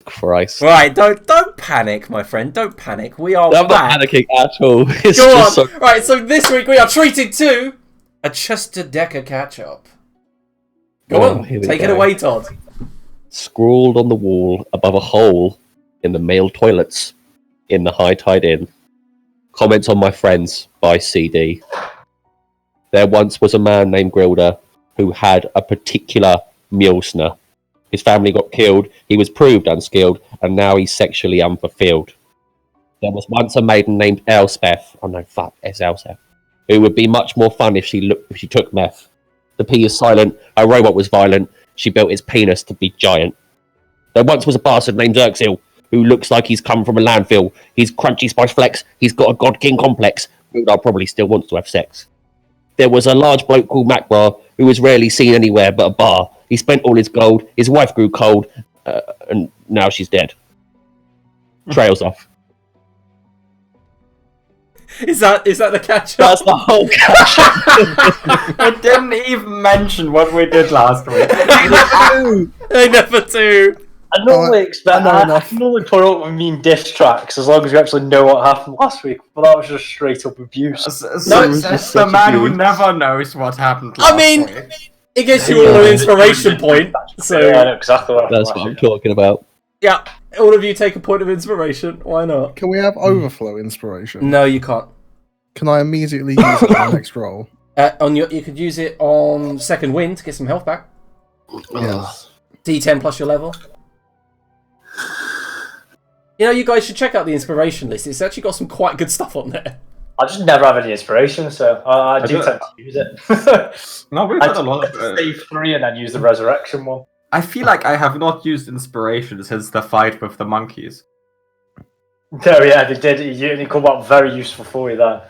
Christ. Right, don't panic, my friend. Don't panic. We are I'm back. not panicking at all. It's Go on. just Right, so this week we are treated to a Chester Decker catch-up. Go on, take it away, Todd. Scrawled on the wall above a hole in the male toilets in the High Tide Inn. Comments on my friends by CD. There once was a man named Grilder who had a particular mulesner. His family got killed, he was proved unskilled, and now he's sexually unfulfilled. There was once a maiden named Elspeth, it's Elspeth, who would be much more fun if she took meth. The P is silent, her robot was violent, she built his penis to be giant. There once was a bastard named Xerxil, who looks like he's come from a landfill. He's crunchy spice flex, he's got a god king complex, Grilder probably still wants to have sex. There was a large bloke called Macbar, who was rarely seen anywhere but a bar. He spent all his gold, his wife grew cold, and now she's dead. Trails off. Is that the catch-up? That's the whole catch-up. I didn't even mention what we did last week. They never do. I normally put up with mean diss tracks as long as you actually know what happened last week, but that was just straight up abuse. That's the man who never knows what happened last week. It gives you all an inspiration point. So yeah, I know exactly what That's what I'm talking about. Yeah, all of you take a point of inspiration. Why not? Can we have overflow inspiration? No, you can't. Can I immediately use it on the next roll? You could use it on second wind to get some health back. Yes. D10 plus your level. You know, you guys should check out the inspiration list. It's actually got some quite good stuff on there. I just never have any inspiration, so I do tend to use it. No, we've had a lot of... save 3 and then use the resurrection one. I feel like I have not used inspiration since the fight with the monkeys. Oh yeah, they did. It come out very useful for you there.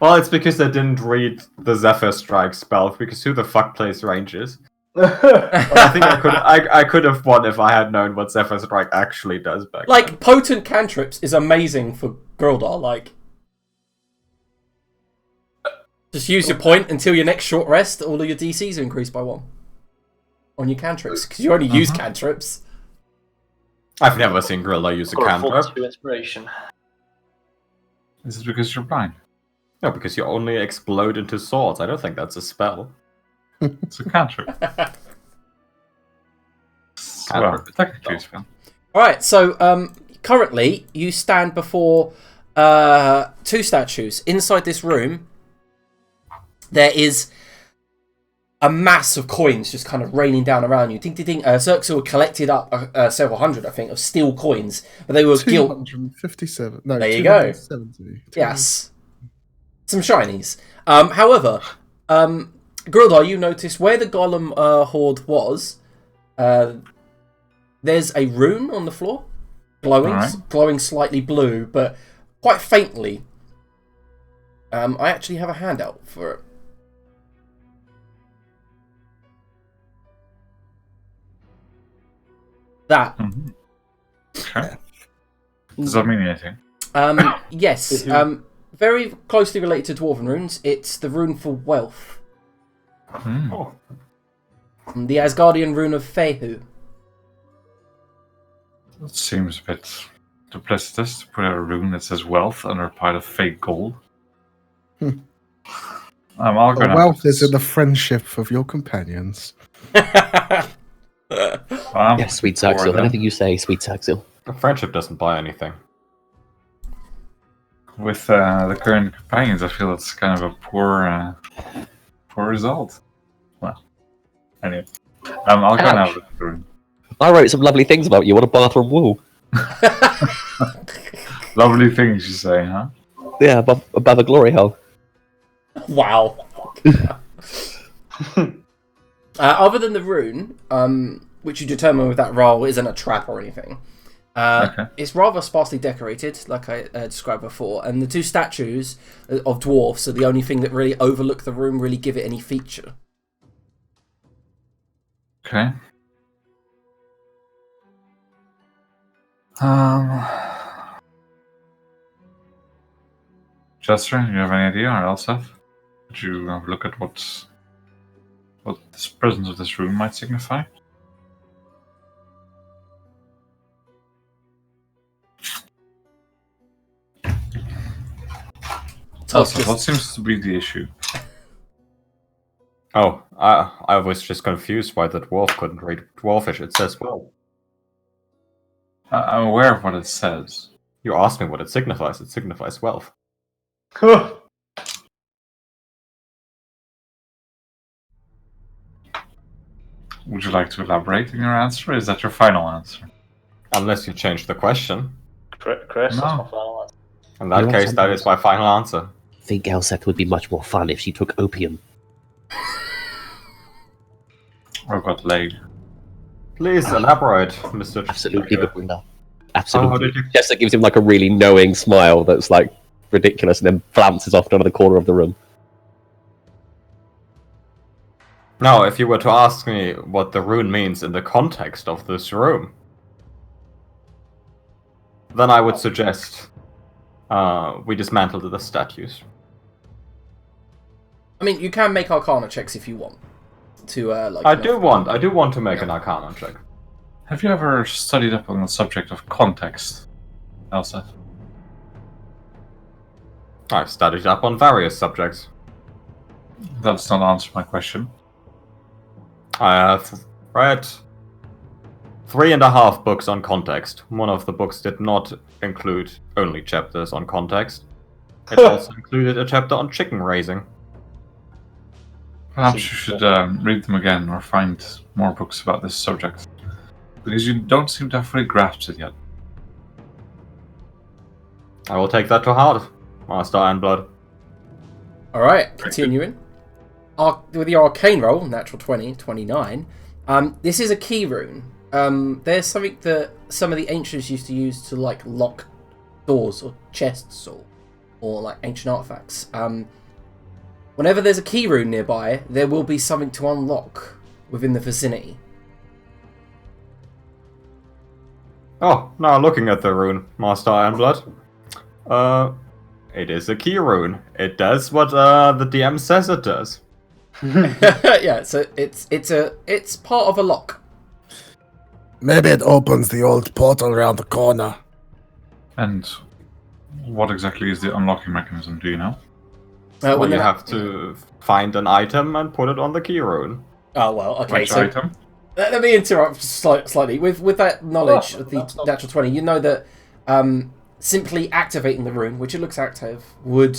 Well, it's because I didn't read the Zephyr Strike spell, because who the fuck plays ranges? I think I could have won if I had known what Zephyr Strike actually does back then. Potent cantrips is amazing for Grilder, just use your point until your next short rest, all of your DCs are increased by 1. On your cantrips, because you only use cantrips. I've never seen Grilder use a cantrip. Inspiration. Is it because you're blind? No, because you only explode into swords. I don't think that's a spell. It's a cantrip. Well, technically a spell. Alright, so currently you stand before 2 statues. Inside this room, there is a mass of coins just kind of raining down around you. Ding, ding, ding. Xerxil collected up several hundred, I think, of steel coins. But they were 257. No, there you go. 270. Yes. Some shinies. However, Grilder, you noticed where the Golem Horde was, there's a rune on the floor. Glowing slightly blue, but quite faintly. I actually have a handout for it. That. Mm-hmm. Okay. Does that mean anything? Yes. Very closely related to Dwarven runes. It's the rune for wealth. Oh. The Asgardian rune of Fehu. That seems a bit duplicitous to put a rune that says wealth under a pile of fake gold. Wealth is in the friendship of your companions. Yes, sweet Saxil. Anything you say, sweet Saxil. Friendship doesn't buy anything. With the current companions, I feel that's kind of a poor result. Well, anyway, I'll go now with the rune. I wrote some lovely things about you on a bathroom wall. Lovely things you say, huh? Yeah, above a glory hole. Wow. Other than the rune, which you determine with that roll isn't a trap or anything, it's rather sparsely decorated, like I described before, and the 2 statues of dwarfs are the only thing that really overlook the room, really give it any feature. Okay. Chester, do you have any idea, or Elseth? Did you look at what the presence of this room might signify? Toss What seems to be the issue? Oh, I was just confused why the dwarf couldn't read dwarfish. It says well. I'm aware of what it says. You asked me what it signifies. It signifies wealth. Would you like to elaborate in your answer? Is that your final answer? Unless you change the question. Chris, that's No. my final answer. In that You want case, that something is my final answer. I think Elseth would be much more fun if she took opium. Or got laid? Please elaborate, Mr. Absolutely, Trigger. Belinda. How Absolutely. did you? Jester gives him like a really knowing smile that's like ridiculous, and then flounces off to another corner of the room. Now, if you were to ask me what the rune means in the context of this room, then I would suggest we dismantle the statues. I mean, you can make Arcana checks if you want. To I do want to make an Arcana check. Have you ever studied up on the subject of context, Elsa? I've studied up on various subjects. That does not answer my question. I have read 3.5 books on context. One of the books did not include only chapters on context. It also included a chapter on chicken raising. Perhaps you should read them again or find more books about this subject. Because you don't seem to have fully grasped it yet. I will take that to heart, Master Ironblood. Alright, continuing. With the arcane roll, natural 20, 29, this is a key rune. There's something that some of the ancients used to use to like lock doors or chests or like ancient artifacts. Whenever there's a key rune nearby, there will be something to unlock within the vicinity. Oh, now looking at the rune, Master Ironblood. It is a key rune. It does what the DM says it does. Yeah, so it's part of a lock. Maybe it opens the old portal around the corner. And what exactly is the unlocking mechanism, do you know? Well, you have to find an item and put it on the key rune. Oh well, okay. Which So item? let me interrupt slightly. With that knowledge of the natural 20, you know that simply activating the rune, which it looks active, would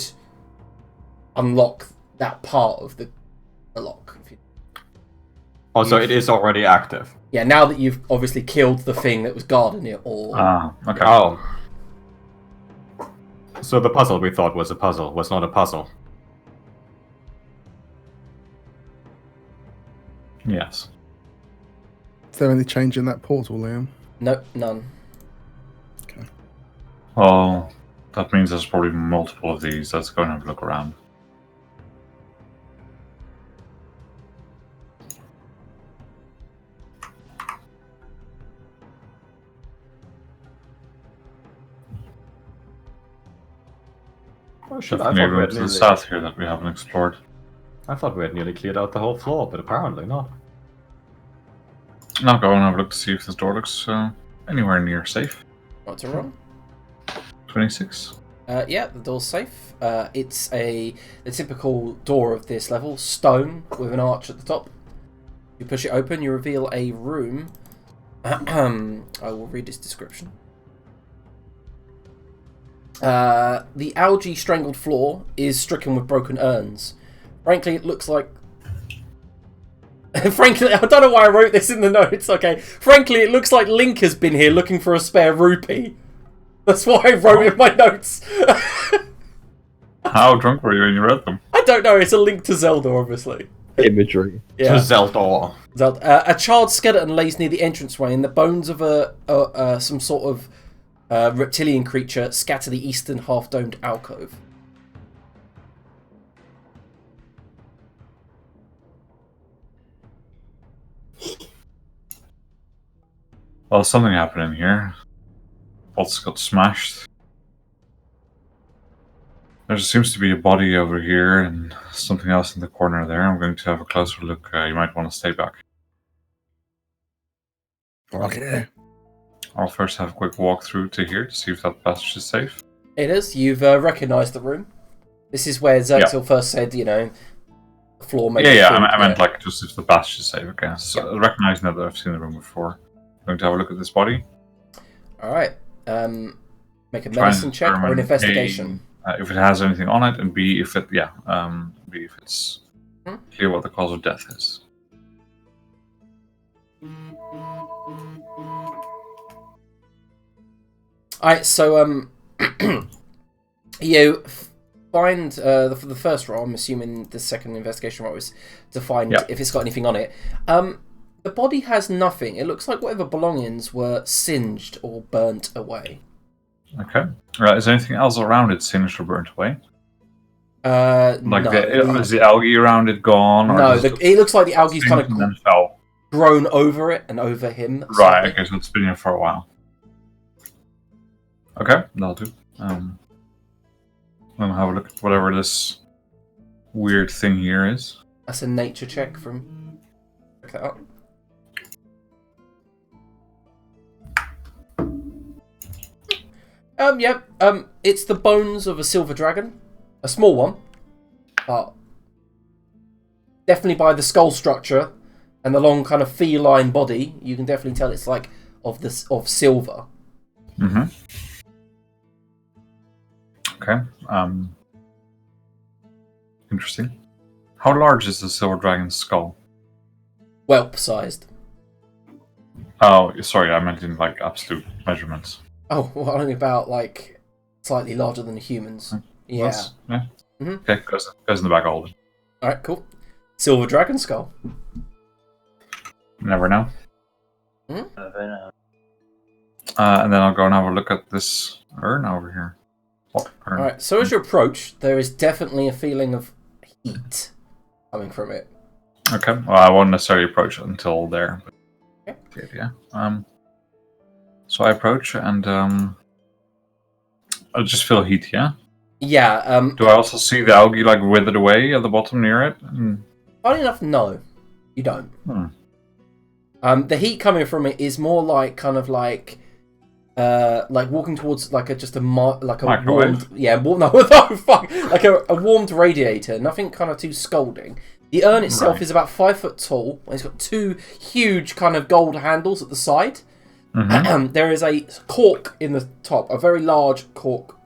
unlock that part of the lock. Also, it is already active. Yeah, now that you've obviously killed the thing that was guarding it, or Okay. Oh. So the puzzle we thought was a puzzle was not a puzzle. Yes. Is there any change in that portal, Liam? Nope, none. Well, that means there's probably multiple of these. Let's go and have a look around. Oh, shit, I Maybe thought, we to had the nearly, south here that we haven't explored. I thought we had nearly cleared out the whole floor, but apparently not. Now go and have a look to see if this door looks anywhere near safe. What's a roll? 26. Yeah, the door's safe. It's the typical door of this level, stone with an arch at the top. You push it open, you reveal a room. I will read its description. The algae strangled floor is stricken with broken urns. Frankly, it looks like... Frankly, I don't know why I wrote this in the notes, okay. Frankly, it looks like Link has been here looking for a spare rupee. That's what I wrote in my notes. How drunk were you when you read them? I don't know, it's a link to Zelda, obviously. Imagery. To Yeah. Zeldor. A charred skeleton lays near the entranceway, and the bones of some sort of reptilian creature scatter the eastern half-domed alcove. Well, something happened in here. Bolts got smashed. There seems to be a body over here and something else in the corner there. I'm going to have a closer look. You might want to stay back. Okay. I'll first have a quick walk through to here to see if that passage is safe. It is. You've recognised the room. This is where Xerxil first said, the floor made I meant like just if the batch is safe. Okay, so recognizing that I've seen the room before. I'm going to have a look at this body. All right. Make a medicine check or an investigation. If it has anything on it, and B if it B if it's clear what the cause of death is. Alright, so you find the first roll. I'm assuming the second investigation roll is to find if it's got anything on it. The body has nothing. It looks like whatever belongings were singed or burnt away. Okay. Right. Is there anything else around it singed or burnt away? No. Is the algae around it gone? Or no, it looks like the algae's kind of fell. grown over it and over him. Right. Okay. So it's been here for a while. Okay, that'll do. I'm gonna have a look at whatever this weird thing here is. That's a nature check from. Check that out. It's the bones of a silver dragon, a small one, but definitely by the skull structure and the long kind of feline body, you can definitely tell it's like of silver. Mm-hmm. Okay. Interesting. How large is the silver dragon's skull? Whelp-sized. Oh, sorry, I meant in like absolute measurements. Oh, well, only about like slightly larger than humans. Yeah. Yeah. Mm-hmm. Okay, goes in the back of it. All right, cool. Silver dragon skull. Never know. Mm-hmm. Never know. And then I'll go and have a look at this urn over here. What urn? All right. So as you approach, there is definitely a feeling of heat coming from it. Okay. Well, I won't necessarily approach it until there. But Okay. yeah. So I approach and I just feel heat. Yeah. Yeah. Do I also see the algae like withered away at the bottom near it? Funny enough, no, you don't. The heat coming from it is more like kind of like walking towards like a Microwave? a warmed radiator. Nothing kind of too scalding. The urn itself is about 5 foot tall. It's got two huge kind of gold handles at the side. Mm-hmm. There is a cork in the top, a very large cork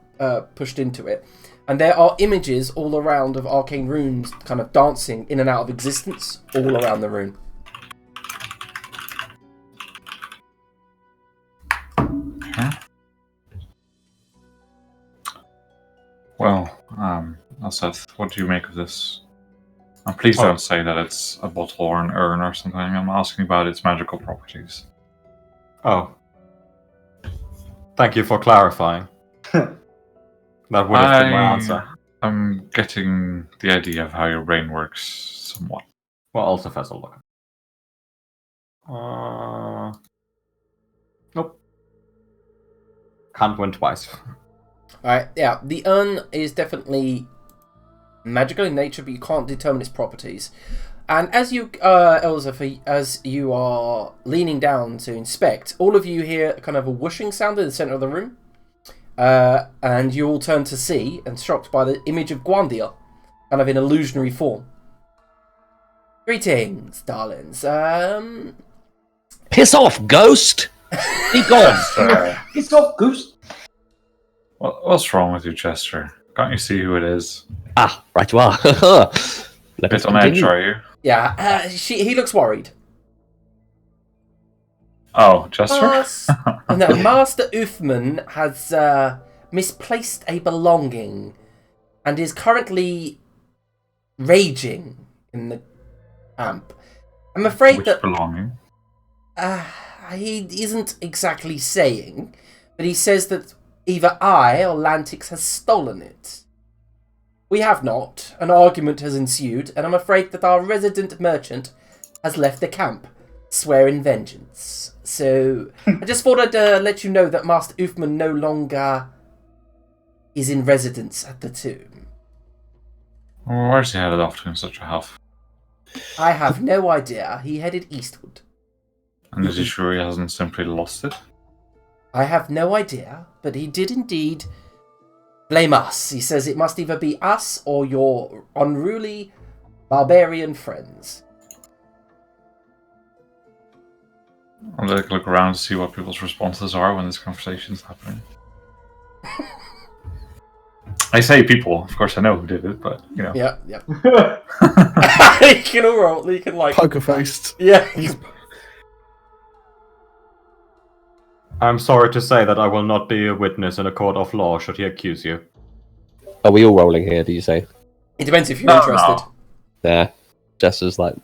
pushed into it. And there are images all around of arcane runes kind of dancing in and out of existence all around the rune. Okay. Well, Seth, what do you make of this? And please don't say that it's a bottle or an urn or something. I'm asking about its magical properties. Oh. Thank you for clarifying. That would have been my answer. I'm getting the idea of how your brain works somewhat. Well, also has a look. Nope. Can't win twice. Alright, yeah, the urn is definitely magical in nature, but you can't determine its properties. And as you, Elzaph, as you are leaning down to inspect, all of you hear kind of a whooshing sound in the centre of the room. And you all turn to see, and shocked by the image of Gwandia, kind of in illusionary form. Greetings, darlings. Piss off, ghost! Be gone! It's not goose. What's wrong with you, Chester? Can't you see who it is? Ah, right you are. Let us Bit on edge, continue. are you? Yeah, he looks worried. Oh, Chester? No, Master Uthman has misplaced a belonging and is currently raging in the camp. I'm afraid Which belonging? he isn't exactly saying, but he says that either I or Lantix has stolen it. We have not. An argument has ensued, and I'm afraid that our resident merchant has left the camp, swearing vengeance. So, I just thought I'd let you know that Master Uthman no longer is in residence at the tomb. Where's he headed off to in such a huff? I have no idea. He headed eastward. And is he sure he hasn't simply lost it? I have no idea, but he did indeed Blame us. He says it must either be us or your unruly barbarian friends. I'll look around to see what people's responses are when this conversation is happening. I say people, of course I know who did it, but you know. Yeah. You can all roll. You can like Poker faced. Yeah. I'm sorry to say that I will not be a witness in a court of law should he accuse you. Are we all rolling here, do you say? It depends if you're No, interested. no. Nah. Jester's like,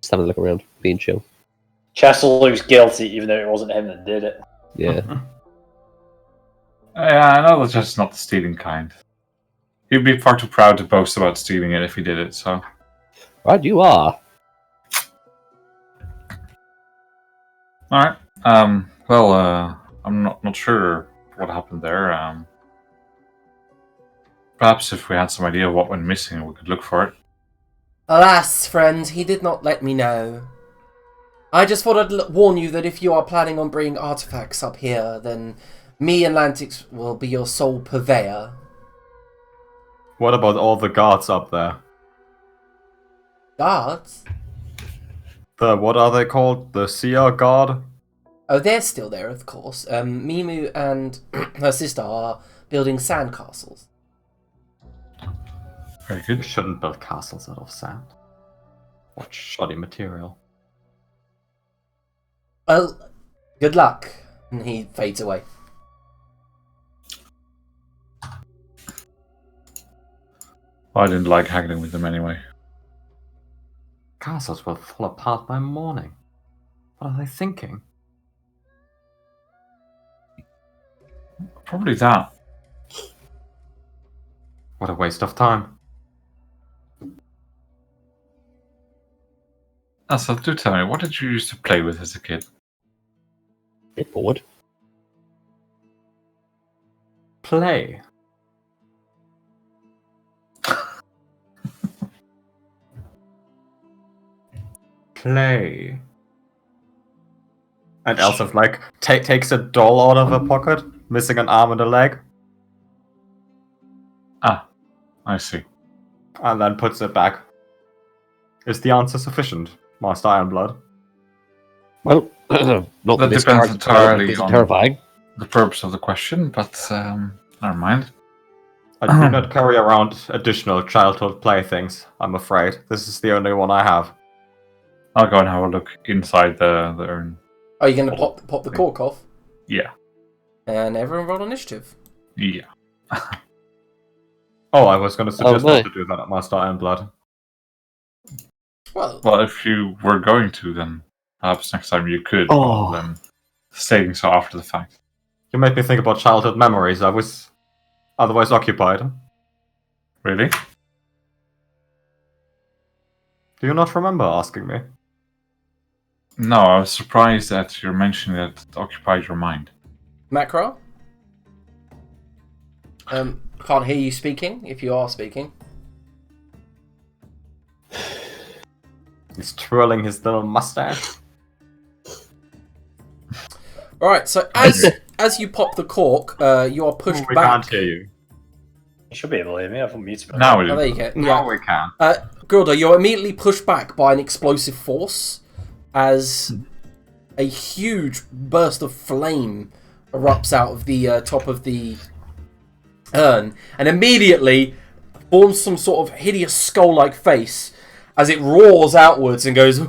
just having a look around, being chill. Chester looks guilty, even though it wasn't him that did it. Yeah. Yeah, I know that's just not the stealing kind. He'd be far too proud to boast about stealing it if he did it, so... Right, you are. Alright. Well, I'm not sure what happened there. Perhaps if we had some idea of what went missing, we could look for it. Alas, friend, he did not let me know. I just thought I'd warn you that if you are planning on bringing artifacts up here, then me and Lantix will be your sole purveyor. What about all the guards up there? Guards? What are they called? The Seer Guard? Oh, they're still there, of course. Mimu and her sister are building sandcastles. Very You good. shouldn't build castles out of sand. What shoddy material. Well, good luck. And he fades away. I didn't like haggling with them anyway. Castles will fall apart by morning. What are they thinking? Probably that. What a waste of time. So do tell me, what did you used to play with as a kid? Bit bored. Play. Play. And Elsa like takes a doll out of her pocket, missing an arm and a leg, Ah, I see. and then puts it back. Is the answer sufficient, Master Ironblood? Well, not That that this depends character entirely is on- terrifying. The purpose of the question, but never mind. I do not carry around additional childhood playthings, I'm afraid. This is the only one I have. I'll go and have a look inside the urn. Are you going to pop the cork off? Yeah. And everyone roll initiative. Yeah. Oh, I was going to suggest no. not to do that at Master Ironblood. Well, if you were going to, then perhaps next time you could, Oh. rather than stating so after the fact. You made me think about childhood memories. I was otherwise occupied. Really? Do you not remember asking me? No, I was surprised that you're mentioning that it occupied your mind. Macro? Can't hear you speaking, if you are speaking. He's twirling his little mustache. Alright, so as you pop the cork, you are pushed We back. can't hear you. You should be able to hear me. I've unmuted myself. Now we Oh, there do. you go. Now we can. Gilda, you're immediately pushed back by an explosive force as a huge burst of flame erupts out of the top of the urn and immediately forms some sort of hideous skull-like face as it roars outwards and goes,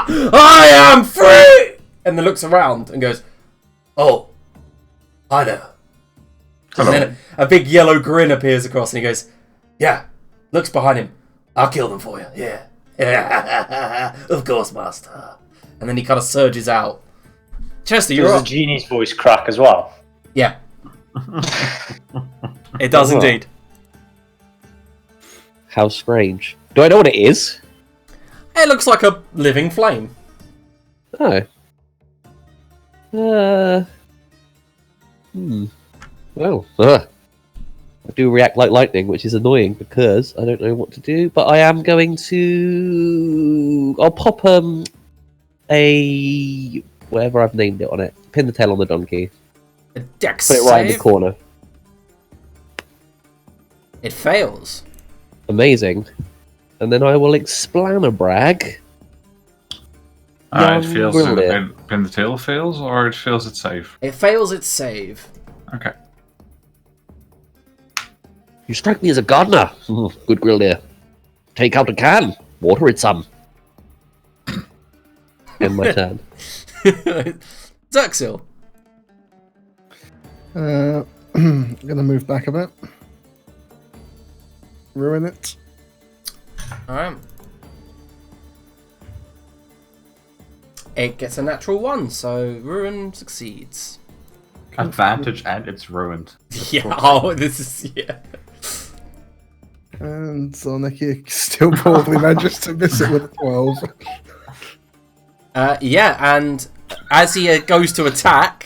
I am free! And then looks around and goes, oh, I know. Hello. And then a big yellow grin appears across and he goes, yeah, looks behind him. I'll kill them for you, yeah. Of course, master. And then he kind of surges out. Chester, you're Does up. the genie's voice crack as well? Yeah. It does indeed. How strange. Do I know what it is? It looks like a living flame. Oh. Well, I do react like lightning, which is annoying because I don't know what to do. But I am going to. I'll pop whatever I've named it on it. Pin the tail on the donkey. A dex Put it right in the save. corner. It fails. Amazing. And then I will explain-a-brag. It feels Will that pin the tail fails, or it fails its save. It fails its save. Okay. You strike me as a gardener. Good grill there. Take out a can. Water it some. End my turn. Zerxil. I'm gonna move back a bit. Ruin it. Alright. It gets a natural 1, so Ruin succeeds. Advantage and it's ruined. Yeah, this is, yeah. And Zornicki still probably manages to miss it with a 12. Yeah, and as he goes to attack,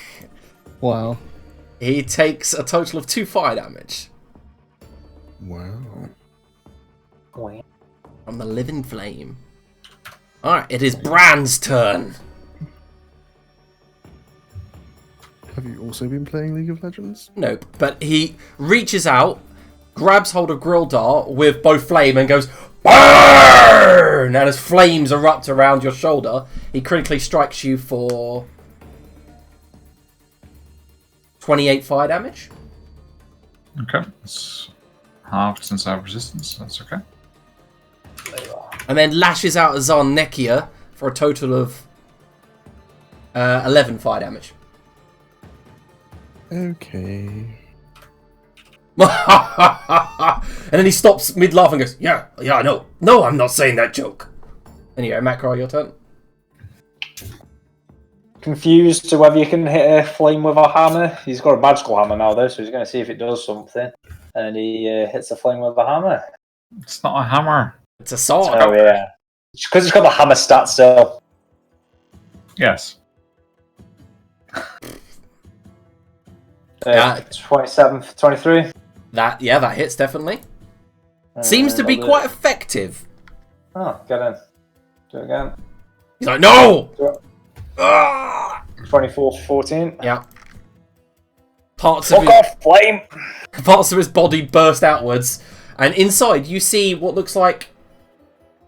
Wow. he takes a total of 2 fire damage Wow. from the living flame. Alright, it is Bran's turn. Have you also been playing League of Legends? Nope, but he reaches out, grabs hold of Grildar with both flame and goes, BURN! And as flames erupt around your shoulder, he critically strikes you for 28 fire damage. Okay. It's halved since I have resistance. That's okay. And then lashes out at Zarnekia for a total of 11 fire damage. Okay. And then he stops mid-laugh and goes, yeah, I know. No, I'm not saying that joke. Anyway, Macro, your turn. Confused to whether you can hit a flame with a hammer. He's got a magical hammer now, though, so he's going to see if it does something. And he hits a flame with a hammer. It's not a hammer. It's a sword. Oh, yeah. It's because it's got the hammer stat still. Yes. 27 for 23. That hits definitely. Seems to be quite effective. Oh, get in. Do it again. He's like, no! 24 for 14. Yeah. Parts of Fuck off, flame! Parts of his body burst outwards, and inside you see what looks like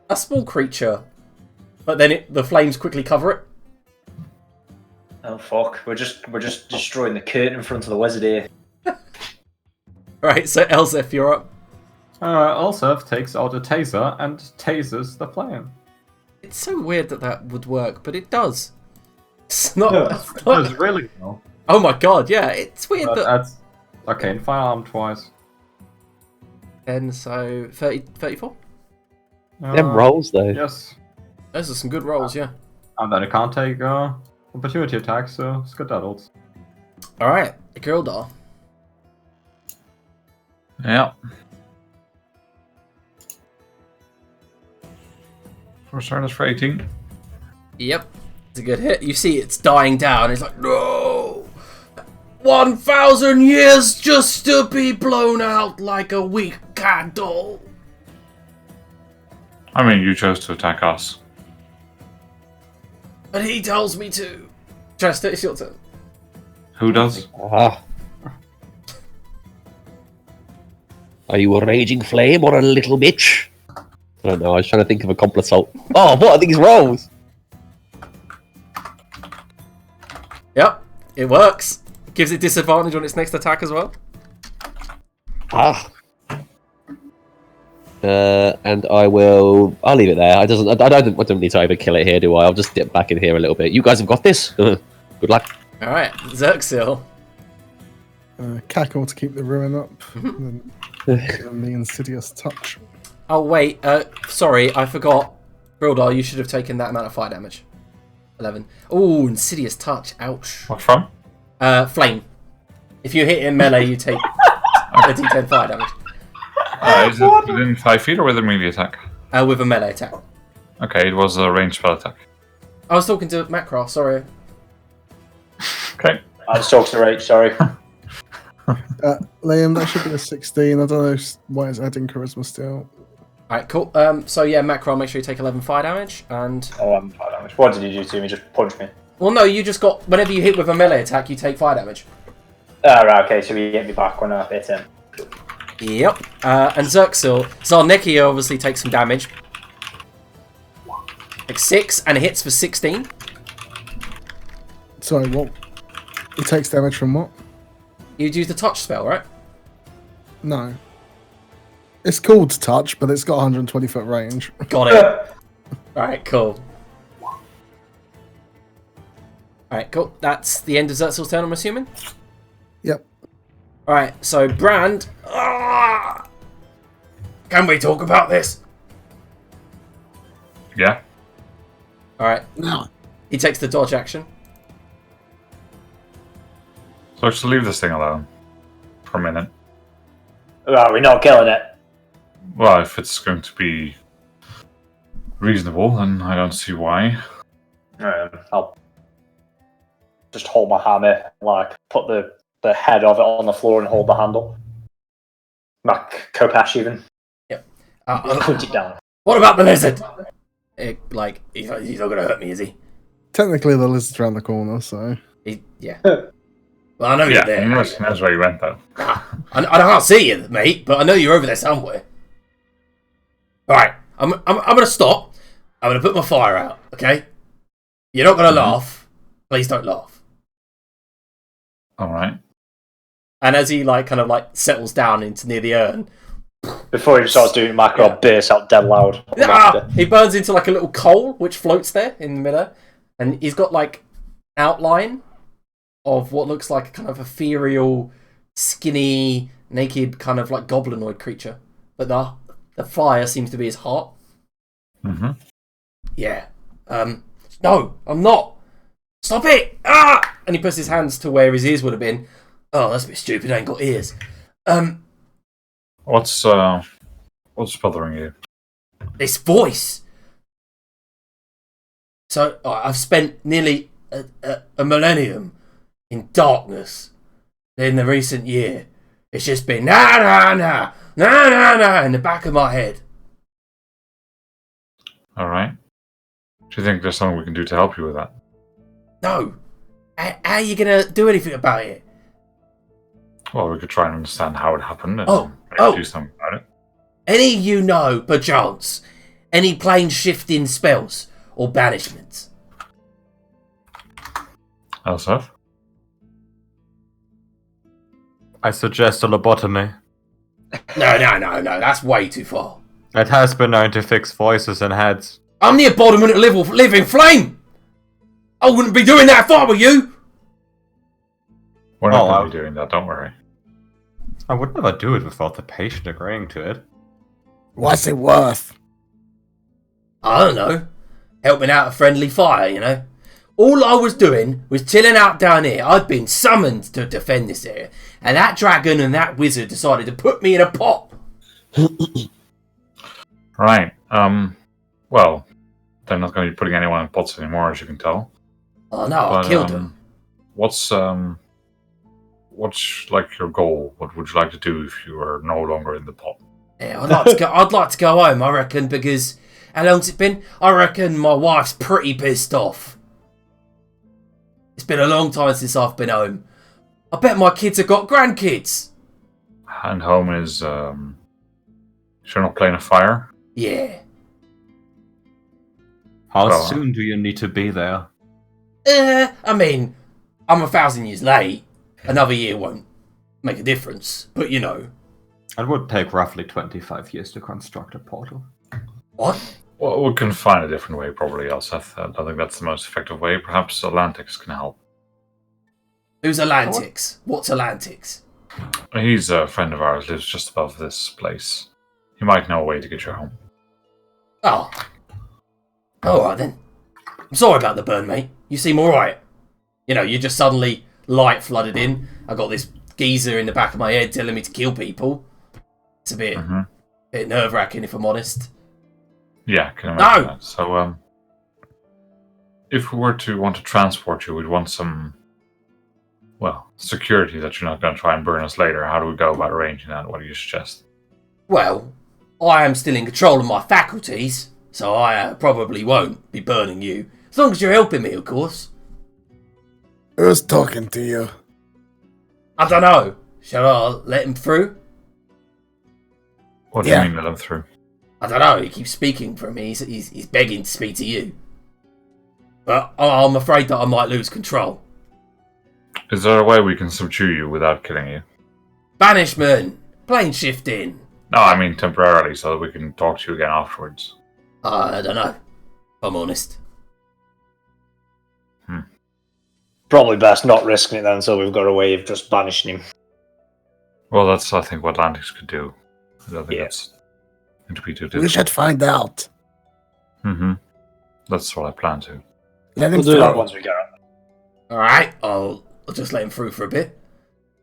a small creature. But then the flames quickly cover it. Oh fuck! We're just destroying the curtain in front of the wizard here. Right, so Elzef, you're up. Elsef takes out a taser and tasers the flame. It's so weird that would work, but it does. It's not. Yeah, it's it not- does really well. Oh my god, yeah, it's weird that. That's okay. And firearm twice. And so 34. Them rolls, though. Yes. Those are some good rolls, yeah. And then I can't take opportunity attacks, so skedaddles. All right, Gildar. Yeah. First turn is for 18. Yep, it's a good hit. You see it's dying down. It's like, no! 1,000 years just to be blown out like a weak candle. I mean, you chose to attack us. But he tells me to. Chester, it's your turn. Who does? Ah. Are you a raging flame or a little bitch? I don't know, I was trying to think of a compliment. Oh, what are these rolls? Yep, it works. Gives it disadvantage on its next attack as well. Ah. And I'll leave it there. I don't need to overkill it here, do I? I'll just dip back in here a little bit. You guys have got this. Good luck. Alright, Zerxil. Cackle to keep the ruin up. And then give him the insidious touch. Oh wait, sorry, I forgot. Grildar, you should have taken that amount of fire damage. 11. Ooh, insidious touch. Ouch. What from? Flame. If you hit in melee, you take a d10 fire damage. Is it within 5 feet or with a melee attack? With a melee attack. Okay, it was a ranged spell attack. I was talking to Macross, sorry. Okay. I was talking to Rach, sorry. Liam, that should be a 16. I don't know why it's adding charisma still. Alright, cool. So yeah, Macron, make sure you take 11 fire damage, and... 11 fire damage. What did you do to me? Just punch me? Well, no, you just got... Whenever you hit with a melee attack, you take fire damage. Ah, right, okay, so he hit me back when I hit him. Yep. And Zarneki obviously takes some damage. Like 6, and it hits for 16. Sorry, what? It takes damage from what? You'd use the touch spell, right? No. It's called touch, but it's got 120 foot range. Got it. Alright, cool. Alright, cool. That's the end of Zertzel's turn, I'm assuming? Yep. Alright, so Brand. Can we talk about this? Yeah. Alright. No. He takes the dodge action. So I should leave this thing alone for a minute. Well, we're not killing it. Well, if it's going to be reasonable, then I don't see why. I'll just hold my hammer, like put the head of it on the floor and hold the handle. My Kopash even. Yep. Put it down. What about the lizard? He's not going to hurt me, is he? Technically, the lizard's around the corner, so. Yeah. Well, I know you're there. He knows where you went, though. I can't see you, mate, but I know you're over there somewhere. Alright, I'm going to stop. I'm going to put my fire out, okay? You're not going to laugh. Please don't laugh. Alright. And as he settles down into near the urn, Before he starts doing macro, bursts out dead loud. he burns into like a little coal which floats there in the middle, and he's got like outline of what looks like a kind of ethereal, skinny, naked kind of like goblinoid creature, but the fire seems to be his heart. Mm-hmm. Yeah. No, I'm not. Stop it! Ah! And he puts his hands to where his ears would have been. Oh, that's a bit stupid. I ain't got ears. What's bothering you? This voice. So I've spent nearly a millennium in darkness. In the recent year, it's just been na in the back of my head. Alright. Do you think there's something we can do to help you with that? No. How are you gonna do anything about it? Well, we could try and understand how it happened and maybe do something about it. Any you know, perchance, any plane shifting spells or banishments? Elsef? I suggest a lobotomy. No, that's way too far. It has been known to fix voices and heads. I'm the embodiment of living flame! I wouldn't be doing that if I were you! We're not going to be doing that, don't worry. I would never do it without the patient agreeing to it. What's it worth? I don't know. Helping out a friendly fire, you know? All I was doing was chilling out down here. I'd been summoned to defend this area. And that dragon and that wizard decided to put me in a pot. Right. Well, they're not going to be putting anyone in pots anymore, as you can tell. Oh no, I killed him. What's like your goal? What would you like to do if you were no longer in the pot? Yeah, I'd like to go home, I reckon, because how long's it been? I reckon my wife's pretty pissed off. It's been a long time since I've been home. I bet my kids have got grandkids. And home is you're not playing a fire? Yeah. How soon do you need to be there? I mean, I'm 1,000 years late. Another year won't make a difference, but you know. It would take roughly 25 years to construct a portal. What? Well, we can find a different way, probably, Elseth. I think that's the most effective way. Perhaps Atlantics can help. Who's Atlantics? What's Atlantics? He's a friend of ours, lives just above this place. He might know a way to get you home. Oh. Alright then. I'm sorry about the burn, mate. You seem alright. You know, you just suddenly light flooded in. I got this geezer in the back of my head telling me to kill people. It's a bit nerve-wracking, if I'm honest. Yeah, can imagine that. So, if we were to want to transport you, we'd want some, security that you're not going to try and burn us later. How do we go about arranging that? What do you suggest? Well, I am still in control of my faculties, so I probably won't be burning you. As long as you're helping me, of course. Who's talking to you? I don't know. Shall I let him through? What do you mean let him through? I don't know. He keeps speaking for me. He's begging to speak to you. But I'm afraid that I might lose control. Is there a way we can subdue you without killing you? Banishment! Plane shifting! No, I mean temporarily, so that we can talk to you again afterwards. I don't know. If I'm honest. Probably best not risking it then, so we've got a way of just banishing him. Well, that's, I think, what Atlantis could do. I don't think Yeah. that's going to be too We difficult. should find out. Mm-hmm. That's what I plan to. Let him We'll do that through. once we get it. Alright, I'll just let him through for a bit.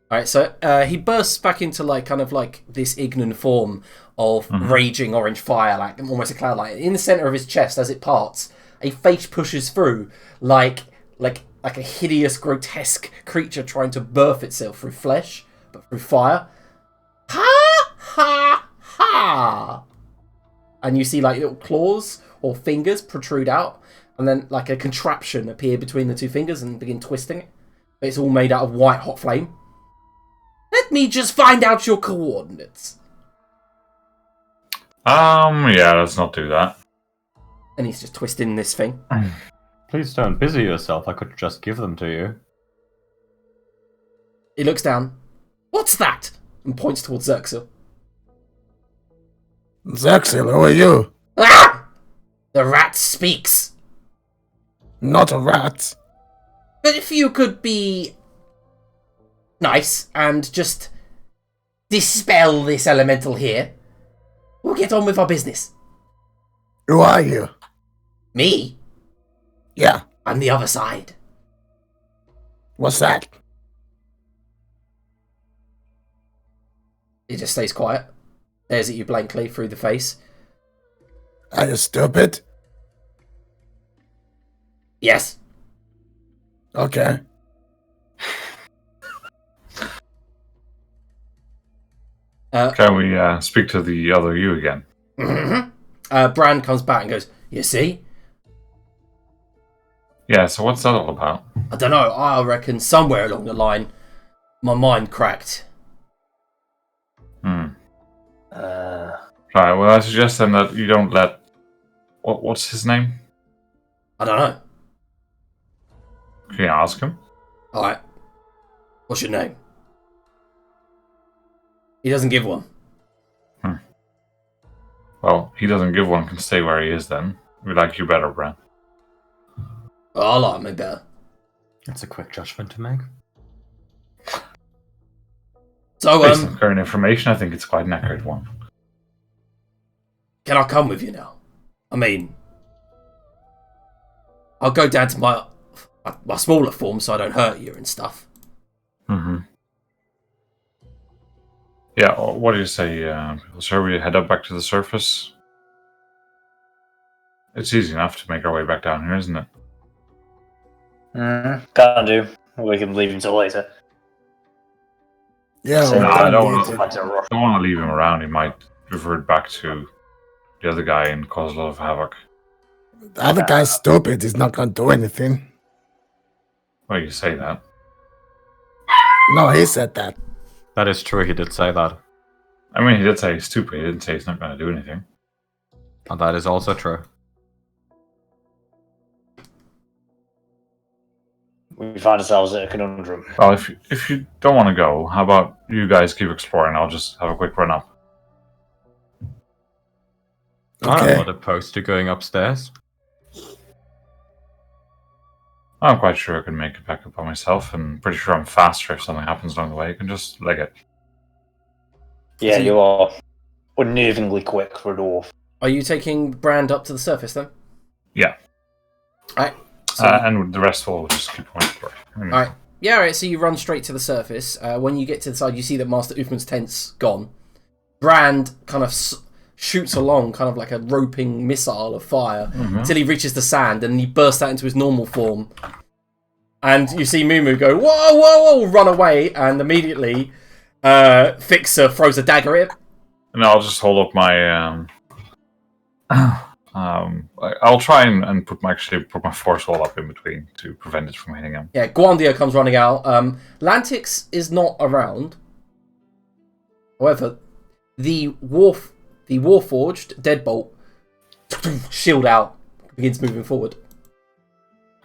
Alright, so he bursts back into kind of this ignorant form of raging orange fire, like almost a cloud light. In the center of his chest, as it parts, a face pushes through like a hideous, grotesque creature trying to birth itself through flesh, but through fire. Ha ha ha! And you see little claws or fingers protrude out, and then a contraption appear between the two fingers and begin twisting it. But it's all made out of white hot flame. Let me just find out your coordinates. Yeah, let's not do that. And he's just twisting this thing. Please don't busy yourself. I could just give them to you. He looks down. What's that? And points towards Xerxil. Xerxil, who are you? Ah! The rat speaks. Not a rat. But if you could be nice and just dispel this elemental here, we'll get on with our business. Who are you? Me? Yeah. I'm the other side. What's that? He just stays quiet. Stares at you blankly through the face. Are you stupid? Yes. Okay. Can we speak to the other you again? Bran comes back and goes, you see? Yeah, so what's that all about? I don't know. I reckon somewhere along the line, my mind cracked. Right, well, I suggest then that you don't let... What's his name? I don't know. Can you ask him? Alright. What's your name? He doesn't give one. Well, he doesn't give one, can stay where he is then. We like you better, Bran. Oh, I like me better. It's a quick judgment to make. So, Based on current information, I think it's quite an accurate one. can I come with you now? I mean, I'll go down to my smaller form so I don't hurt you and stuff. Yeah, what do you say, sir? We head up back to the surface? It's easy enough to make our way back down here, isn't it? Can't do. We can leave until later. Yeah, So, no, I don't need want to- I don't want to leave him around. He might revert back to the other guy and cause a lot of havoc. The other guy's stupid. He's not gonna do anything. Well, you say that. No, he said that. That is true, he did say that. I mean, he did say he's stupid. He didn't say he's not going to do anything. And that is also true. We find ourselves at a conundrum. Well, if you don't want to go, how about you guys keep exploring? I'll just have a quick run up. I'm Okay. not opposed to going upstairs. I'm quite sure I can make it back up by myself, and pretty sure I'm faster if something happens along the way. You can just leg it. Yeah, So you are unnervingly quick for a dwarf. Are you taking Brand up to the surface then? Yeah. Alright. So, And the rest will just keep on exploring. alright. Yeah, alright, so you run straight to the surface. When you get to the side, you see that Master Uthman's tent's gone. Brand kind of shoots along, kind of like a roping missile of fire, until he reaches the sand, and he bursts out into his normal form. And you see Mumu go, whoa, whoa, whoa, run away, and immediately Fixer throws a dagger at him. And I'll just hold up my... I'll try and put my force wall up in between to prevent it from hitting him. Yeah, Gwandia comes running out. Lantix is not around. However, the wharf the Warforged Deadbolt shield out, begins moving forward.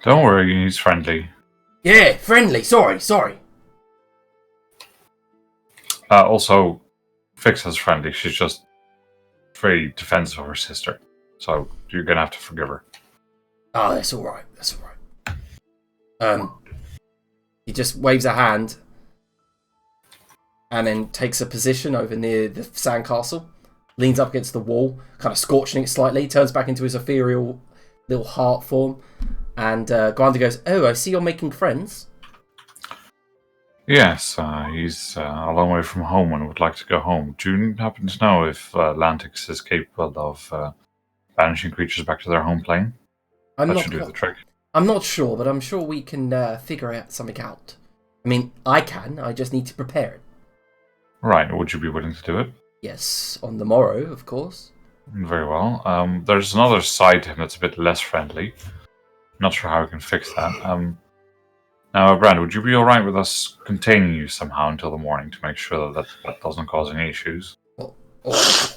Don't worry, he's friendly. Yeah, friendly. Sorry. Also, Fixa's friendly. She's just very defensive of her sister. So you're going to have to forgive her. Oh, that's all right. He just waves a hand and then takes a position over near the sandcastle, leans up against the wall, kind of scorching it slightly, turns back into his ethereal little heart form, and Gwander goes, "Oh, I see you're making friends." Yes, he's a long way from home and would like to go home. Do you happen to know if Lantix is capable of banishing creatures back to their home plane? That should do the trick. I'm not sure, but I'm sure we can figure something out. I mean, I can. I just need to prepare it. Right. Would you be willing to do it? Yes, on the morrow, of course. Very well. There's another side to him that's a bit less friendly. Not sure how we can fix that. Now, Brand, would you be alright with us containing you somehow until the morning to make sure that doesn't cause any issues?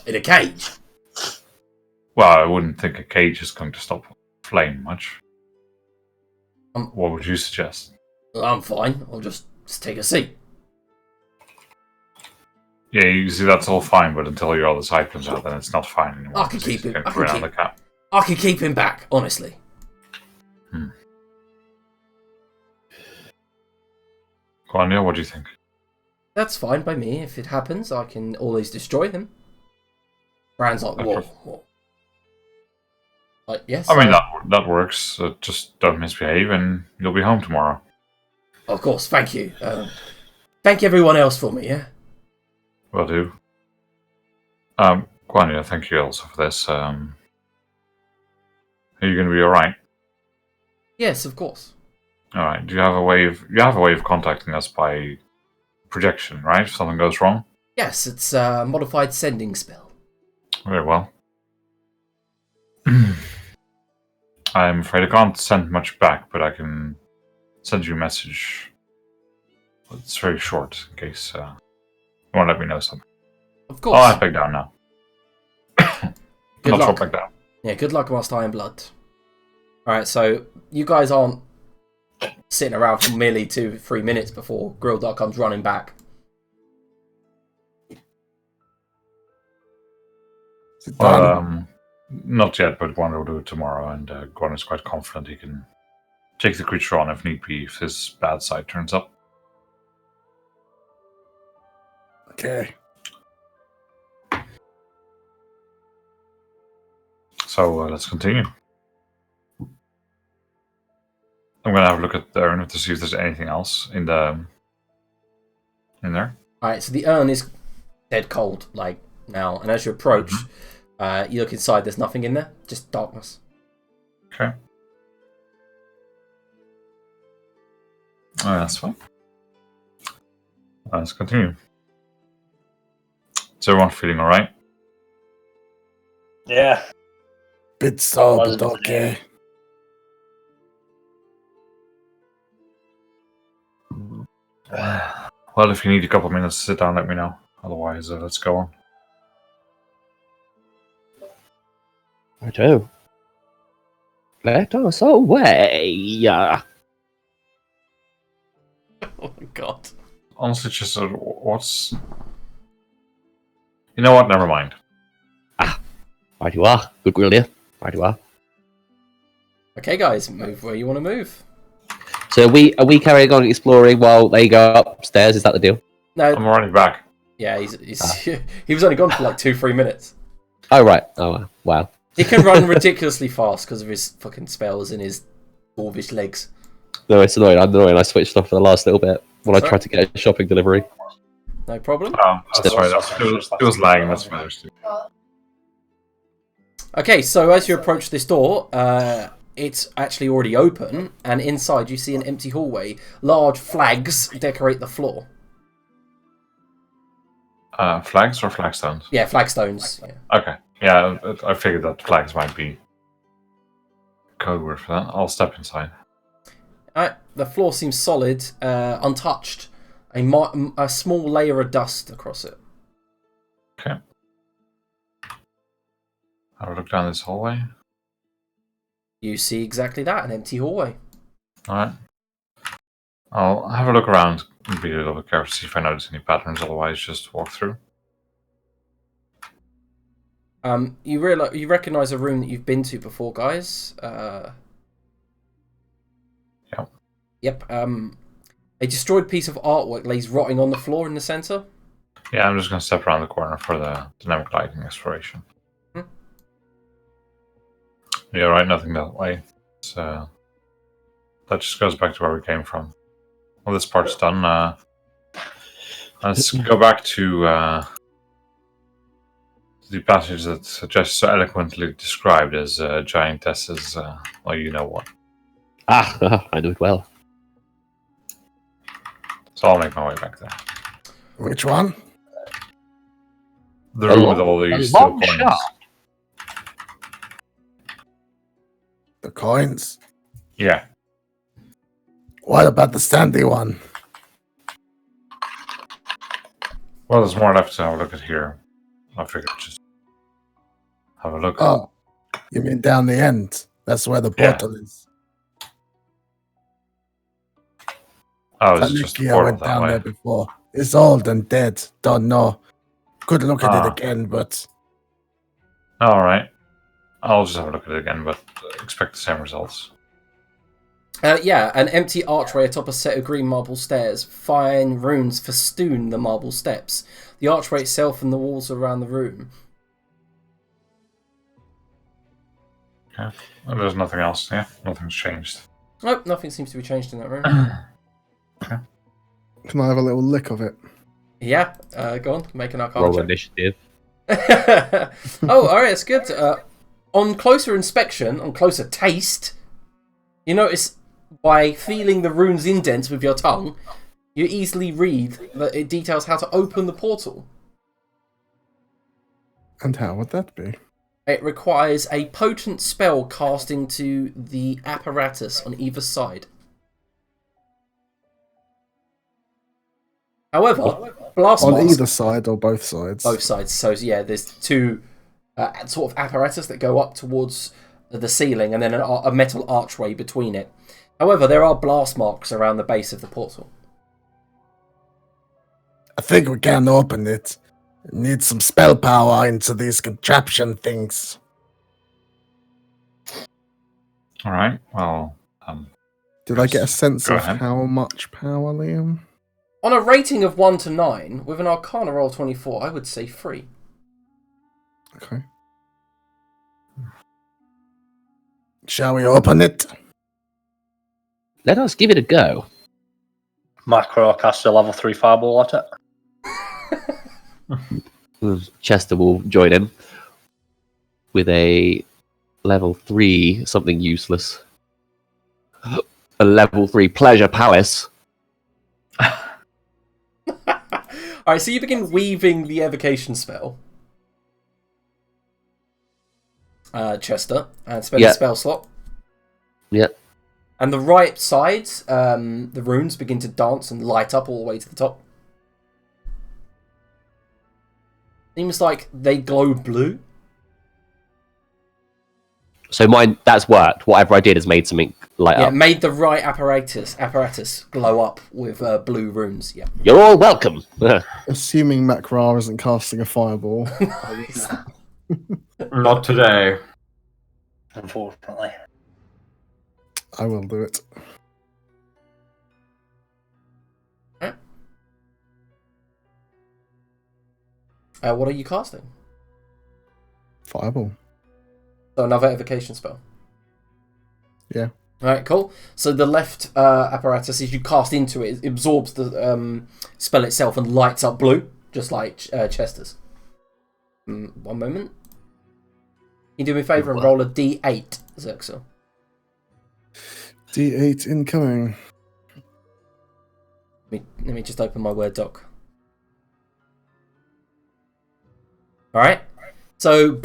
In a cage? Well, I wouldn't think a cage is going to stop flame much. What would you suggest? I'm fine. I'll just take a seat. Yeah, you see, that's all fine, but until your other side comes out, then it's not fine anymore. I can keep him. I can keep him back, honestly. Quania, what do you think? That's fine by me. If it happens, I can always destroy him. Brand's like, whoa. Like, yes. I mean, that works. Just don't misbehave, and you'll be home tomorrow. Of course, thank you. Thank everyone else for me, yeah? Will do. Quania, thank you also for this. Are you going to be alright? Yes, of course. Alright, you have a way of contacting us by projection, right? If something goes wrong? Yes, it's a modified sending spell. Very well. I'm afraid I can't send much back, but I can send you a message. It's very short, in case you want to let me know something. Of course. Oh, I back down now. Good Not luck. short back down. Yeah, good luck whilst I am blood. Alright, so you guys aren't sitting around for merely 2-3 minutes before Grilldog comes running back. Not yet, but Gwan will do it tomorrow, and Gwan is quite confident he can take the creature on if need be, if his bad side turns up. Okay. So let's continue. I'm gonna have a look at the urn to see if there's anything else in there. Alright, so the urn is dead cold, like, now, and as you approach, you look inside, there's nothing in there, just darkness. Okay. That's fine. Let's continue. Is everyone feeling alright? Yeah. Bit sour, but okay. Well, if you need a couple of minutes to sit down, let me know. Otherwise, let's go on. I do. Let us away. Oh my god. Honestly, just what's... You know what? Never mind. Right you are. Good grill, dear. Right you are. Okay, guys, move where you want to move. So are we carrying on exploring while they go upstairs? Is that the deal? No. I'm already back. Yeah, he's he was only gone for like 2-3 minutes. Oh, right. Oh, wow. He can run ridiculously fast because of his fucking spells and his dwarvish legs. No, it's annoying. I'm annoying. I switched off for the last little bit when I tried to get a shopping delivery. No problem. Oh, that's right. It was lagging. That's what I was doing. Okay, so as you approach this door, it's actually already open, and inside you see an empty hallway. Large flags decorate the floor. Flags or flagstones? Yeah, flagstones. Yeah. Okay. Yeah, I figured that flags might be a code word for that. I'll step inside. The floor seems solid, untouched. A small layer of dust across it. Okay. Have a look down this hallway. You see exactly that, an empty hallway. Alright. I'll have a look around and be a little bit careful to see if I notice any patterns, otherwise just walk through. You recognize a room that you've been to before, guys. Yep. Yep. A destroyed piece of artwork lays rotting on the floor in the center. Yeah, I'm just going to step around the corner for the dynamic lighting exploration. Yeah, right, nothing that way. So that just goes back to where we came from. Well, this part's done. Let's go back to the passage that's just so eloquently described as giantesses. Well, you know what. Ah, I know it well. So I'll make my way back there. Which one? The room with all these steel long coins. shot. The coins. Yeah. What about the standy one? Well, there's more left to have a look at here. I figured just have a look. Oh, you mean down the end? That's where the Yeah. portal is. Oh, it's just the I portal went that down way. there before. It's old and dead. Don't know. Could look at it Ah. again, but All right. I'll just have a look at it again, but expect the same results. Yeah, an empty archway atop a set of green marble stairs. Fine runes festoon the marble steps. The archway itself and the walls around the room. Okay. Well, there's nothing else. Yeah, nothing's changed. Nope, nothing seems to be changed in that room. can I have a little lick of it? Yeah, go on, make an arcana Roll check. initiative. Oh, alright, that's good. On closer inspection, on closer taste, you notice by feeling the rune's indents with your tongue, you easily read that it details how to open the portal. And how would that be? It requires a potent spell cast into the apparatus on either side. However, blast On mask, either side or both sides? both sides. So yeah, there's two sort of apparatus that go up towards the ceiling, and then a metal archway between it. However, there are blast marks around the base of the portal. I think we can open it. Need some spell power into these contraption things. All right. Well, Did I get a sense Go of ahead. how much power, Liam? On a rating of 1 to 9, with an Arcana roll 24, I would say 3. Okay. Shall we open it? Let us give it a go. Macro cast a level 3 fireball at it. Chester will join in with a level 3 something useless. A level 3 pleasure palace. Alright, so you begin weaving the evocation spell. Chester, and spend a spell slot. Yep. And the right sides, the runes begin to dance and light up all the way to the top. Seems like they glow blue. So mine, that's worked. Whatever I did has made something light Yeah, up. made the right apparatus glow up with blue runes. Yeah. You're all welcome. Assuming Makrar isn't casting a fireball. Not today. Unfortunately. I will do it. What are you casting? Fireball. So another evocation spell. Yeah. Alright, cool. So the left apparatus, as you cast into it, it absorbs the spell itself and lights up blue, just like Chester's. One moment. Can you do me a favour and roll a D8, Zerxel? D8 incoming. Let me just open my Word doc. Alright. So,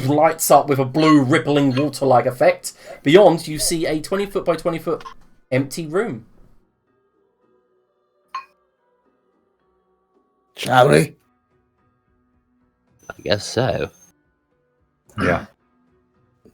lights up with a blue rippling water-like effect. Beyond, you see a 20-foot by 20-foot empty room. Shall we? I guess so. Yeah.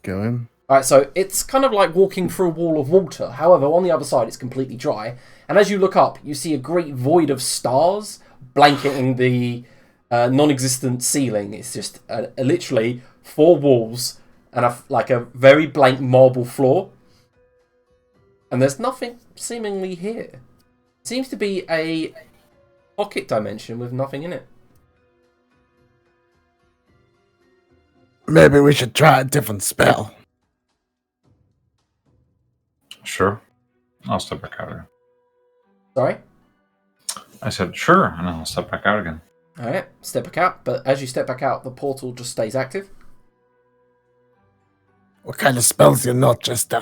Go in. Alright, so it's kind of like walking through a wall of water. However, on the other side, it's completely dry. And as you look up, you see a great void of stars blanketing the non-existent ceiling. It's just literally 4 walls and a very blank marble floor. And there's nothing seemingly here. It seems to be a pocket dimension with nothing in it. Maybe we should try a different spell. Sure. I'll step back out again. Sorry? I said sure, and then I'll step back out again. Alright, step back out. But as you step back out, the portal just stays active. What kind of spells you know, Chester?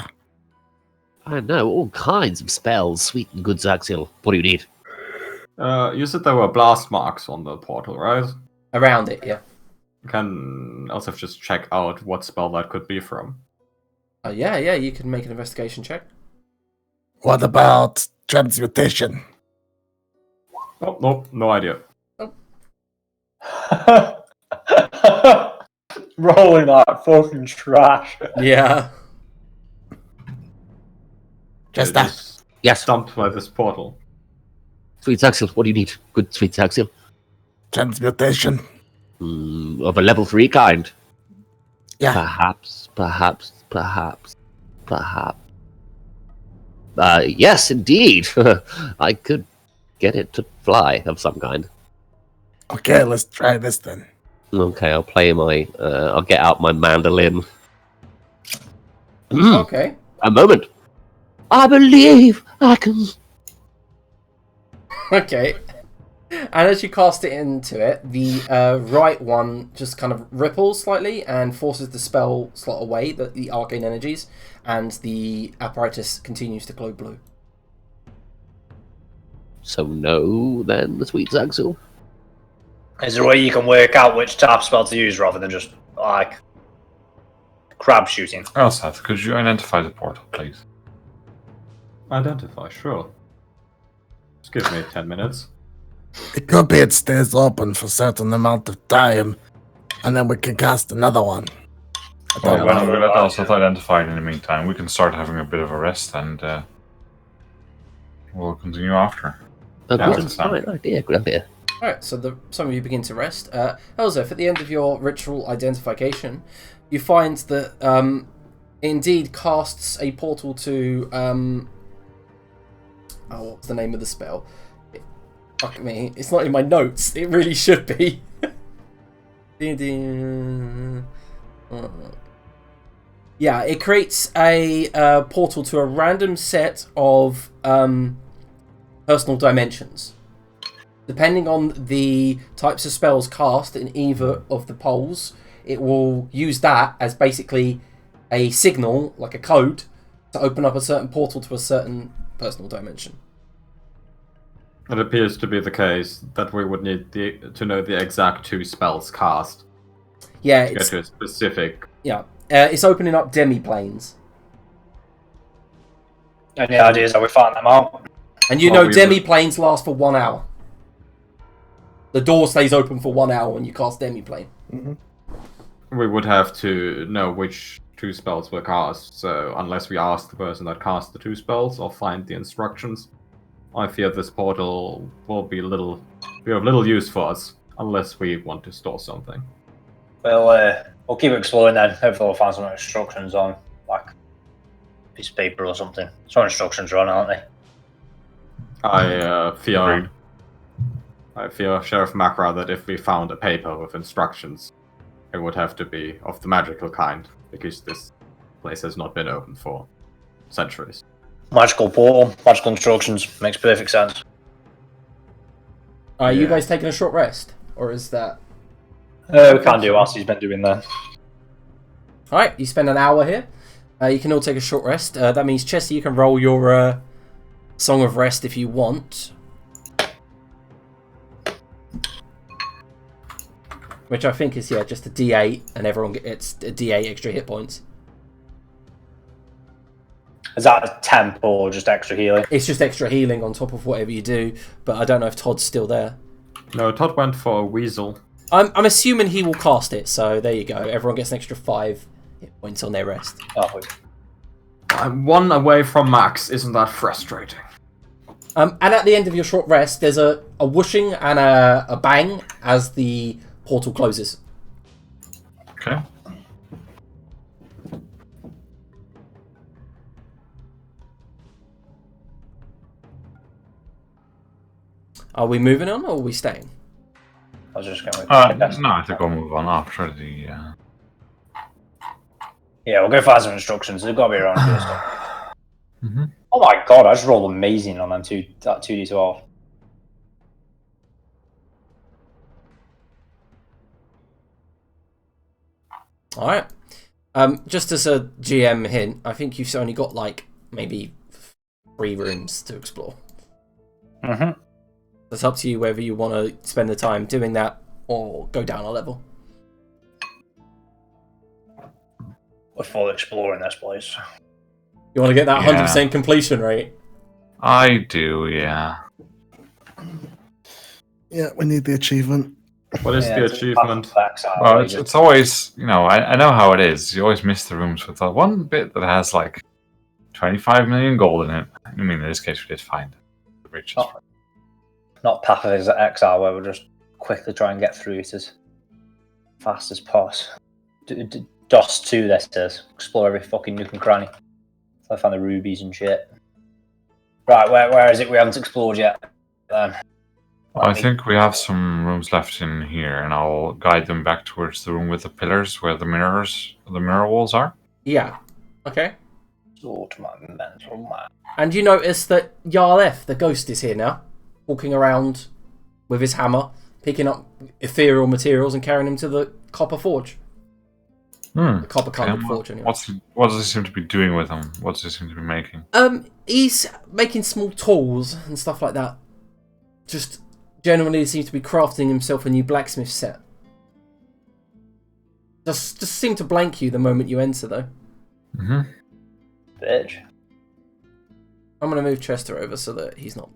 I know, all kinds of spells, sweet and good Zaxil. What do you need? You said there were blast marks on the portal, right? Around it, yeah. Can also just check out what spell that could be from. Yeah, you can make an investigation check. What about transmutation? Oh, nope, no idea. Rolling that fucking trash. Yeah. Just Yeah, that. Yes, Stumped by this portal. sweet Zaxil. What do you need? Good sweet Zaxil. Transmutation. Of a level 3 kind. Yeah. Perhaps. Yes, indeed. I could get it to fly of some kind. Okay, let's try this then. Okay, I'll play my. I'll get out my mandolin. Okay. A moment. I believe I can. Okay. And as you cast it into it, the right one just kind of ripples slightly and forces the spell slot away, the arcane energies, and the apparatus continues to glow blue. So no, then the sweet Zaxil. Is there a way you can work out which type of spell to use rather than just like crab shooting? Elseth, could you identify the portal, please? Identify, sure. Just give me 10 minutes. It could be it stays open for a certain amount of time, and then we can cast another one. I Well, don't when know. we let Elseth identify it in the meantime, we can start having a bit of a rest and we'll continue after. A Yeah, good that's fine. idea. Good idea. Alright, so some of you begin to rest. Elzef, at the end of your ritual identification, you find that it indeed casts a portal to what's the name of the spell? Fuck me, it's not in my notes. It really should be. Yeah, it creates a portal to a random set of personal dimensions. Depending on the types of spells cast in either of the poles, it will use that as basically a signal, like a code, to open up a certain portal to a certain personal dimension. It appears to be the case that we would need to know the exact 2 spells cast Yeah, to get to a specific. it's opening up demi-planes. Any ideas how we find them out? And you Well, know we demi-planes last for 1 hour. The door stays open for 1 hour when you cast demi-plane. We would have to know which 2 spells were cast, so unless we ask the person that cast the 2 spells or find the instructions, I fear this portal will be of little use for us unless we want to store something. Well, we'll keep exploring then. Hopefully we'll find some instructions on, like, a piece of paper or something. Some instructions are on, aren't they? I fear, Agreed. Sheriff Macra, that if we found a paper with instructions, it would have to be of the magical kind, because this place has not been open for centuries. Magical portal, magical instructions. Makes perfect sense. Are you Yeah. guys taking a short rest? Or is that... We can do what he's been doing there. Alright, you spend an hour here. You can all take a short rest. That means, Chester, you can roll your Song of Rest if you want. Which I think is, just a D8, and everyone gets a D8 extra hit points. Is that a temp or just extra healing? It's just extra healing on top of whatever you do, but I don't know if Todd's still there. No, Todd went for a weasel. I'm assuming he will cast it, so there you go. Everyone gets an extra 5 hit points on their rest. Oh, I'm one away from max. Isn't that frustrating? And at the end of your short rest, there's a whooshing and a bang as the portal closes. Okay. Are we moving on or are we staying? I was just going No, I think we'll move on after the. Yeah, we'll go for some instructions. They've got to be around here. So. Mm-hmm. Oh my god, I just rolled amazing on them that 2d12. Alright. Just as a GM hint, I think you've only got like maybe 3 rooms to explore. Mm-hmm. It's up to you whether you want to spend the time doing that or go down a level. We're full exploring this place. You want to get that Yeah. 100% completion rate? I do, yeah. Yeah, we need the achievement. What is the it's achievement? Well, it's always, I know how it is. You always miss the rooms with that one bit that has like 25 million gold in it. I mean, in this case, we did find the riches. Not Path of Exile, where we'll just quickly try and get through it as fast as possible. DOS 2, this says. Explore every fucking nook and cranny. So I found the rubies and shit. Right, where is it we haven't explored yet? I think we have some rooms left in here, and I'll guide them back towards the room with the pillars where the mirror walls are. Yeah. Okay. Sort my mental man. And you notice that Yarleth, the ghost, is here now, walking around with his hammer, picking up ethereal materials and carrying them to the copper forge. The copper colored forge, anyway. What does he seem to be doing with them? What does he seem to be making? He's making small tools and stuff like that. Just generally seems to be crafting himself a new blacksmith set. Just seem to blank you the moment you enter, though. Mm-hmm. Bitch. I'm going to move Chester over so that he's not...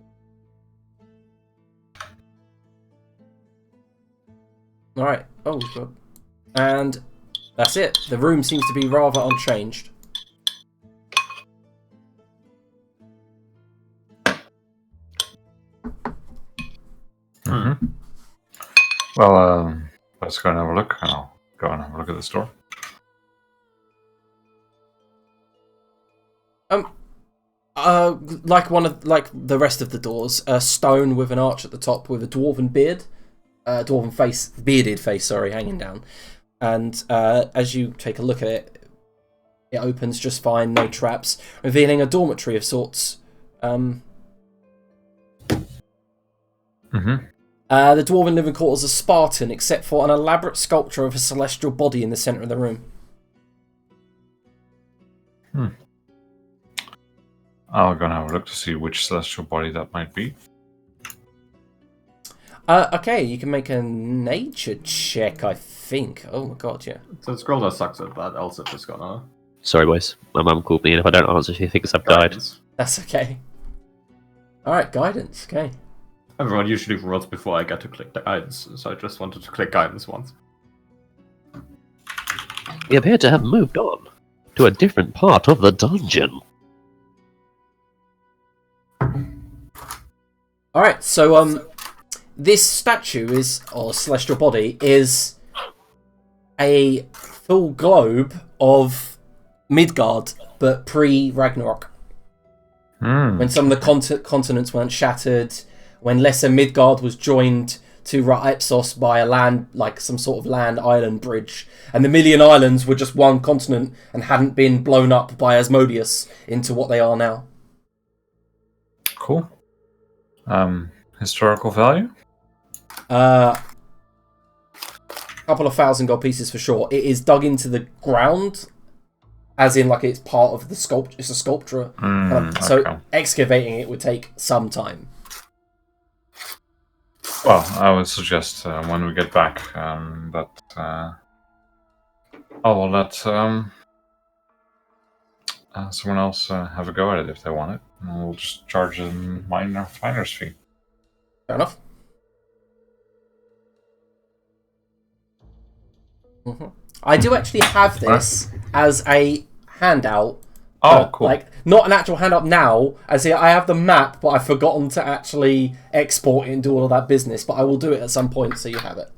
Alright. Oh, God. And that's it. The room seems to be rather unchanged. Mm-hmm. Well, let's go and have a look, and I'll go and have a look at the store. Like the rest of the doors, a stone with an arch at the top with a dwarven beard, bearded face, hanging down. And as you take a look at it, it opens just fine, no traps, revealing a dormitory of sorts. Mm-hmm. The dwarven living quarters are Spartan, except for an elaborate sculpture of a celestial body in the centre of the room. I'll go and have a look to see which celestial body that might be. Okay, you can make a nature check, I think. Oh my god, yeah. So Scroller sucks at that, else it's just gonna... Sorry, boys. My mum called me, and if I don't answer, she thinks I've died. Guidance. That's okay. Alright, guidance, okay. Everyone usually rolls before I get to click the guidance, so I just wanted to click guidance once. We appear to have moved on to a different part of the dungeon. Alright, so this statue or celestial body is a full globe of Midgard, but pre-Ragnarok. When some of the continents weren't shattered, when Lesser Midgard was joined to Ra-Ipsos by a land, like some sort of land island bridge, and the Million Islands were just one continent and hadn't been blown up by Asmodeus into what they are now. Cool. Historical value? Couple of 1,000 gold pieces for sure. It is dug into the ground, as in like it's part of the sculpture. It's a sculpture. So Okay. excavating it would take some time. Well, I would suggest when we get back that I will let someone else have a go at it if they want it. And we'll just charge them minor finder's fee. Fair enough. I do actually have this as a handout. Oh, cool. Like, not an actual handout now. As I have the map, but I've forgotten to actually export it and do all of that business. But I will do it at some point, so you have it.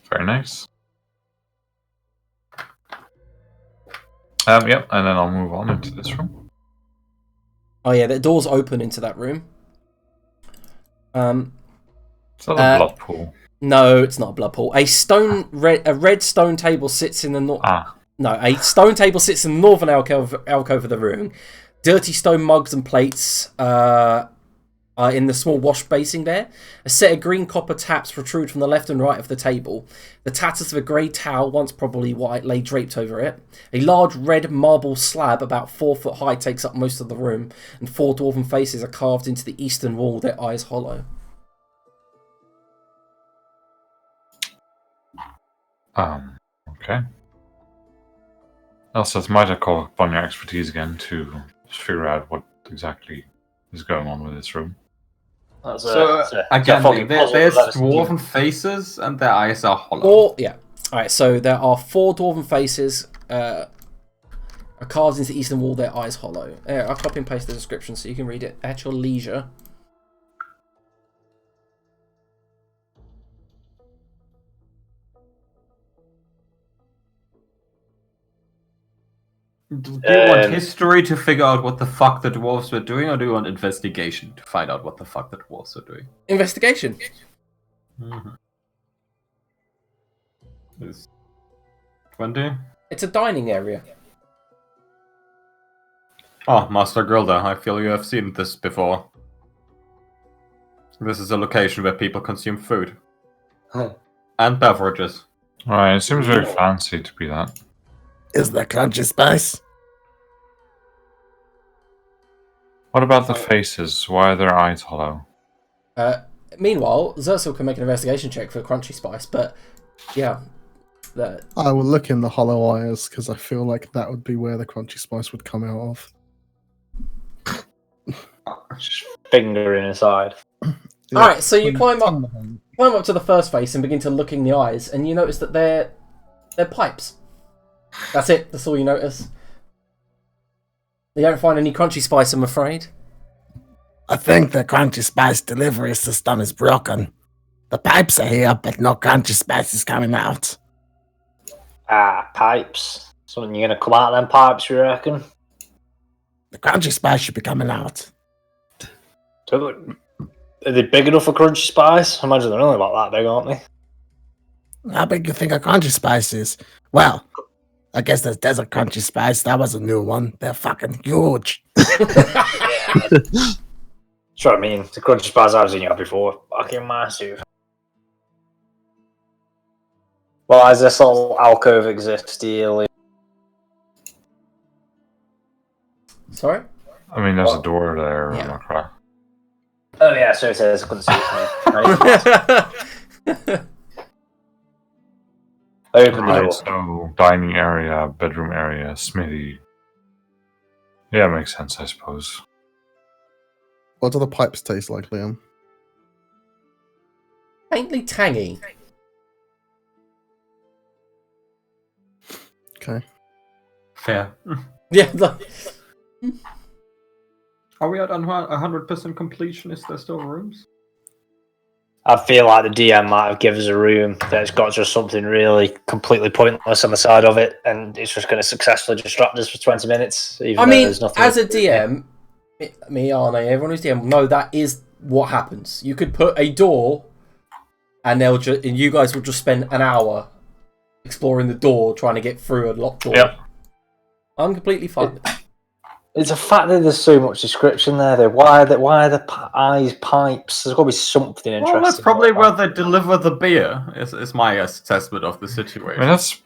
Very nice. Yep, and then I'll move on into this room. Oh yeah, the door's open into that room. Is that a blood pool? No, it's not a blood pool. A red stone table sits in the No, a stone table sits in the northern alcove of the room. Dirty stone mugs and plates are in the small wash basin there. A set of green copper taps protrude from the left and right of the table. The tatters of a grey towel, once probably white, lay draped over it. A large red marble slab about 4 foot high takes up most of the room, and 4 dwarven faces are carved into the eastern wall, their eyes hollow. Okay. Elsa, might I call upon your expertise again to figure out what exactly is going on with this room? There's fucking puzzle there's that is dwarven faces and their eyes are hollow. Alright, so there are 4 dwarven faces are carved into the eastern wall, their eyes hollow. I'll copy and paste the description so you can read it at your leisure. Do you want history to figure out what the fuck the dwarves were doing, or do you want investigation to find out what the fuck the dwarves are doing? Investigation. Is 20? It's a dining area. Oh, Master Gilda, I feel you have seen this before. This is a location where people consume food. And beverages. Right, it seems very fancy to be that. Is there crunchy spice? What about the faces? Why are their eyes hollow? Meanwhile, Zersil can make an investigation check for crunchy spice, but yeah. I will look in the hollow eyes because I feel like that would be where the crunchy spice would come out of. Just fingering inside. Yeah. Alright, so you climb up to the first face and begin to look in the eyes, and you notice that they're pipes. That's it. That's all you notice. You don't find any crunchy spice, I'm afraid. I think the crunchy spice delivery system is broken. The pipes are here, but no crunchy spice is coming out. Pipes. Something you're gonna come out of them pipes, you reckon? The crunchy spice should be coming out. Are they big enough for crunchy spice? I imagine they're only about that big, aren't they? How big do you think a crunchy spice is? Well, I guess there's desert crunchy spice. That was a new one. They're fucking huge. That's what I mean. The crunchy spice I've seen you before. Fucking massive. Well, as this little alcove exists, do Sorry? I mean, there's a door there. Yeah. Okay. Oh yeah, so it says I couldn't see it. Open the Right, door. so dining area, bedroom area, smithy. Yeah, makes sense, I suppose. What do the pipes taste like, Liam? Faintly tangy. Okay. Fair. Yeah. Are we at 100% completion? Is there still rooms? I feel like the DM might have given us a room that's got just something really completely pointless on the side of it, and it's just going to successfully distract us for 20 minutes. I mean, as a DM, me, Arne, everyone who's DM, no, that is what happens. You could put a door, and and you guys will just spend an hour exploring the door, trying to get through a locked door. Yep. I'm completely fine with that. It's a fact that there's so much description there. Though. Why are the eyes pipes? There's got to be something interesting. Well, that's probably where they deliver the beer, is my assessment of the situation. I mean, that's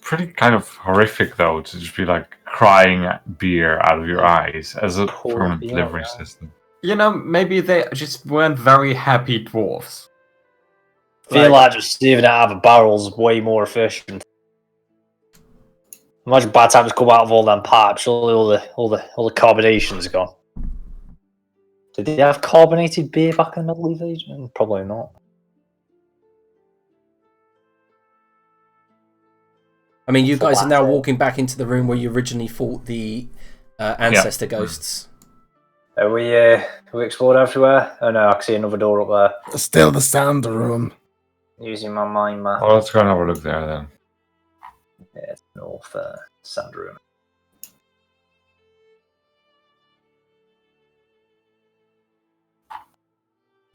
pretty kind of horrific, though, to just be like crying beer out of your eyes as a Poor permanent beer, delivery man. system. You know, maybe they just weren't very happy dwarves. I feel like just saving it out of a barrel is way more efficient. Imagine by the time it's come out of all them pipes, all the carbonation's gone. Did they have carbonated beer back in the Middle Age? Probably not. I mean, you guys are now Flat. walking back into the room where you originally fought the ancestor ghosts. Are we explored everywhere? Oh no, I can see another door up there. Still the sound room. Using my mind map. Well, let's go and have a look there then. Yeah, it's north sand room.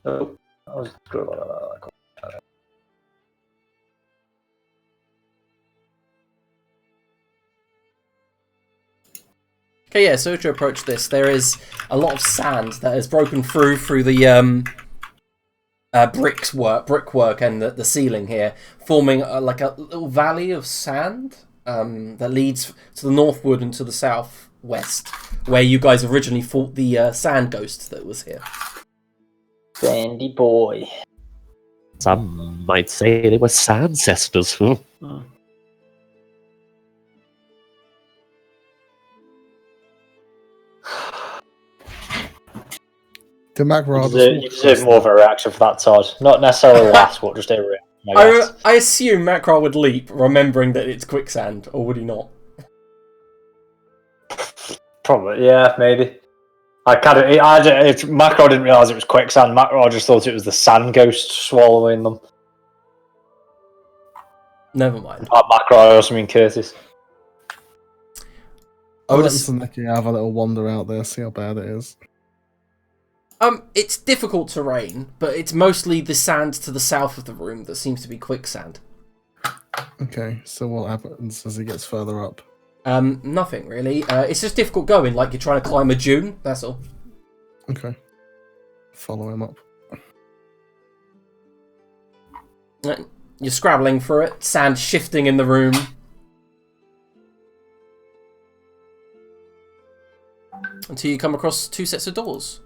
Oh, I was good about that. Okay, yeah, so to approach this, there is a lot of sand that has broken through the brickwork and the ceiling here, forming like a little valley of sand that leads to the northward and to the southwest, where you guys originally fought the sand ghost that was here. Sandy boy. Some might say they were ancestors. Did Mac You Rod deserve more of a reaction for that, Todd. Not necessarily last, but just a reaction. I assume Macro would leap, remembering that it's quicksand, or would he not? Probably, yeah, maybe. If Macro didn't realise it was quicksand, Macro just thought it was the sand ghost swallowing them. Never mind. Macro, I also mean Curtis. I would let ass- Nicky have a little wander out there, see how bad it is. It's difficult terrain, but it's mostly the sand to the south of the room that seems to be quicksand. Okay, so what happens as he gets further up? Nothing really. It's just difficult going, like you're trying to climb a dune, that's all. Okay. Follow him up. You're scrabbling through it, sand shifting in the room. Until you come across two sets of doors.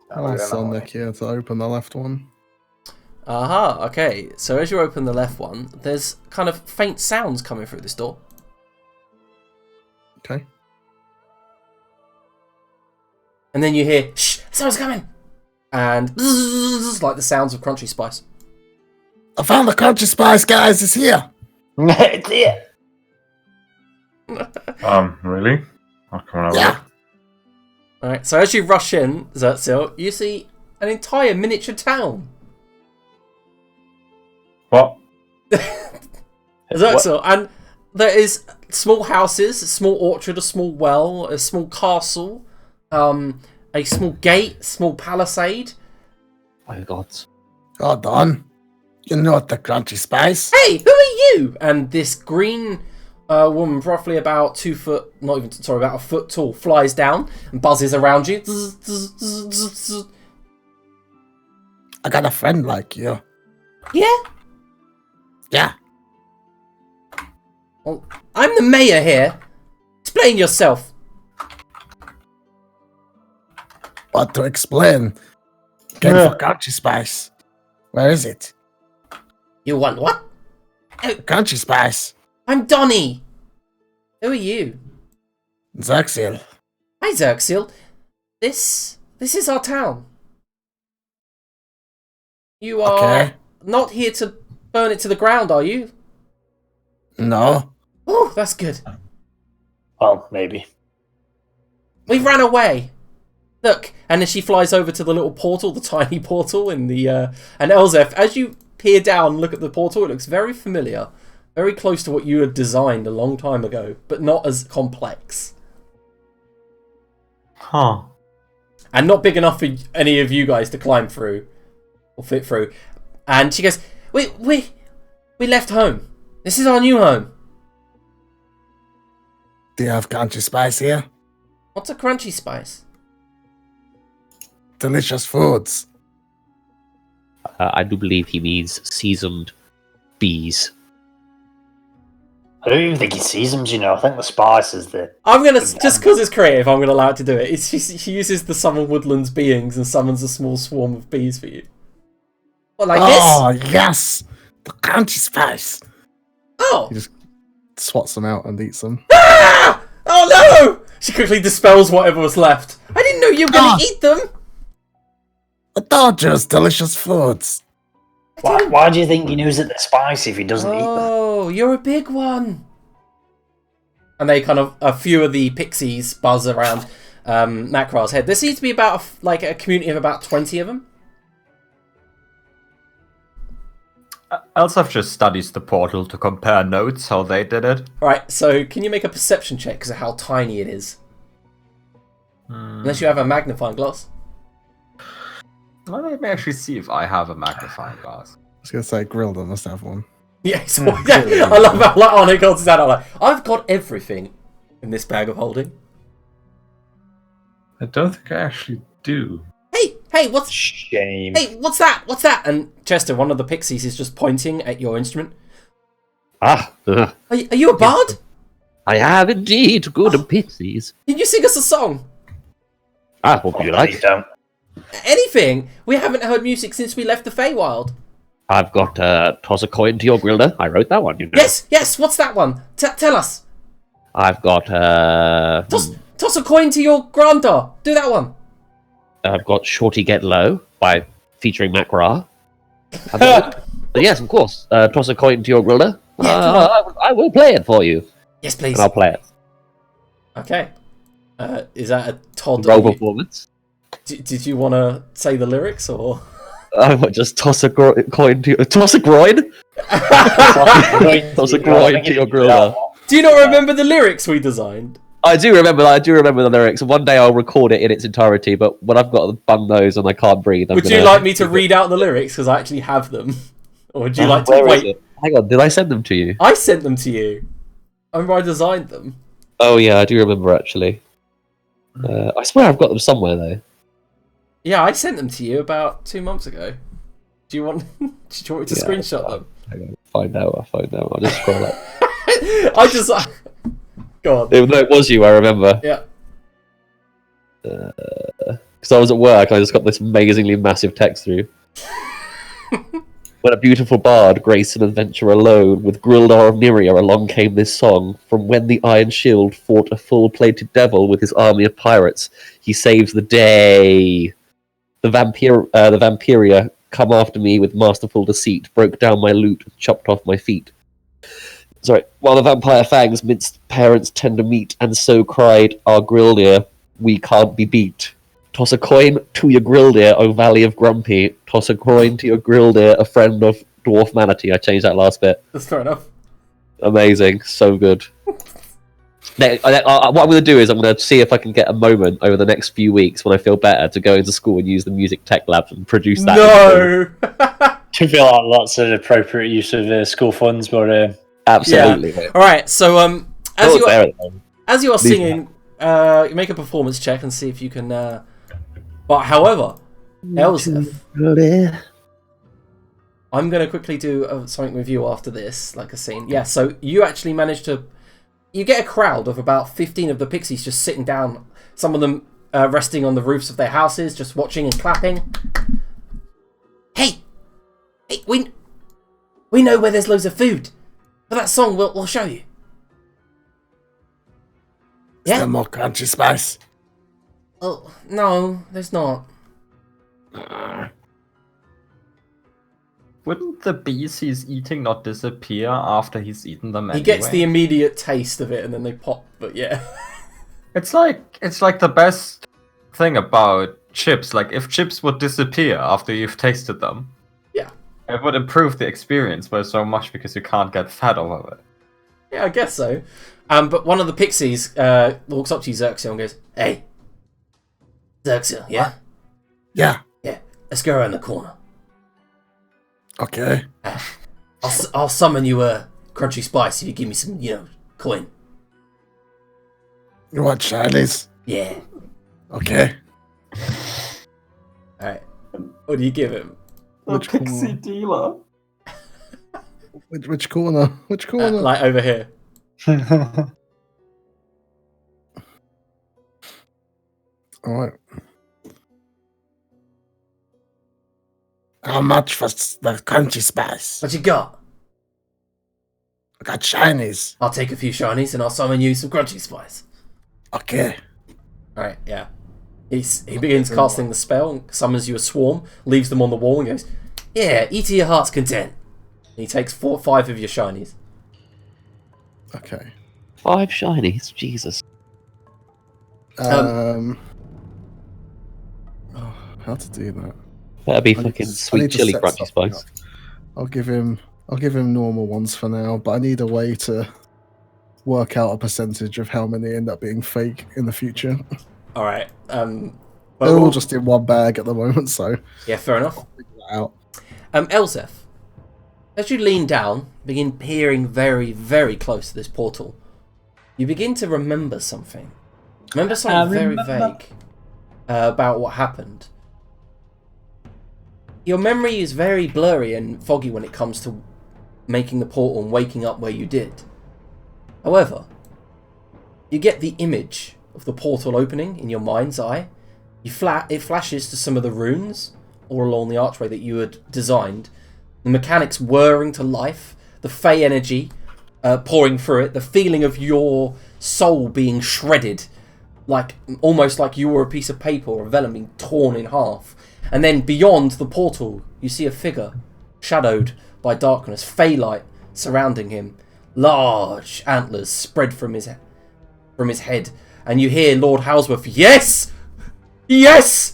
I'll send Nick here to open the left one. Aha, okay. So as you open the left one, there's kind of faint sounds coming through this door. Okay. And then you hear, shh, someone's coming! And bzzz, like the sounds of crunchy spice. I found the crunchy spice, guys. It's here. It's here. Really? I'll come over. Yeah. Alright, so as you rush in, Zertzil, you see an entire miniature town. What? Zertzil, and there is small houses, a small orchard, a small well, a small castle, a small gate, small palisade. My God. Hold on. You know the crunchy spice? Hey, who are you? And this green woman, roughly about 2 foot, about a foot tall, flies down and buzzes around you. I got a friend like you. Yeah? Yeah. Well, I'm the mayor here. Explain yourself. What to explain? Came for crunchy spice. Where is it? You want what? Crunchy spice. I'm Donnie. Who are you? Zerxil. Hi, Zerxil. This is our town. You are Okay. not here to burn it to the ground, are you? No. Oh, that's good. Well, maybe. We ran away. Look, and then she flies over to the little portal, the tiny portal in the and Elzef, as you peer down and look at the portal, it looks very familiar. Very close to what you had designed a long time ago, but not as complex. Huh. And not big enough for any of you guys to climb through or fit through. And she goes, We left home. This is our new home. Do you have crunchy spice here? What's a crunchy spice? Delicious foods. I do believe he means seasoned bees. I don't even think he sees them, you know. I think the spice is the... I'm gonna, just because it's creative, I'm gonna allow it to do it. She uses the summon woodlands beings and summons a small swarm of bees for you. What, like Oh, this? yes. The crunchy spice. Oh! He just swats them out and eats them. Ah! Oh no! She quickly dispels whatever was left. I didn't know you were gonna eat them! I told you it's delicious foods. Why do you think he knows that they're spicy if he doesn't eat them? Oh, you're a big one. And they kind of, a few of the pixies buzz around Makrar's head. There seems to be about a community of about 20 of them. Elsaf just studies the portal to compare notes, how they did it. Alright, so can you make a perception check because of how tiny it is? Unless you have a magnifying glass. Let me actually see if I have a magnifying glass. I was going to say, Grilda must have one. Yes, yeah, I love how like Arnie goes down. I'm like, I've got everything in this bag of holding. I don't think I actually do. Hey, what's... Shame. Hey, what's that? What's that? And Chester, one of the pixies, is just pointing at your instrument. Ah, Are you a bard? I have indeed. Good pixies. Can you sing us a song? Ah, what would you like? Don't. Anything. We haven't heard music since we left the Feywild. I've got toss a coin to your Grilda. I wrote that one, you know. Yes. What's that one? Tell us. I've got Toss a coin to your granda. Do that one. I've got Shorty Get Low by featuring Makra. Yes, of course. Toss a coin to your Grilda. I will play it for you. Yes, please. And I'll play it. Okay. Is that a Todd? Roll performance. Did you want to say the lyrics or? I will just toss a coin to toss a groin. Toss a groin to your Grilda. Do you not remember the lyrics we designed? I do remember the lyrics. One day I'll record it in its entirety, but when I've got a bung nose and I can't breathe, would you like me to read out the lyrics because I actually have them, or would you like to wait? Hang on, did I send them to you? I sent them to you. I remember I designed them. Oh yeah, I do remember actually. I swear I've got them somewhere though. Yeah, I sent them to you about 2 months ago. Do you want? Do you want me to screenshot them? Hang on, I'll find out. I'll just scroll up. I just. Go on. Even though it was you, I remember. Yeah. Because I was at work, I just got this amazingly massive text through. When a beautiful bard graced an adventure alone, with Grildar of Nyria along came this song. From when the Iron Shield fought a full-plated devil with his army of pirates, he saves the day. The Vampiria come after me with masterful deceit, broke down my loot, chopped off my feet. Sorry, while the vampire fangs minced parents' tender meat, and so cried our Grildir, we can't be beat. Toss a coin to your Grildir, O Valley of Grumpy. Toss a coin to your Grildir, a friend of Dwarf Manatee. I changed that last bit. That's fair enough. Amazing, so good. What I'm going to do is I'm going to see if I can get a moment over the next few weeks when I feel better to go into school and use the music tech lab and produce that. No! Should feel like lots of appropriate use of school funds, but absolutely. Yeah. All right. So as you are singing, you make a performance check and see if you can. But however, Elsif, I'm going to quickly do something with you after this, like a scene. Yeah. So you actually manage to. You get a crowd of about 15 of the pixies just sitting down. Some of them resting on the roofs of their houses, just watching and clapping. Hey, we know where there's loads of food. For that song, we'll show you. Is there more crunchy spice? Oh, no, there's not. Wouldn't the bees he's eating not disappear after he's eaten them anyway? He gets the immediate taste of it and then they pop, but yeah. It's like the best thing about chips. Like, if chips would disappear after you've tasted them, yeah, it would improve the experience by so much because you can't get fat off of it. Yeah, I guess so. But one of the pixies walks up to you, Xerxia, and goes, "Hey, Xerxia, yeah? Yeah. Yeah, let's go around the corner. Okay. I'll summon you a crunchy spice if you give me some, coin." You want shinies? Yeah. Okay. Alright. What do you give him? Which pixie dealer? Which corner? Which corner? Like over here. Alright. How much for the crunchy spice? What you got? I got shinies. I'll take a few shinies and I'll summon you some crunchy spice. Okay. Alright, yeah. He begins casting the spell and summons you a swarm, leaves them on the wall and goes, Yeah, eat to your heart's content. He takes 5 of your shinies. Okay. 5 shinies, Jesus. Oh, how to do that? That'd be I need fucking to- I sweet need to chili set crunchy something spice. up. I'll give him normal ones for now, but I need a way to work out a percentage of how many end up being fake in the future. All right. They're all just in one bag at the moment, so Yeah, fair enough. I'll figure that out. Elzeth, as you lean down, begin peering very, very close to this portal, you begin to remember something. Remember something very vague about what happened. Your memory is very blurry and foggy when it comes to making the portal and waking up where you did. However, you get the image of the portal opening in your mind's eye. It flashes to some of the runes all along the archway that you had designed. The mechanics whirring to life, the Fey energy pouring through it, the feeling of your soul being shredded, like almost like you were a piece of paper or a vellum being torn in half. And then beyond the portal, you see a figure shadowed by darkness, Fey light surrounding him, large antlers spread from his head, and you hear Lord Halsworth, "Yes! Yes!"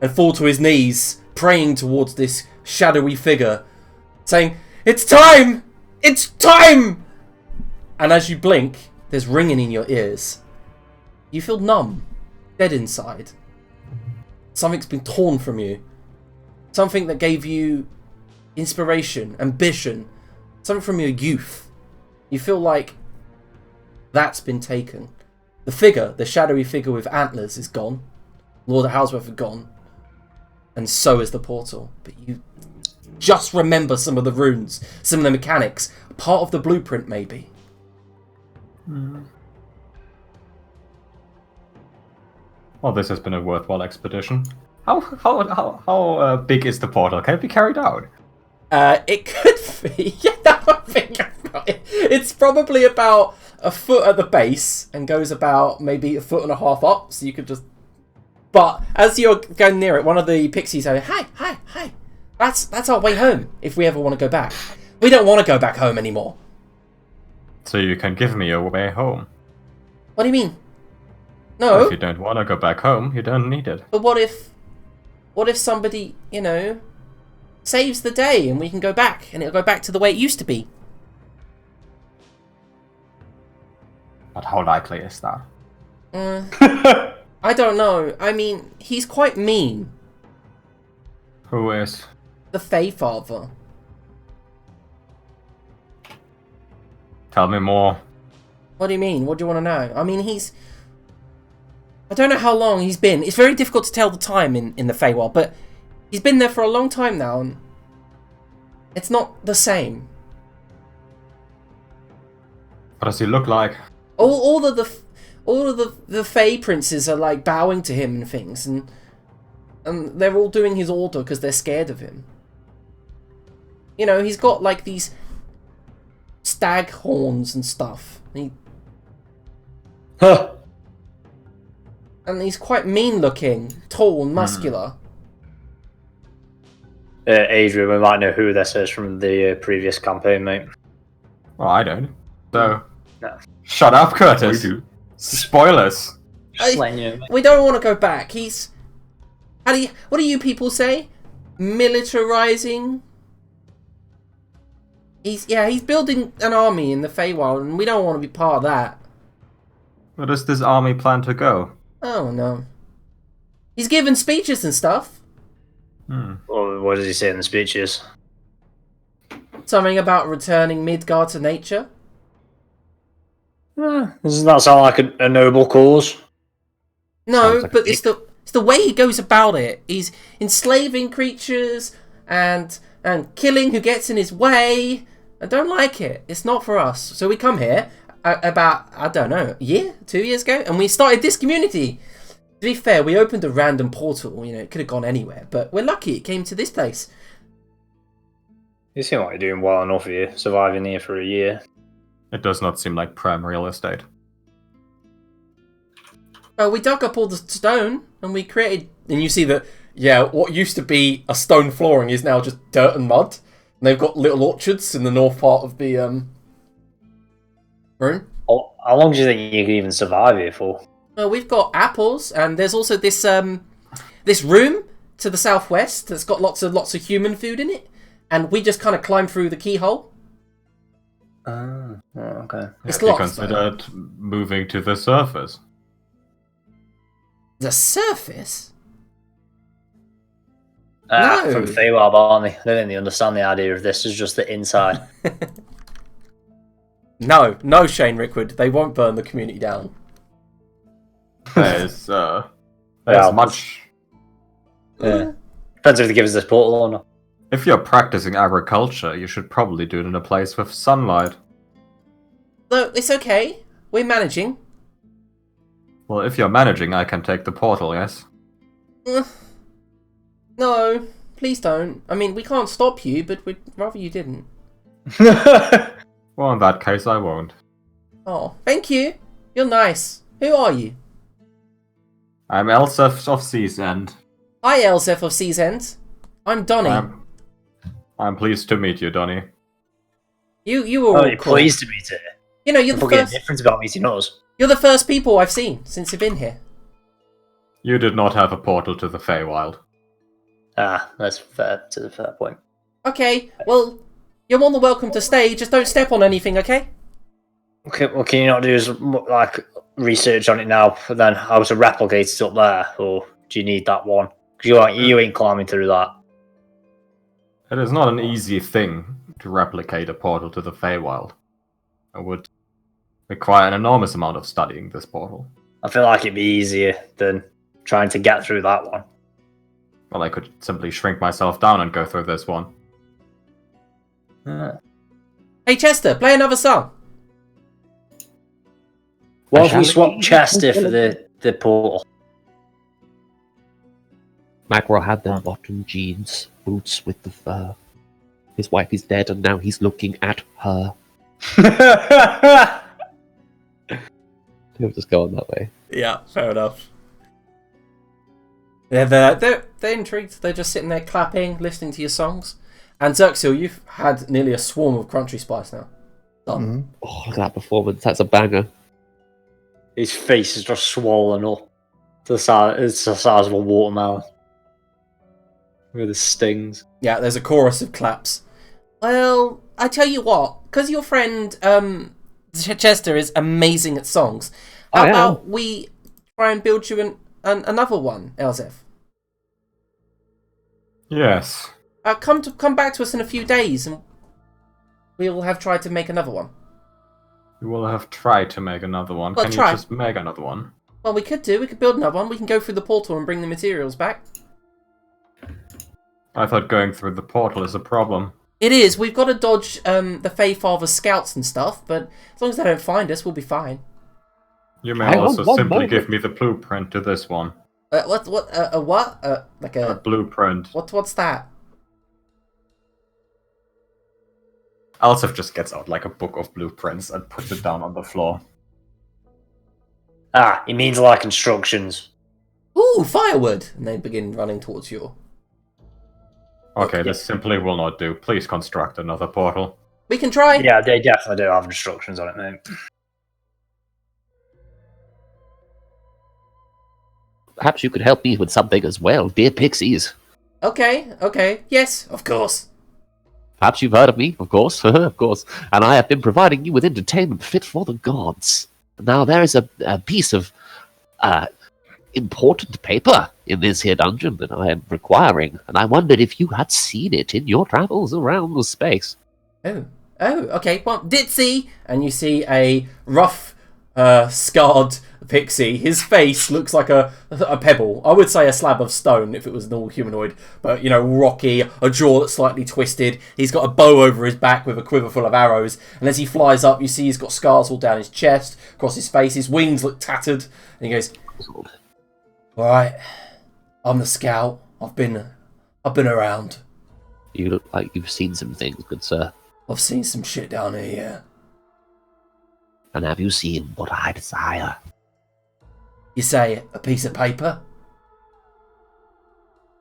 and fall to his knees, praying towards this shadowy figure, saying, "It's time! It's time!" And as you blink, there's ringing in your ears. You feel numb, dead inside. Something's been torn from you. Something that gave you inspiration, ambition, something from your youth. You feel like that's been taken. The figure, the shadowy figure with antlers, is gone. Lord Halsworth is gone. And so is the portal. But you just remember some of the runes, some of the mechanics, part of the blueprint maybe. Well, this has been a worthwhile expedition. How big is the portal? Can it be carried out? It could be. Yeah, now I think about it. It's probably about a foot at the base and goes about maybe a foot and a half up. So you could just. But as you're going near it, one of the pixies say, "Hi. That's our way home. If we ever want to go back, we don't want to go back home anymore." So you can give me a way home. What do you mean? No. If you don't want to go back home, you don't need it. But what if somebody, saves the day and we can go back and it'll go back to the way it used to be? But how likely is that? I don't know. I mean, he's quite mean. Who is? The Fey Father. Tell me more. What do you mean? What do you want to know? I mean, I don't know how long he's been. It's very difficult to tell the time in the Feywild, but he's been there for a long time now, and it's not the same. What does he look like? All of the Fey princes are like bowing to him and things, and they're all doing his order because they're scared of him. He's got like these stag horns and stuff. And he's quite mean-looking, tall and muscular. Adrian, we might know who this is from the previous campaign, mate. Well, I don't. So, No. Shut up, Curtis. We do. Spoilers. We don't want to go back. What do you people say? Militarizing? He's building an army in the Feywild, and we don't want to be part of that. Where does this army plan to go? Oh no. He's giving speeches and stuff. Well, what does he say in the speeches? Something about returning Midgard to nature. Doesn't that sound like a noble cause? No, Sounds like but a it's the way he goes about it. He's enslaving creatures and killing who gets in his way. I don't like it. It's not for us. So we come here about, I don't know, a year, 2 years ago, and we started this community. To be fair, we opened a random portal. It could have gone anywhere, but we're lucky it came to this place. You seem like you're doing well enough here, surviving here for a year. It does not seem like prime real estate. We dug up all the stone and we created. And you see that Yeah, what used to be a stone flooring is now just dirt and mud. And they've got little orchards in the north part of the room. How long do you think you can even survive here for? We've got apples, and there's also this this room to the southwest that's got lots of human food in it, and we just kind of climb through the keyhole. Okay. It's Have you locked. considered moving to the surface? The surface? From No. Feywild, aren't they? They don't really understand the idea of this as just the inside. No, Shane Rickwood. They won't burn the community down. There's Yeah, much. Yeah. Depends if they give us this portal or not. If you're practicing agriculture, you should probably do it in a place with sunlight. No, it's okay. We're managing. Well, if you're managing, I can take the portal, yes? No, please don't. I mean, we can't stop you, but we'd rather you didn't. Well, in that case, I won't. Oh, thank you. You're nice. Who are you? I'm Elsef of Sea's End. Hi, Elzef of Sea's End. I'm Donnie. I'm pleased to meet you, Donnie. You were all You're cool. pleased to meet her. You know, you're the Fucking first. difference about meeting us. You're the first people I've seen since you've been here. You did not have a portal to the Feywild. That's fair to the fair point. Okay, well, you're more than welcome to stay. Just don't step on anything, okay? Okay, well, can you not do like research on it now? Then how to replicate it up there, or do you need that one? Because you ain't climbing through that. It is not an easy thing to replicate a portal to the Feywild. It would require an enormous amount of studying this portal. I feel like it'd be easier than trying to get through that one. Well, I could simply shrink myself down and go through this one. Hey, Chester, play another song. What if we swap Chester for the portal? Magro had them bottom jeans, boots with the fur. His wife is dead and now he's looking at her. He'll just go on that way. Yeah, fair enough. Yeah, they're intrigued. They're just sitting there clapping, listening to your songs. And Xerxil, you've had nearly a swarm of crunchy spice now. Done. Oh, look at that performance. That's a banger. His face is just swollen up. It's the size of a watermelon. With the stings. Yeah, there's a chorus of claps. Well, I tell you what, because your friend Chester is amazing at songs, how about we try and build you another one, Elzef? Yes. Come back to us in a few days, and we'll have tried to make another one. You will have tried to make another one. Well, Can try. you just make another one? Well, we could build another one. We can go through the portal and bring the materials back. I thought going through the portal is a problem. It is. We've got to dodge the Fey Father's scouts and stuff, but as long as they don't find us, we'll be fine. You may Hang on also one simply moment. give me the blueprint to this one. What? Like A a blueprint. what's that? Alsef just gets out like a book of blueprints and puts it down on the floor. It means like instructions. Ooh, firewood! And they begin running towards you. Okay, this simply will not do. Please construct another portal. We can try. Yeah, they definitely do have instructions on it, mate. Perhaps you could help me with something as well, dear pixies. Okay. Yes, of course. Perhaps you've heard of me, of course, of course. And I have been providing you with entertainment fit for the gods. Now, there is a piece of important paper in this here dungeon that I am requiring, and I wondered if you had seen it in your travels around the space. Oh, okay. Well, Ditzy, and you see a rough, scarred pixie. His face looks like a pebble. I would say a slab of stone if it was an all humanoid, but rocky, a jaw that's slightly twisted. He's got a bow over his back with a quiver full of arrows, and as he flies up, you see he's got scars all down his chest, across his face. His wings look tattered, and he goes, "All right, I'm the scout. I've been around. You look like you've seen some things, good sir. I've seen some shit down here, yeah. And have you seen what I desire? You say a piece of paper?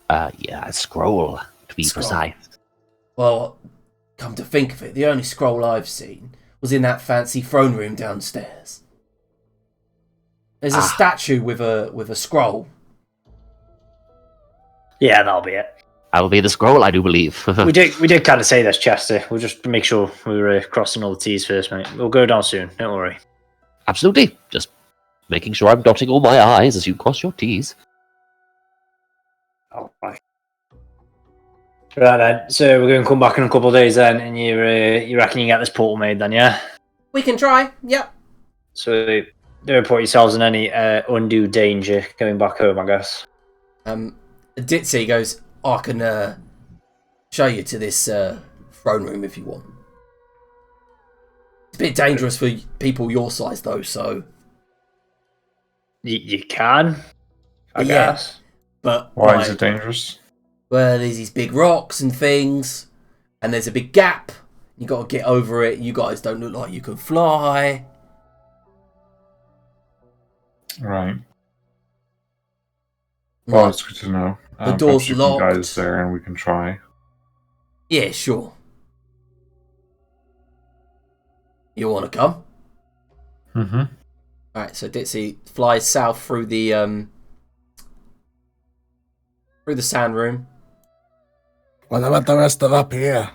Yeah, a scroll, to be Scroll. precise. Well, come to think of it, the only scroll I've seen was in that fancy throne room downstairs. There's a statue with a scroll. Yeah, that'll be it. That'll be the scroll, I do believe. We did kind of say this, Chester. We'll just make sure we're crossing all the T's first, mate. We'll go down soon. Don't worry. Absolutely. Just making sure I'm dotting all my I's as you cross your T's. All right. Right then. So we're going to come back in a couple of days then, and you reckon you get this portal made then, yeah? We can try. Yep. So don't put yourselves in any undue danger going back home, I guess. Ditsy goes, I can show you to this throne room if you want. It's a bit dangerous for people your size, though, so... You can, I Yeah. guess. But Why is it dangerous? Well, there's these big rocks and things, and there's a big gap. You got to get over it. You guys don't look like you can fly. Right. Well, Right. it's good to know. The door's perhaps you can locked. guide us there, and we can try. Yeah, sure. You want to come? Mm-hmm. Alright, so Ditsy flies south through the sand room. What about the rest of up here?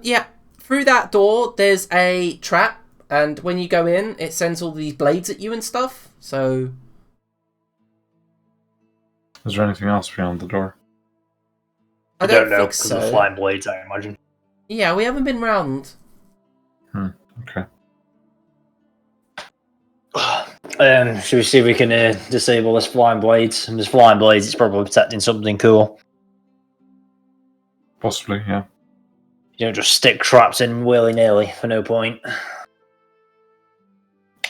Yeah. Through that door, there's a trap, and when you go in, it sends all these blades at you and stuff. So, Is there anything else beyond the door? I I don't know think because so. of flying blades, I imagine. Yeah, we haven't been round. Okay. Should we see if we can disable this flying blades? And this flying blades, it's probably protecting something cool. Possibly, yeah. You don't just stick traps in willy-nilly for no point.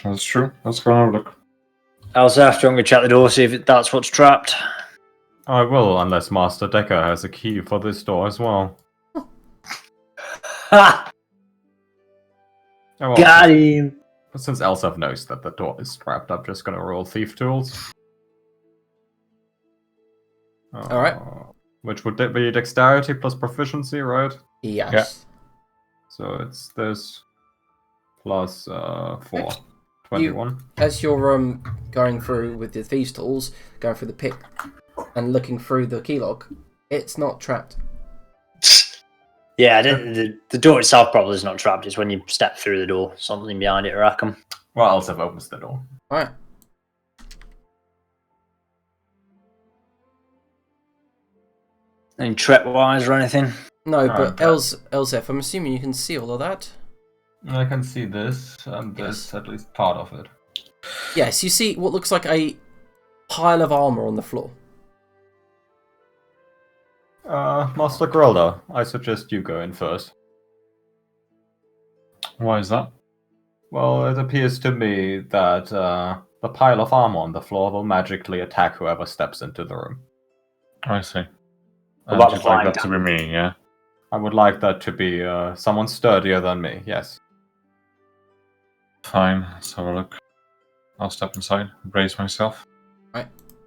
That's true. Let's go and have a look. Elsef, do you want to check the door, see if that's what's trapped? I will, unless Master Decker has a key for this door as well. Ha! Oh, well, Got him! since Elsef knows that the door is trapped, I'm just gonna roll Thief Tools. Alright. Which would be Dexterity plus Proficiency, right? Yes. Yeah. So it's this plus 4. 21. As you're going through with the thieves' tools, going through the pit and looking through the key lock, it's not trapped. Yeah, the door itself probably is not trapped. It's when you step through the door. Something behind it, I reckon. Well, Elsef opens the door. Alright. Any trip-wise or anything? No, but Okay. Elsef, I'm assuming you can see all of that. I can see this, and Yes. at least part of it. Yes, you see what looks like a pile of armor on the floor. Master Grolda, I suggest you go in first. Why is that? Well, it appears to me that the pile of armor on the floor will magically attack whoever steps into the room. I see. What about And the you'd like flying that to be me, yeah? I would like that to be someone sturdier than me, yes. Fine, let's have a look. I'll step inside, brace myself.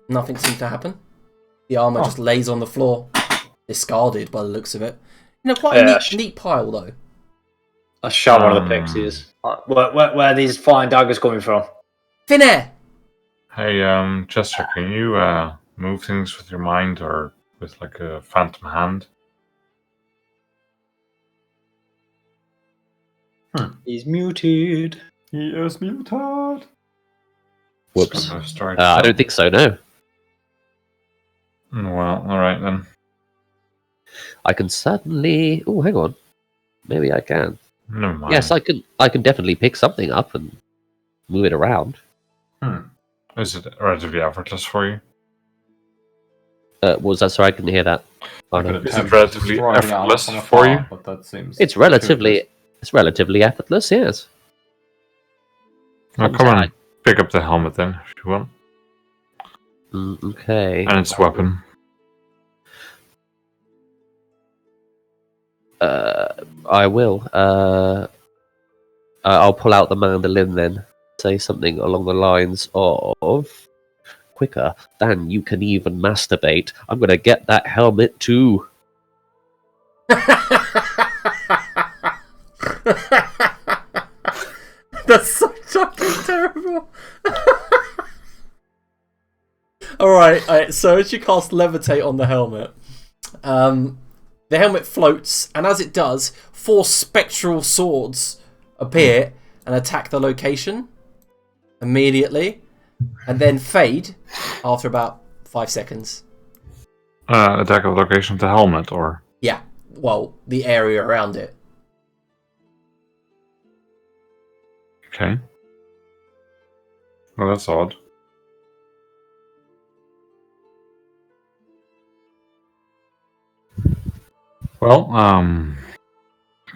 Nothing seems to happen. The armor just lays on the floor, discarded by the looks of it. You know, quite a Yeah, neat pile though. Let's shout one of the pixies. Where are these flying daggers coming from? Thin air! Hey, Chester, can you move things with your mind or with like a phantom hand? He's muted. He is muted. Whoops. Story I don't think so, no. Well, alright then. I can certainly... Oh, hang on. Maybe I can. Never mind. Yes, I can definitely pick something up and move it around. Is it relatively effortless for you? What was that? Sorry, I couldn't hear that. Oh, I could no. Is it attempt relatively destroying the armor effortless from for afar, you? But that seems It's relatively effortless, yes. Well, come on, pick up the helmet then, if you want. Okay. And its weapon. I will. I'll pull out the mandolin then. Say something along the lines of, quicker than you can even masturbate. I'm gonna get that helmet too. That's so fucking terrible. Alright, so as you cast Levitate on the helmet, the helmet floats, and as it does, 4 spectral swords appear and attack the location immediately, and then fade after about 5 seconds. Attack of the location of the helmet, or Yeah, well, the area around it. okay. Well, that's odd. Well, I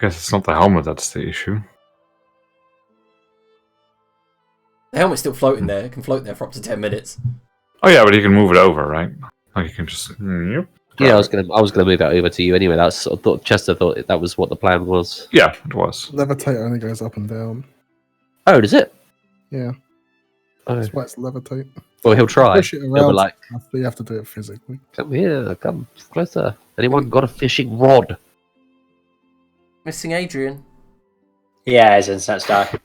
guess it's not the helmet that's the issue. The helmet's still floating there. It can float there for up to 10 minutes. Oh yeah, but you can move it over, right? Like you can just. Yep. Yeah, I was gonna move that over to you anyway. That's sort of thought Chester thought that was what the plan was. Yeah, it was. Levitate only goes up and down. Oh, does it? Yeah, Oh. that's why it's levitate. Well, he'll try. Push it He'll be around. like, But you have to do it physically. "Come here, come closer. Anyone got a fishing rod?" Missing Adrian. Yeah, his internet's died.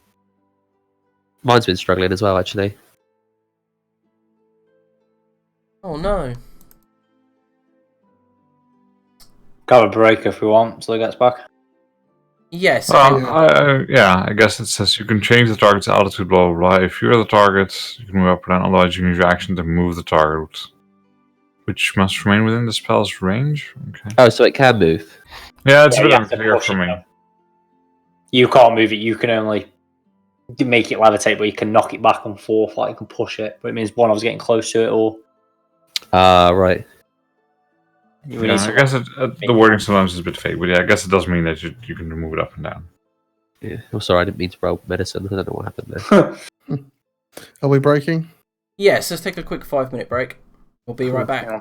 Mine's been struggling as well, actually. Oh no. Got a break if we want until he gets back. Yes. I guess it says you can change the target's altitude, blah, blah, blah. If you're the target, you can move up or down. Otherwise, you can use your action to move the target, which must remain within the spell's range. Okay. Oh, so it can move. Yeah, it's a you bit have to unclear push for it, me. though. You can't move it. You can only make it levitate, but you can knock it back and forth. Like you can push it, but it means one of us getting close to it, or Right. we Yeah, need I to. guess the wording sometimes is a bit fake, but yeah, I guess it does mean that you can move it up and down. Yeah. Oh, sorry, I didn't mean to roll medicine. I don't know what happened there. Are we breaking? Yes, let's take a quick 5-minute break. We'll be right back. Yeah.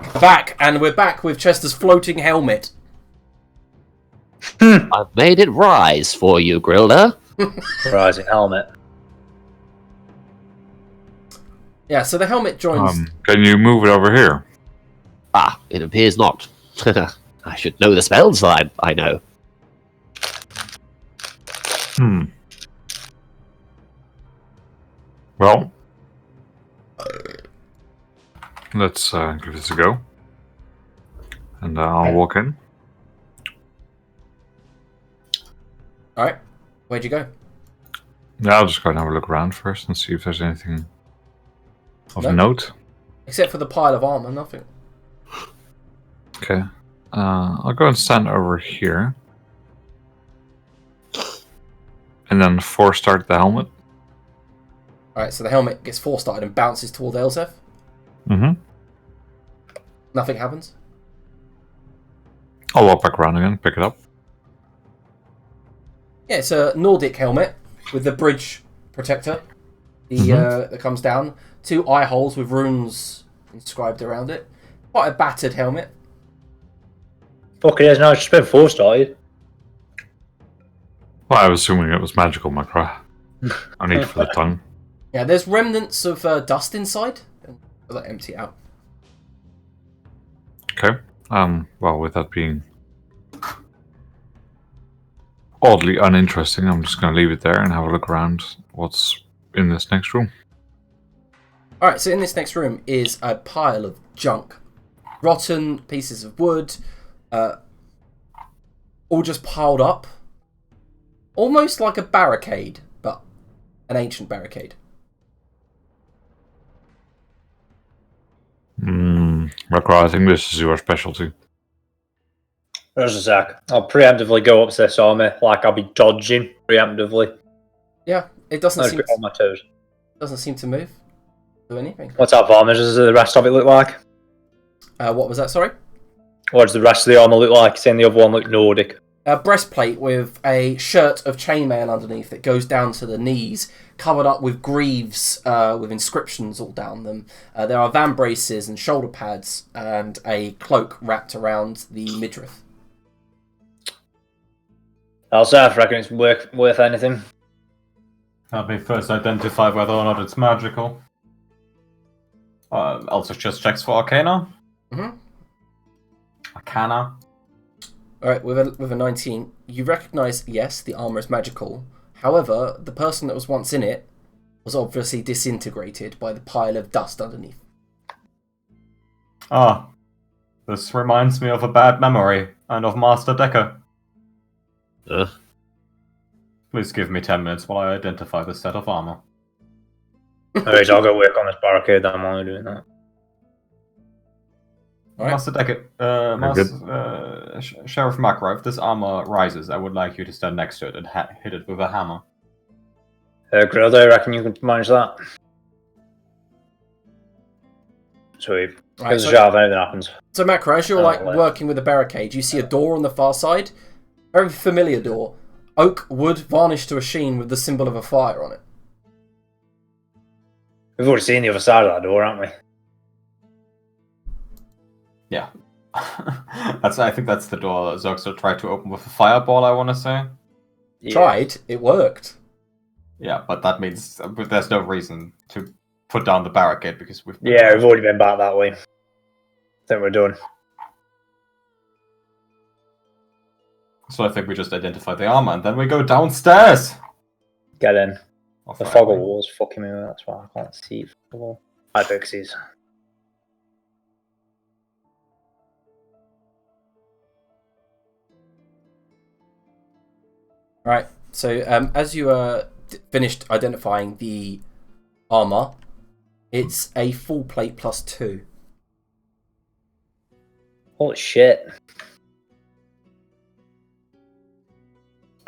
We're back with Chester's floating helmet. I've made it rise for you, Grilda. Rising helmet. Yeah, so the helmet joins. Can you move it over here? Ah, it appears not. I should know the spells I know. Well, let's give this a go. And I'll walk in. Alright, where'd you go? Yeah, I'll just go and have a look around first and see if there's anything of No. note. Except for the pile of armor, nothing. Okay. I'll go and stand over here. And then 4-start the helmet. Alright, so the helmet gets 4-started and bounces toward Elzef. Mm-hmm. Nothing happens. I'll walk back around again, pick it up. Yeah, it's a Nordic helmet with the bridge protector. That comes down. 2 eye holes with runes inscribed around it. Quite a battered helmet. Fuck it is, now it's just been 4-started. Well, I was assuming it was magical, Macra. I need for the tongue. Yeah, there's remnants of dust inside. I'll empty it out. Okay. Well, with that being oddly uninteresting, I'm just going to leave it there and have a look around what's in this next room. Alright, so in this next room is a pile of junk. Rotten pieces of wood, all just piled up. Almost like a barricade, but an ancient barricade. Macra, I think this is your specialty. There's a sec. I'll preemptively go up to this army, like I'll be dodging preemptively. Yeah, it doesn't I'll seem be on my toes. doesn't seem to move. Do anything. What type of armor does the rest of it look like? What was that, sorry? What does the rest of the armor look like? Saying the other one look Nordic. A breastplate with a shirt of chainmail underneath that goes down to the knees, covered up with greaves with inscriptions all down them. There are van braces and shoulder pads and a cloak wrapped around the midriff. I reckon it's worth anything. Help me first identify whether or not it's magical. Also just checks for Arcana. Mm-hmm. Arcana. Alright, with a 19, you recognise, yes, the armour is magical. However, the person that was once in it was obviously disintegrated by the pile of dust underneath. Ah, this reminds me of a bad memory, and of Master Decker. Please give me 10 minutes while I identify this set of armor. Alright, I'll go work on this barricade, I'm only doing that. Right. Master Decker, Sheriff Macro, if this armor rises, I would like you to stand next to it and hit it with a hammer. Grildo, I reckon you can manage that? Sweet. Give us a shout if anything happens. So, Macro, as you're working with the barricade, you see a door on the far side. Very familiar door. Oak wood varnished to a sheen with the symbol of a fire on it. We've already seen the other side of that door, haven't we? Yeah. I think that's the door that Zoxer tried to open with a fireball, I want to say. Yeah. Tried. It worked. Yeah, but that means there's no reason to put down the barricade because we've... Yeah, we've already been back that way. I think we're done. So I think we just identify the armor and then we go downstairs! Get in. The fog of war's fucking me, that's why I can't see. Hi, Pixies. Right, so as you finished identifying the armor, it's a full plate +2. Holy shit.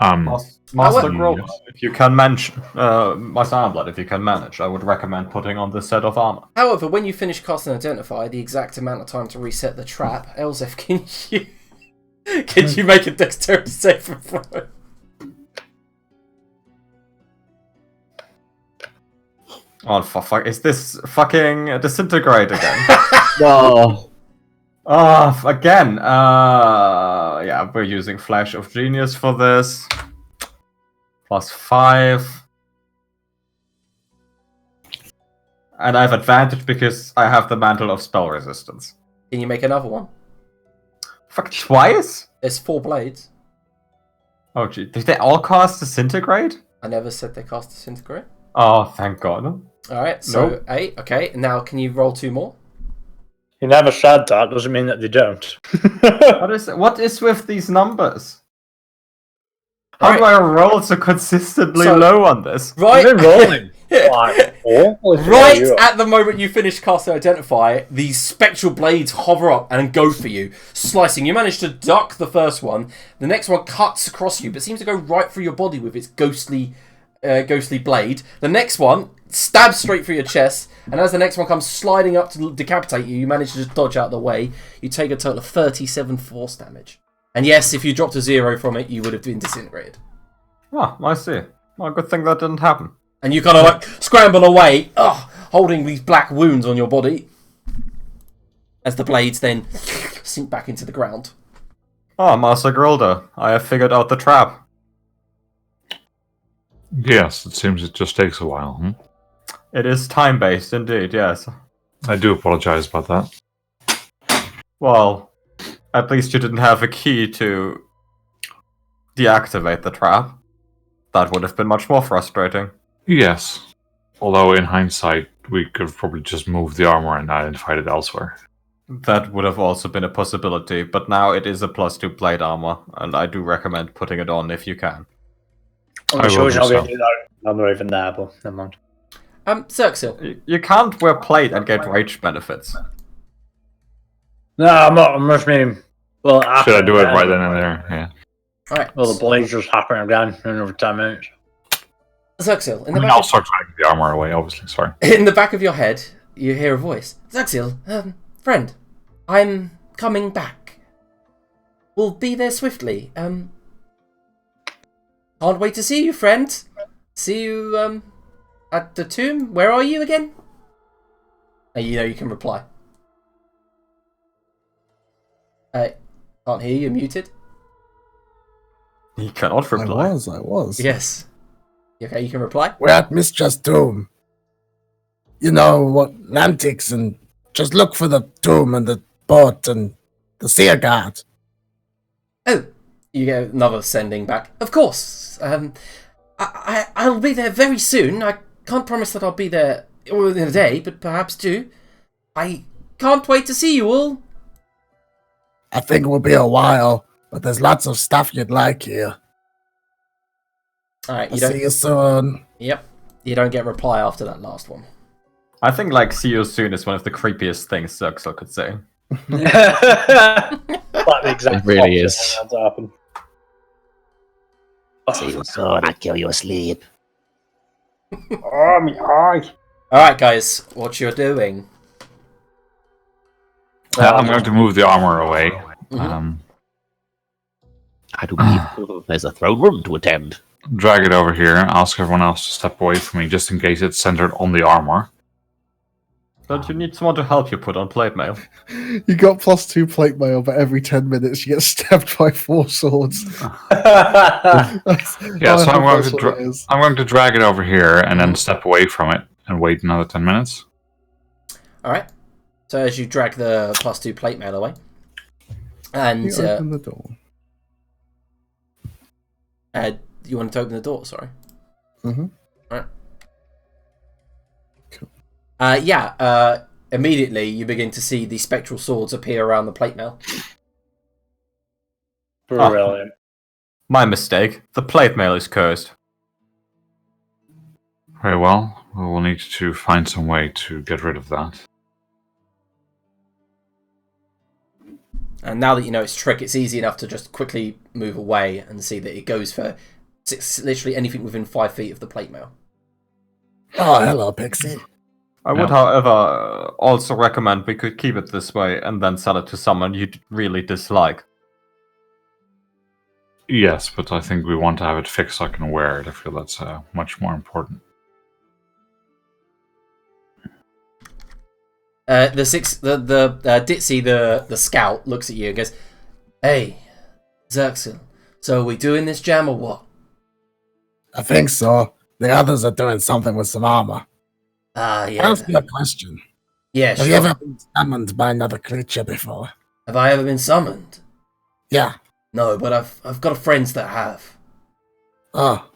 Master Grove, if you can manage, Master Armblood, if you can manage, I would recommend putting on this set of armor. However, when you finish casting Identify, the exact amount of time to reset the trap, Elzef, can you make a dexterity saving throw? Oh, fuck, is this fucking disintegrate again? No. Again, yeah, we're using Flash of Genius for this. +5. And I have advantage because I have the Mantle of Spell Resistance. Can you make another one? Fuck, twice? There's 4 blades. Oh, gee. Did they all cast Disintegrate? I never said they cast Disintegrate. Oh, thank God. Alright, so Nope. 8. Okay, now can you roll 2 more? You never said that, doesn't mean that they don't. What is with these numbers? How do I roll so consistently So- low on this? Right, You've been rolling like 4. right at the moment you finish casting Identify, these spectral blades hover up and go for you, slicing. You manage to duck the first one. The next one cuts across you, but seems to go right through your body with its ghostly blade. The next one stabs straight through your chest, and as the next one comes sliding up to decapitate you, you manage to just dodge out of the way. You take a total of 37 force damage. And yes, if you dropped a 0 from it, you would have been disintegrated. Oh, I see. Well, good thing that didn't happen. And you kind of like scramble away, holding these black wounds on your body, as the blades then sink back into the ground. Oh, Master Grilda, I have figured out the trap. Yes, it seems it just takes a while. It is time-based, indeed, yes. I do apologize about that. Well, at least you didn't have a key to deactivate the trap. That would have been much more frustrating. Yes. Although in hindsight, we could have probably just moved the armor and identified it elsewhere. That would have also been a possibility, but now it is a +2 plate armor, and I do recommend putting it on if you can. I'm I sure will it's do not so. going to do that. I'm not even there, but never mind. Xerxil. You can't wear plate and get rage benefits. No, I'm not. I'm just meaning. Well, Should I do it after right then? then and there? Yeah. Alright. Well, the blades just happen again in another 10 minutes. Xerxil, I mean, I'll start dragging the armor away, obviously, sorry. in the back of your head, you hear a voice. Xerxil, friend, I'm coming back. We'll be there swiftly. Can't wait to see you, friend. See you, at the tomb. Where are you again? And you know you can reply. Can't hear you, muted. You cannot reply. I was. Yes. Okay, you can reply. We're at Mistra's tomb. You know what, antics, and just look for the tomb and the boat and the seer guard. Oh, you get another sending back. Of course. I'll be there very soon. I can't promise that I'll be there within a day, but perhaps 2. I can't wait to see you all. I think it will be a while, but there's lots of stuff you'd like here. All right, I'll you don't. see you soon. Yep, you don't get a reply after that last one. I think, like, see you soon is one of the creepiest things Xerxil could say. Like the exact It really opposite is. of what happened. See you soon, I'll kill you asleep. Oh, my eye. All right, guys, what you're doing? I'm going to move the armor away. I do believe there's a throne room to attend. Drag it over here, ask everyone else to step away from me, just in case it's centered on the armor. Don't you need someone to help you put on plate mail? You got +2 plate mail, but every 10 minutes you get stabbed by 4 swords. Yeah, so I'm going, That's to what it is. I'm going to drag it over here and then step away from it and wait another 10 minutes. All right. So as you drag the +2 plate mail away, and You open the door. you wanted to open the door. Sorry. Mm-hmm. All right. Cool. Immediately you begin to see the spectral swords appear around the plate mail. Brilliant. My mistake. The plate mail is cursed. Very well, we will need to find some way to get rid of that. And now that you know its trick, it's easy enough to just quickly move away and see that it goes for literally anything within 5 feet of the plate mail. Oh, hello, Pixie. I would, Yeah. however, also recommend we could keep it this way and then sell it to someone you really dislike. Yes, but I think we want to have it fixed so I can wear it. I feel that's much more important. Ditzy, the scout, looks at you and goes, "Hey, Xerxil, so are we doing this jam or what?" I think so. The others are doing something with some armor. Ah, Can I yeah. ask you a question? Yeah, Have sure. you ever been summoned by another creature before? Have I ever been summoned? Yeah. No, but I've got friends that have. Oh,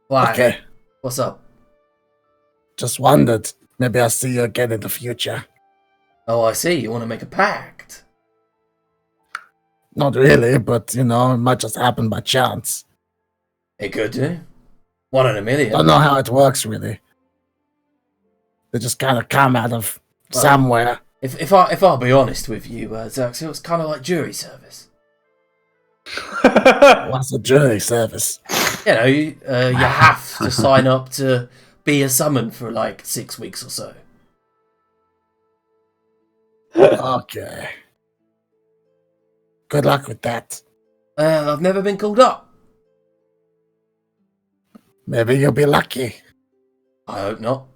Why? okay. What's up? Just wondered. Maybe I'll see you again in the future. Oh, I see. You want to make a pact? Not really, but, it might just happen by chance. It could do. 1 in a million. Don't know how it works, really. They just kind of come out of somewhere. If I'll be honest with you, Xerxil, it's kind of like jury service. What's a jury service? You have to sign up to be a summon for like 6 weeks or so. Okay. Good luck with that. I've never been called up. Maybe you'll be lucky. I hope not.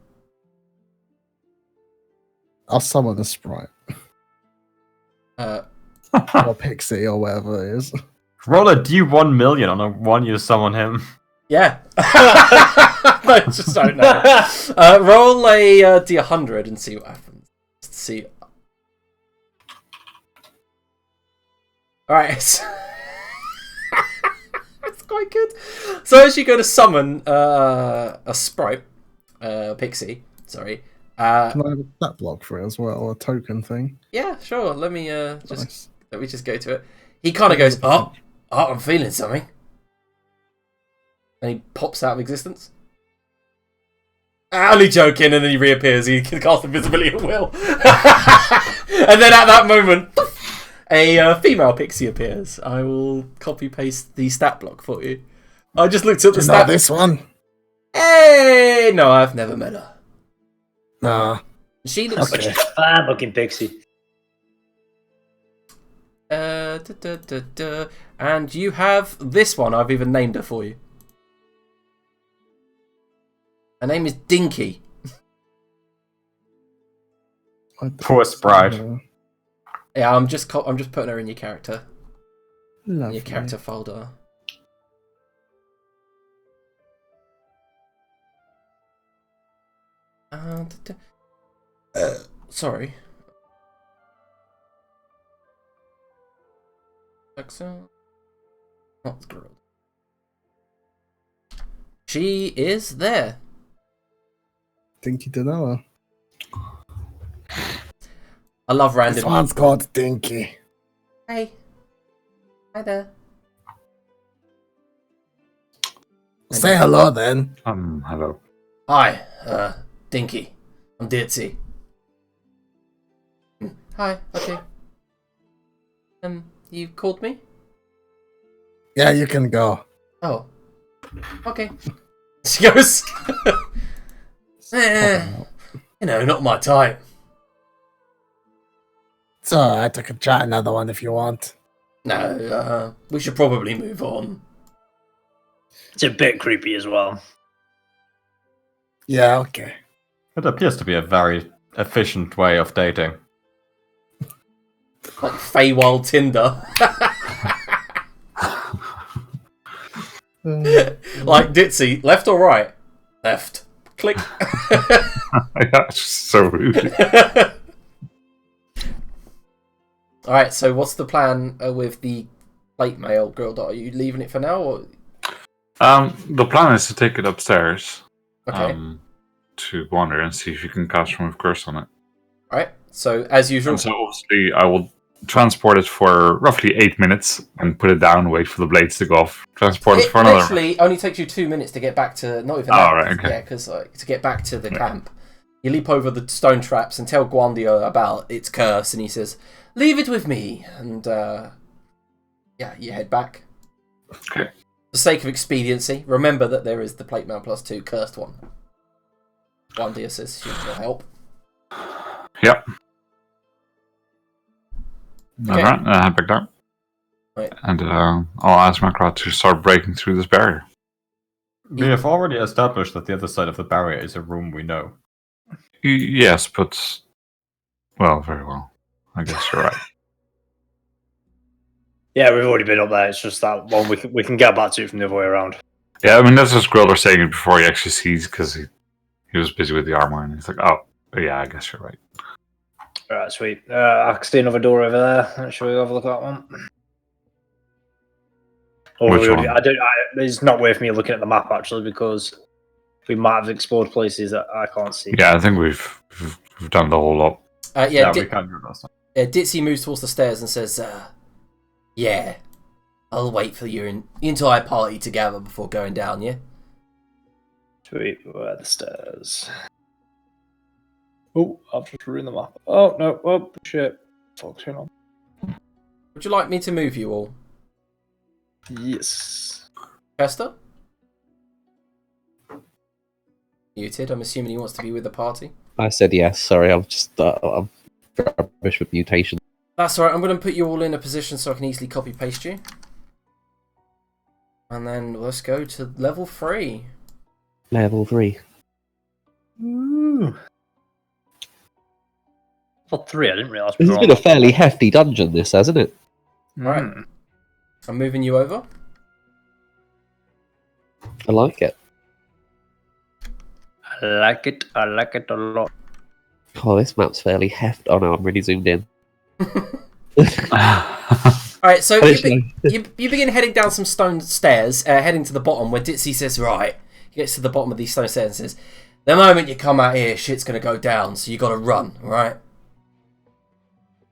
I'll summon a sprite. Or pixie or whatever it is. Roll a D1 million on a one you summon him. Yeah. I just don't know. Roll a D100 and see what happens. See. Alright. It's quite good. So as you go to summon a sprite, pixie, sorry. Can I have a stat block for it as well, or a token thing? Yeah, sure. Let me just Nice. let me just go to it. He kind of goes, oh, I'm feeling something, and he pops out of existence. Only joking, and then he reappears. He can cast invisibility at will, and then at that moment, a female pixie appears. I will copy paste the stat block for you. I just looked at the stat. This one? Hey, no, I've never met her. No. She looks Okay. Fine looking pixie. And you have this one. I've even named her for you. Her name is Dinky. Poor sprite. Yeah, I'm just putting her in your character. Lovely. Your character folder. Sorry. Not girl. She is there. Dinky Danoa. I love This random. one's called Dinky. Hey. Hi there. Say hello then. Hello. Hi, Dinky. I'm Ditzy. Hi, okay. You called me? Yeah, you can go. Oh. Okay. She goes, not my type. It's alright, I can try another one if you want. No, we should probably move on. It's a bit creepy as well. Yeah, okay. It appears to be a very efficient way of dating. Like Feywild Tinder. Like Ditzy, left or right? Left. Click. That's so rude. Alright, so what's the plan with the plate mail girl? Are you leaving it for now? Or? The plan is to take it upstairs. Okay. To wander and see if you can cast Remove Curse on it. Alright, so as usual. And so obviously I will transport it for roughly 8 minutes and put it down, wait for the blades to go off. Transport it for another. It literally only takes you 2 minutes to get back to, not even Oh, that. right, okay. Yeah, because to get back to the camp. You leap over the stone traps and tell Gwandio about its curse, and he says, "Leave it with me." And you head back. Okay. For the sake of expediency, remember that there is the plate mail +2 cursed one. Gwandio says she will help. Yep. Okay. Alright, head back down. Right. And I'll ask Makra to start breaking through this barrier. We have already established that the other side of the barrier is a room we know. Yes, but Well, very well. I guess you're right. Yeah, we've already been up there. It's just that one we can get back to from the other way around. Yeah, I mean, that's just Griller saying it before he actually sees, because he was busy with the armor, and he's like, oh, yeah, I guess you're right. Alright, sweet. I can see another door over there. Shall we have a look at that one? Or Which one? It's not worth me looking at the map, actually, because we might have explored places that I can't see. Yeah, I think we've done the whole lot. Yeah, we can do this. Ditsy moves towards the stairs and says, yeah, I'll wait for your entire party to gather before going down, yeah? Sweet, where are the stairs? Oh, I've just ruined the map. Oh, no, oh, shit. What's going on? Would you like me to move you all? Yes. Chester? Muted, I'm assuming he wants to be with the party. I said yes. Sorry, I'm just I'm rubbish with mutation. That's alright, I'm going to put you all in a position so I can easily copy-paste you. And then let's go to level 3. Level 3. Ooh. Level 3, I didn't realise we This were has on been a fairly hefty dungeon, this, hasn't it? Right. I'm moving you over. I like it. I like it a lot. Oh, this map's fairly hefty. Oh no, I'm really zoomed in. Alright, so you begin heading down some stone stairs, heading to the bottom, where Ditsy says, right, he gets to the bottom of these stone stairs and says, the moment you come out here, shit's going to go down, so you got to run, alright?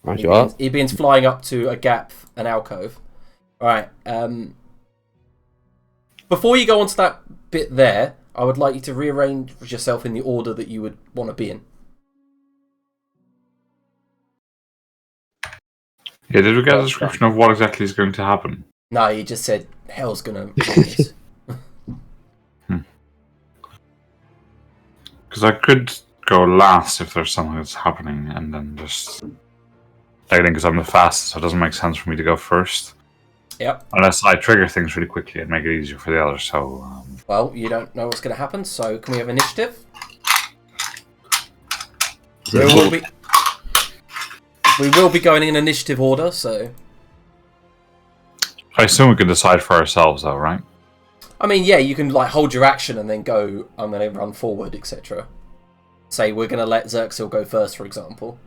Right, you are. He begins flying up to a gap, an alcove. Alright, before you go onto that bit there, I would like you to rearrange yourself in the order that you would want to be in. Yeah, did we get a description of what exactly is going to happen? No, he just said, hell's going to... Because I could go last if there's something that's happening, and then just... I think because I'm the fastest, so it doesn't make sense for me to go first. Yep. Unless I trigger things really quickly and make it easier for the others, so... Well, you don't know what's going to happen, so can we have initiative? We will be going in initiative order, so... I assume we can decide for ourselves, though, right? I mean, yeah, you can like hold your action and then go, I'm going to run forward, etc. Say, we're going to let Xerxil go first, for example.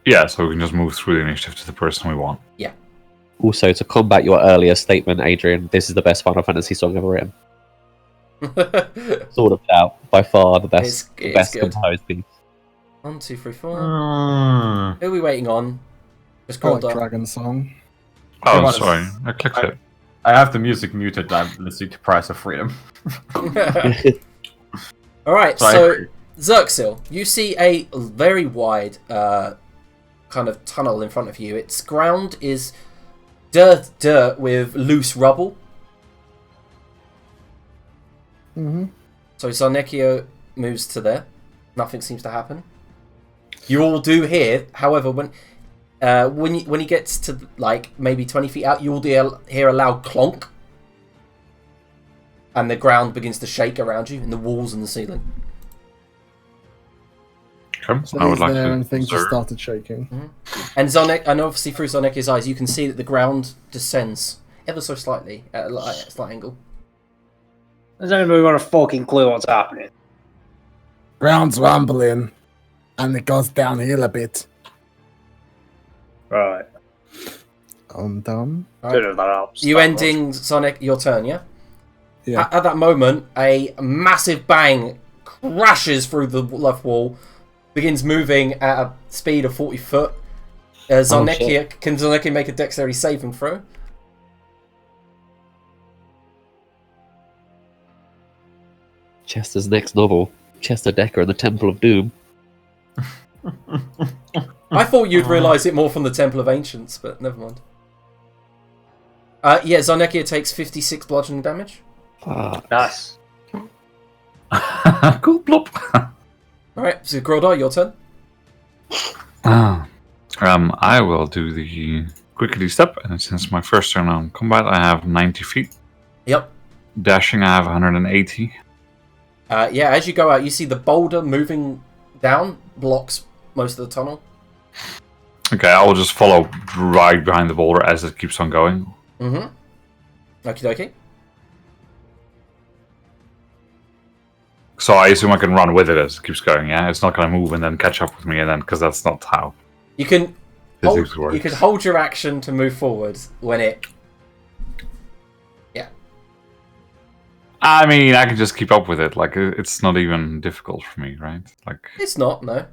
Yeah, so we can just move through the initiative to the person we want. Yeah. Also, to combat your earlier statement, Adrian, this is the best Final Fantasy song ever written. Sort of doubt. By far the best, it's good. composed piece. 1, 2, 3, 4. Who are we waiting on? Just I like scroll down. Dragon Song. Oh, Yeah, sorry. I clicked it. I have the music muted. I'm listening to Price of Freedom. Alright, So I so agree. Xerxil, you see a very wide kind of tunnel in front of you. Its ground is dirt with loose rubble. Mm-hmm. So Zarnekio moves to there. Nothing seems to happen. You all do hear, however, when he gets to like maybe 20 feet out, you all hear a loud clonk, and the ground begins to shake around you, and the walls and the ceiling. Okay. So I would he's like there to and things just observe. started shaking. And obviously through Zarnekio's eyes, you can see that the ground descends ever so slightly at a slight angle. Does anybody got a fucking clue what's happening? Ground's rumbling, and it goes downhill a bit. Right. I'm done. Don't know if that helps. You that ending Sonic your turn, yeah? Yeah. At that moment, a massive bang crashes through the left wall, begins moving at a speed of 40 foot. Can Zarnekio make a dexterity saving throw? Chester's next novel, Chester Decker and the Temple of Doom. I thought you'd realise it more from the Temple of Ancients, but never mind. Yeah, Zarnekio takes 56 bludgeoning damage. Ah, Nice. Cool plop. Alright, so Grodar, your turn. I will do the quickly step, and since my first turn on combat, I have 90 feet. Yep. Dashing, I have 180. Yeah, as you go out, you see the boulder moving down, blocks most of the tunnel. Okay, I will just follow right behind the boulder as it keeps on going. Mm-hmm. Okie dokie. So I assume I can run with it as it keeps going, yeah? It's not going to move and then catch up with me, and then because that's not how You can physics works. you can hold your action to move forward when it. Yeah. I mean, I can just keep up with it. Like, it's not even difficult for me, right? Like, It's not, no.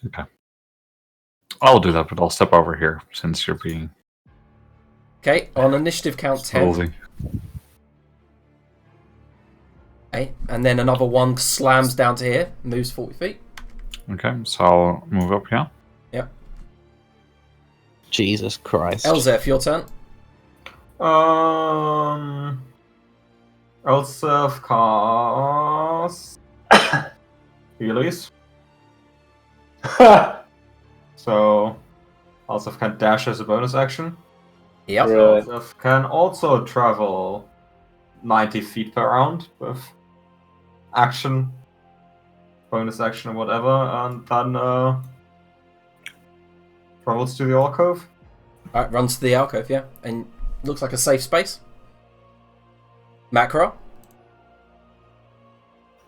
okay. I'll do that, but I'll step over here since you're being Okay, on initiative count 10. ballsy. Okay, and then another one slams down to here, moves 40 feet. Okay, so I'll move up, yeah? Yep. Jesus Christ. Elzef, your turn. Elzef cast Heelys. So Elzef can dash as a bonus action. Yep. Right. Elzef can also travel 90 feet per round with action, bonus action, or whatever, and then travels to the alcove. Alright, runs to the alcove, yeah. And looks like a safe space. Macro.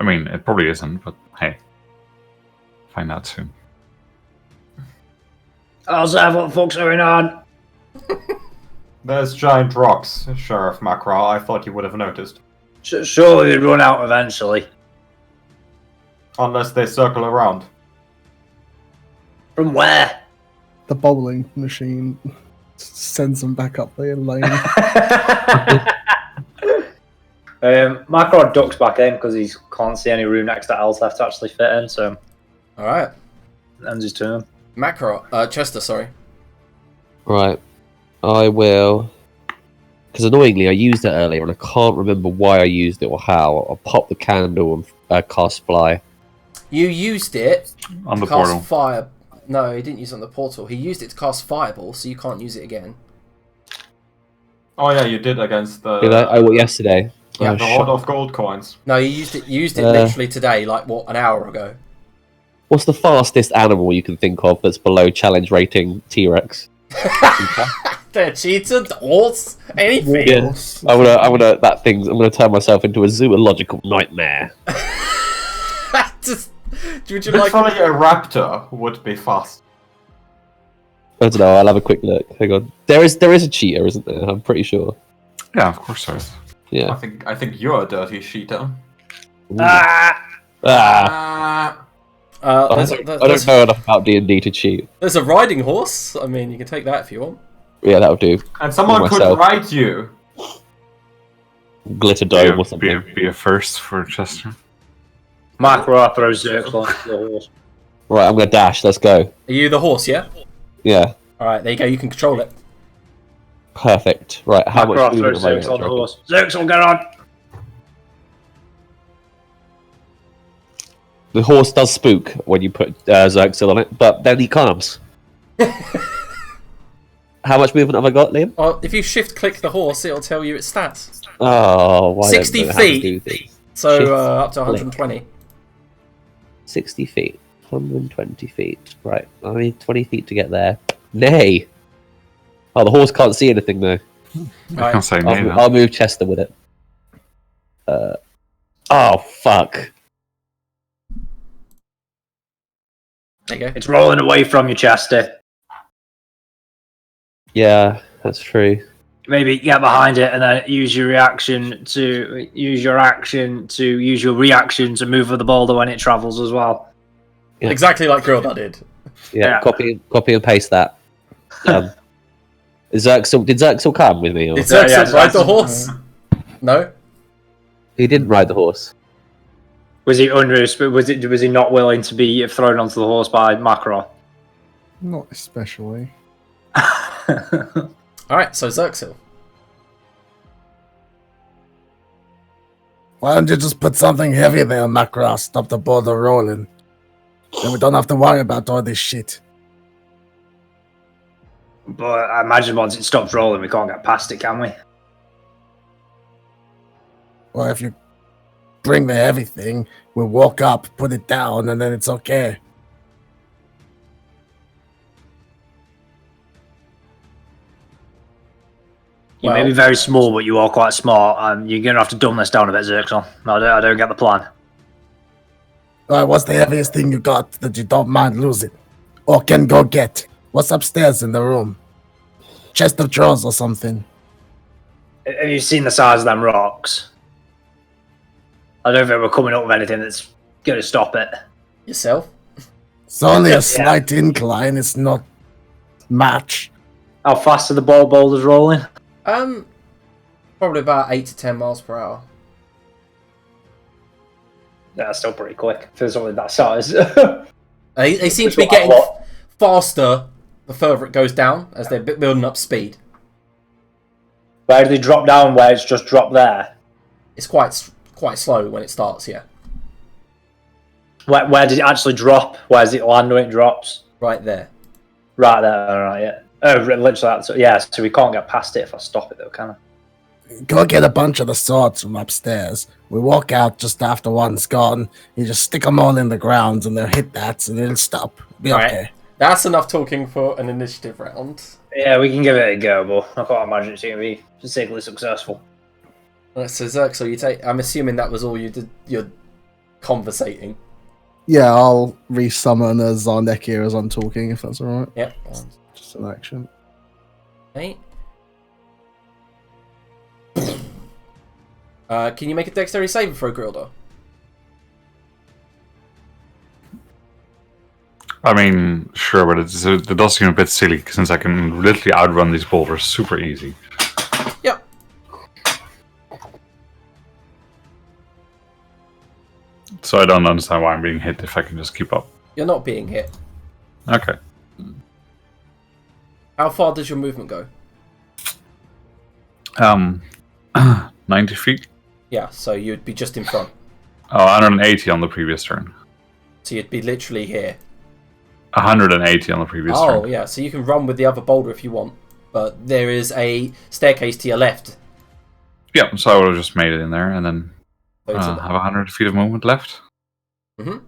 I mean, it probably isn't, but hey. Find out soon. Elzef, what the fuck's going on? There's giant rocks, Sheriff Macra. I thought you would have noticed. Surely they'd run out eventually. Unless they circle around. From where? The bowling machine sends them back up the lane. Macro ducks back in because he can't see any room next to Elzef to actually fit in, so Alright. ends his turn. Macro. Chester, sorry. Right. I will. Because annoyingly, I used it earlier and I can't remember why I used it or how. I'll pop the candle and cast fly. You used it On the to cast portal. fire. No, he didn't use it on the portal. He used it to cast fireball, so you can't use it again. Oh yeah, you did against the Did I? Oh, yesterday. Yeah, Oh, the shit. horde of gold coins. No, you used it literally today, like what, an hour ago. What's the fastest animal you can think of that's below challenge rating T-Rex? The cheetah, horse, anything. Yeah. I'm gonna turn myself into a zoological nightmare. Just, would you like? Literally, a raptor would be fast. I don't know. I'll have a quick look. Hang on. There is a cheetah, isn't there? I'm pretty sure. Yeah, of course there is. Yeah. I think you're a dirty cheetah. Ah! I don't know enough about D&D to cheat. There's a riding horse. I mean, you can take that if you want. Yeah, that'll do. And someone could Myself. ride you. Glitter dome or something. Be a first for Chester. Macro throws Zirkle onto the horse. Right, I'm gonna dash. Let's go. Are you the horse? Yeah. Yeah. All right, there you go. You can control it. Perfect. Right, how Macro much movement throws am I Zirkle on the gonna horse. Zirkle, get on! The horse does spook when you put Xerxil on it, but then he calms. How much movement have I got, Liam? Well, if you shift click the horse, it'll tell you its stats. Oh, why 60 don't I know how to feet. do things? So Shift up to click. 120. 60 feet. 120 feet. Right, I need 20 feet to get there. Nay! Oh, the horse can't see anything, though. I can't say nay. I'll move Chester with it. Oh, fuck. There you go. It's rolling away from you, Chester. Yeah, that's true. Maybe get behind it and then use your reaction to use your reaction to move with the boulder when it travels as well. Yeah. Exactly like Grilda did. Yeah, Yeah. copy and paste that. Did Xerxil come with me? Or? Did Xerxil yeah, ride the Xerxil- horse? No. He didn't ride the horse. Was he was he not willing to be thrown onto the horse by Macro? Not especially. All right, so Xerxil. Why don't you just put something heavy there, Macross? Stop the boulder rolling. Then we don't have to worry about all this shit. But I imagine once it stops rolling, we can't get past it, can we? Well, if you bring the heavy thing, we'll walk up, put it down, and then it's okay. You may be very small, but you are quite smart, and you're going to have to dumb this down a bit, Xerxon. I don't get the plan. What's the heaviest thing you got that you don't mind losing? Or can go get? What's upstairs in the room? Chest of drawers or something? Have you seen the size of them rocks? I don't think we're coming up with anything that's going to stop it. Yourself? It's only a slight incline, it's not much. How fast are the boulders rolling? Probably about 8 to 10 miles per hour. Yeah, that's still pretty quick for something that size. They seem to be getting faster the further it goes down as they're building up speed. Where do they drop down? Where it's just dropped there? It's quite slow when it starts, yeah. Where did it actually drop? Where does it land when it drops? Right there. Right there, alright, yeah. Oh, literally that. So we can't get past it if I stop it though, can I? Go get a bunch of the swords from upstairs. We walk out just after one's gone. You just stick them all in the ground and they'll hit that and it'll stop. Be okay. Right. That's enough talking for an initiative round. Yeah, we can give it a go, but I can't imagine it's going to be particularly successful. Right, so Zerk, I'm assuming that was all you did. You're conversating. Yeah, I'll resummon a Zarnekia as I'm talking, if that's alright. Yep. Just an action. Right. Can you make a dexterity saving throw, Grildo? I mean, sure, but it does seem a bit silly since I can literally outrun these boulders super easy. Yep. So I don't understand why I'm being hit if I can just keep up. You're not being hit. Okay. How far does your movement go? 90 feet? Yeah, so you'd be just in front. Oh, 180 on the previous turn. So you'd be literally here. 180 on the previous turn. Oh, yeah, so you can run with the other boulder if you want. But there is a staircase to your left. Yeah, so I would have just made it in there and then So have 100 feet of movement left. Mm-hmm.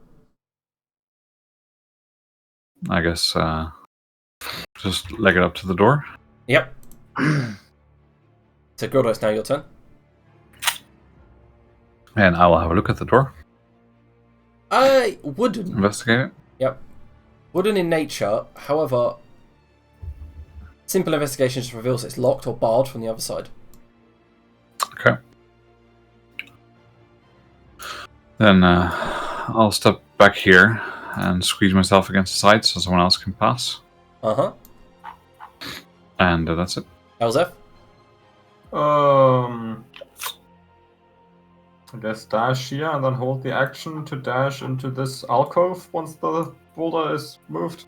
I guess just leg it up to the door. Yep. So Grildo, it's now your turn. And I will have a look at the door. Wooden. Investigate it. Yep. Wooden in nature, however, simple investigation just reveals it's locked or barred from the other side. Okay. Then I'll step back here and squeeze myself against the side so someone else can pass. Uh-huh. And that's it. Elzef? I guess dash here and then hold the action to dash into this alcove once the boulder is moved.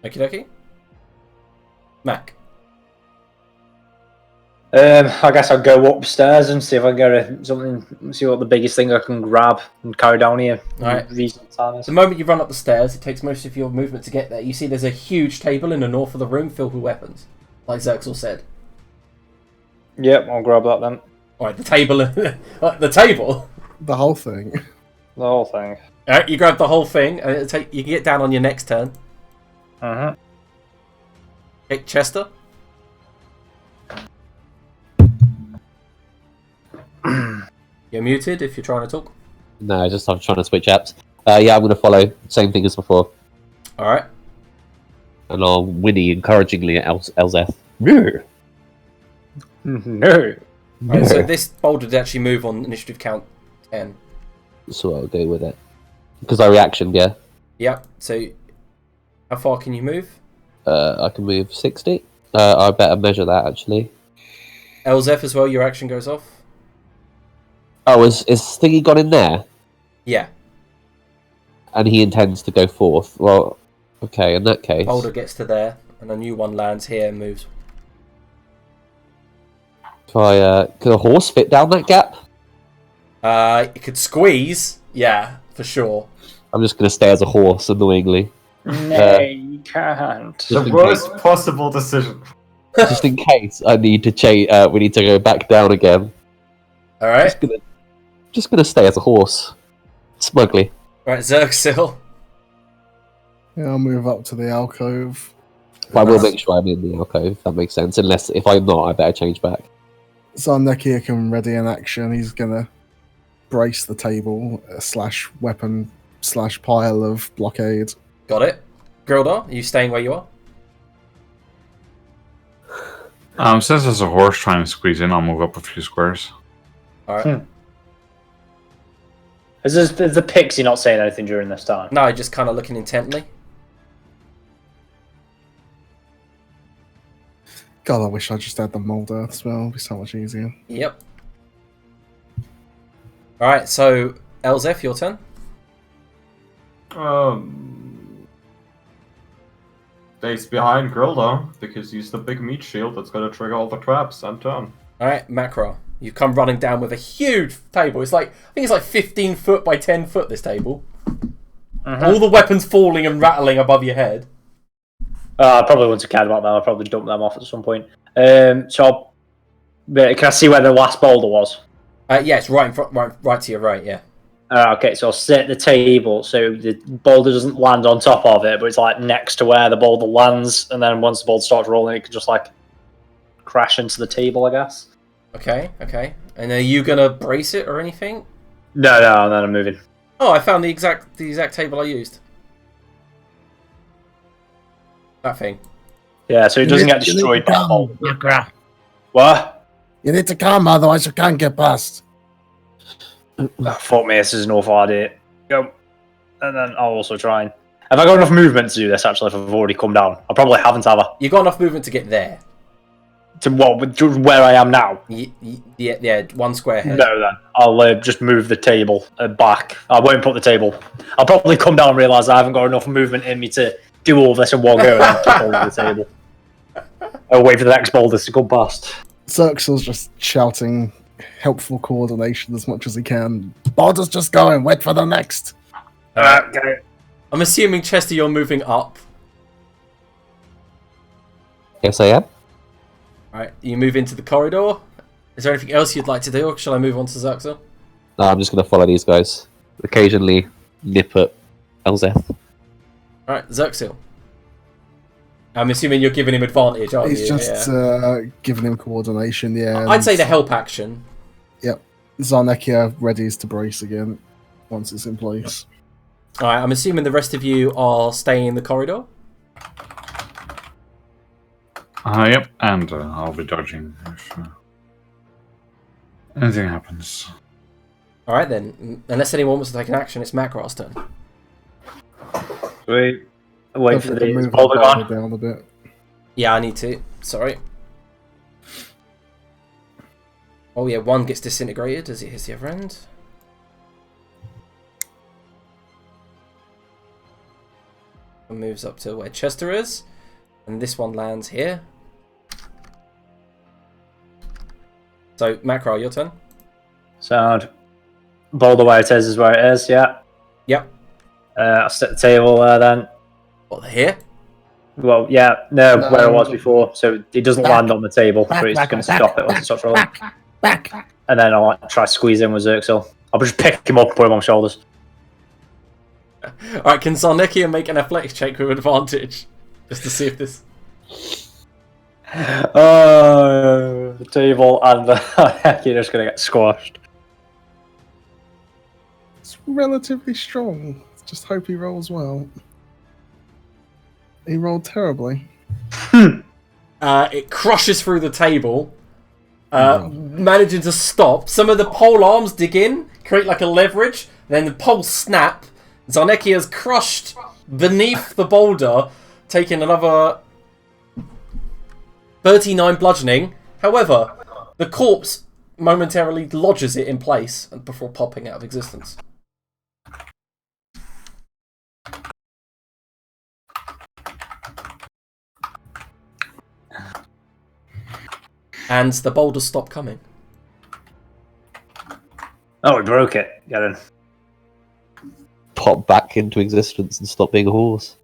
Okie dokie. Mac? I guess I'll go upstairs and see if I can get something, see what the biggest thing I can grab and carry down here. Alright. The The moment you run up the stairs, it takes most of your movement to get there. You see there's a huge table in the north of the room filled with weapons, like Zerxel said. Yep, I'll grab that then. Alright, the table. The table? The whole thing. The whole thing. Alright, you grab the whole thing, and you can get down on your next turn. Uh-huh. Okay, Chester? You're muted if you're trying to talk. No, I'm trying to switch apps. Yeah, I'm going to follow. Same thing as before. Alright. And I'll whinny encouragingly at Elzeth. No. No. Right, so this boulder did actually move on initiative count 10. So I'll go with it. Because I reaction, yeah. Yep, so how far can you move? I can move 60. I better measure that, actually. Elzef as well, your action goes off. Oh, is Thingy got in there? Yeah. And he intends to go forth. Well, okay, in that case... Boulder gets to there, and a new one lands here and moves. Could a horse fit down that gap? It could squeeze, yeah, for sure. I'm just going to stay as a horse, annoyingly. No, you can't. The worst possible decision. Just in case I need to we need to go back down again. Alright. Just gonna stay as a horse. Smugly. Right, Zerxil. Yeah, I'll move up to the alcove But I will make sure I'm in the alcove, if that makes sense. Unless, if I'm not, I better change back. Zarnekia can ready an action. He's gonna brace the table slash weapon slash pile of blockade. Got it. Grildar, are you staying where you are? Since there's a horse trying to squeeze in, I'll move up a few squares. Alright. Is the pixie not saying anything during this time? No, just kind of looking intently. God, I wish I just had the mold earth spell. It'd be so much easier. Yep. Alright, so Elzef, your turn. Stays behind Grilda, because he's the big meat shield that's gonna trigger all the traps and turn. Alright, Macro. You come running down with a huge table. It's like, I think it's like 15 foot by 10 foot, this table. All the weapons falling and rattling above your head. I probably wouldn't have cared about them. I'll probably dump them off at some point. So, can I see where the last boulder was? Yeah, it's right in front, right to your right. Yeah. Okay, so I'll set the table so the boulder doesn't land on top of it, but it's like next to where the boulder lands, and then once the boulder starts rolling, it can just like crash into the table, I guess. Okay. And are you gonna brace it or anything? No, and then I'm moving. Oh, I found the exact table I used. That thing. Yeah, so it doesn't get destroyed by the boulder. Mystra. What? You need to come, otherwise you can't get past. Oh, fuck me, this is an awful idea. Go. And then I'll also try and... Have I got enough movement to do this, actually, if I've already come down? I probably haven't, have I? You got enough movement to get there. To what? To where I am now? Yeah, 1 square ahead. No, then. I'll just move the table back. I won't put the table... I'll probably come down and realise I haven't got enough movement in me to do all this in one go and then keep holding the table. I'll wait for the next boulders to come past. Xerxel's just shouting helpful coordination as much as he can. Boulder's just going, wait for the next. Okay. I'm assuming, Chester, you're moving up. Yes, I am. Alright, you move into the corridor. Is there anything else you'd like to do, or shall I move on to Xerxel? No, I'm just going to follow these guys. Occasionally nip at Elzeth. Alright, Xerxel. I'm assuming you're giving him advantage, aren't He's you? just giving him coordination, yeah. I'd say the help action. Yep. Zarnekia readies to brace again once it's in place. Alright, I'm assuming the rest of you are staying in the corridor? Yep, and I'll be dodging if anything happens. Alright then, unless anyone wants to take an action, it's Macro's turn. Wait Don't for forget to the move boulder the gone. boulder down a bit. Yeah, I need to. Sorry. Oh yeah, 1 gets disintegrated as it hits the other end. One moves up to where Chester is. And this one lands here. So, Macro, your turn. Sound. Boulder where it is where it is, yeah. Yep. I'll set the table there then. What, here? Well, yeah, no, where it was before. So it doesn't land on the table, but it's going to stop it once it stops rolling. Back. And then I'll try to squeeze in with Xerxel. I'll just pick him up and put him on my shoulders. Alright, can Zarnekia make an athletics check with advantage? Just to see if this... The table and the you're just going to get squashed. It's relatively strong. Just hope he rolls well. He rolled terribly. It crushes through the table, managing to stop. Some of the pole arms dig in, create like a leverage, then the poles snap. Zarnekia is crushed beneath the boulder, taking another 39 bludgeoning. However, the corpse momentarily lodges it in place before popping out of existence. And the boulders stop coming. Oh, we broke it. Get in. Pop back into existence and stop being a horse.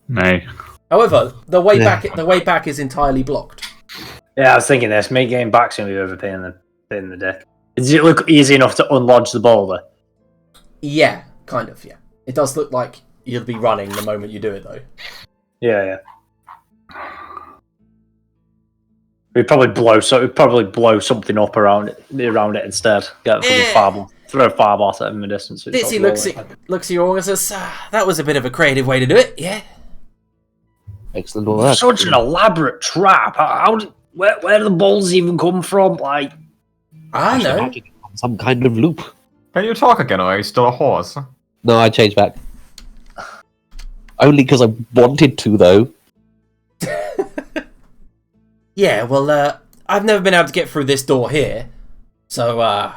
Nay. However, the way back is entirely blocked. Yeah, I was thinking this. Me getting back's going to be over pain in the dick. Does it look easy enough to unlodge the boulder? Yeah, kind of, yeah. It does look like you'll be running the moment you do it, though. Yeah. We'd probably blow something up around it instead. Get a fucking throw a fireball at him in the distance. So Ditsy looks at you all and says, that was a bit of a creative way to do it, yeah. Excellent work. Such an elaborate trap. Where do the balls even come from? Like, I know. Some kind of loop. Can you talk again, or are you still a horse? No, I changed back. Only because I wanted to, though. Yeah, well, I've never been able to get through this door here, so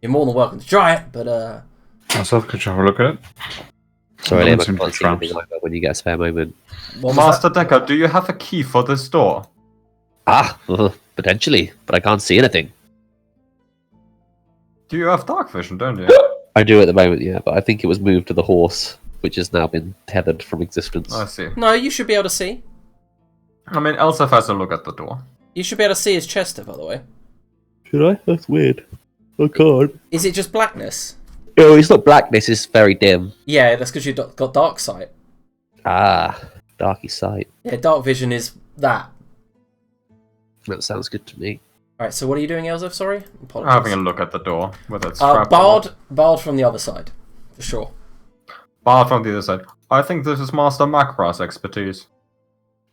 you're more than welcome to try it. But Myself, could you have a look at it? Sorry, Don't Liam, I seem to can't see tramps. anything like that when you get a spare moment. Master Decker, do you have a key for this door? Potentially, but I can't see anything. Do you have dark vision, don't you? I do at the moment, yeah, but I think it was moved to the horse, which has now been tethered from existence. I see. No, you should be able to see. I mean, Elsef has a look at the door. You should be able to see his Chester, by the way. Should I? That's weird. I can't. Is it just blackness? Oh, it's not blackness, it's very dim. Yeah, that's because you've got dark sight. Darky sight. Yeah, dark vision is that. That sounds good to me. Alright, so what are you doing, Elzef? Sorry? Apologies. Having a look at the door, whether it's strapped or Bard not. from the other side, for sure. Bard from the other side. I think this is Master Macra's expertise.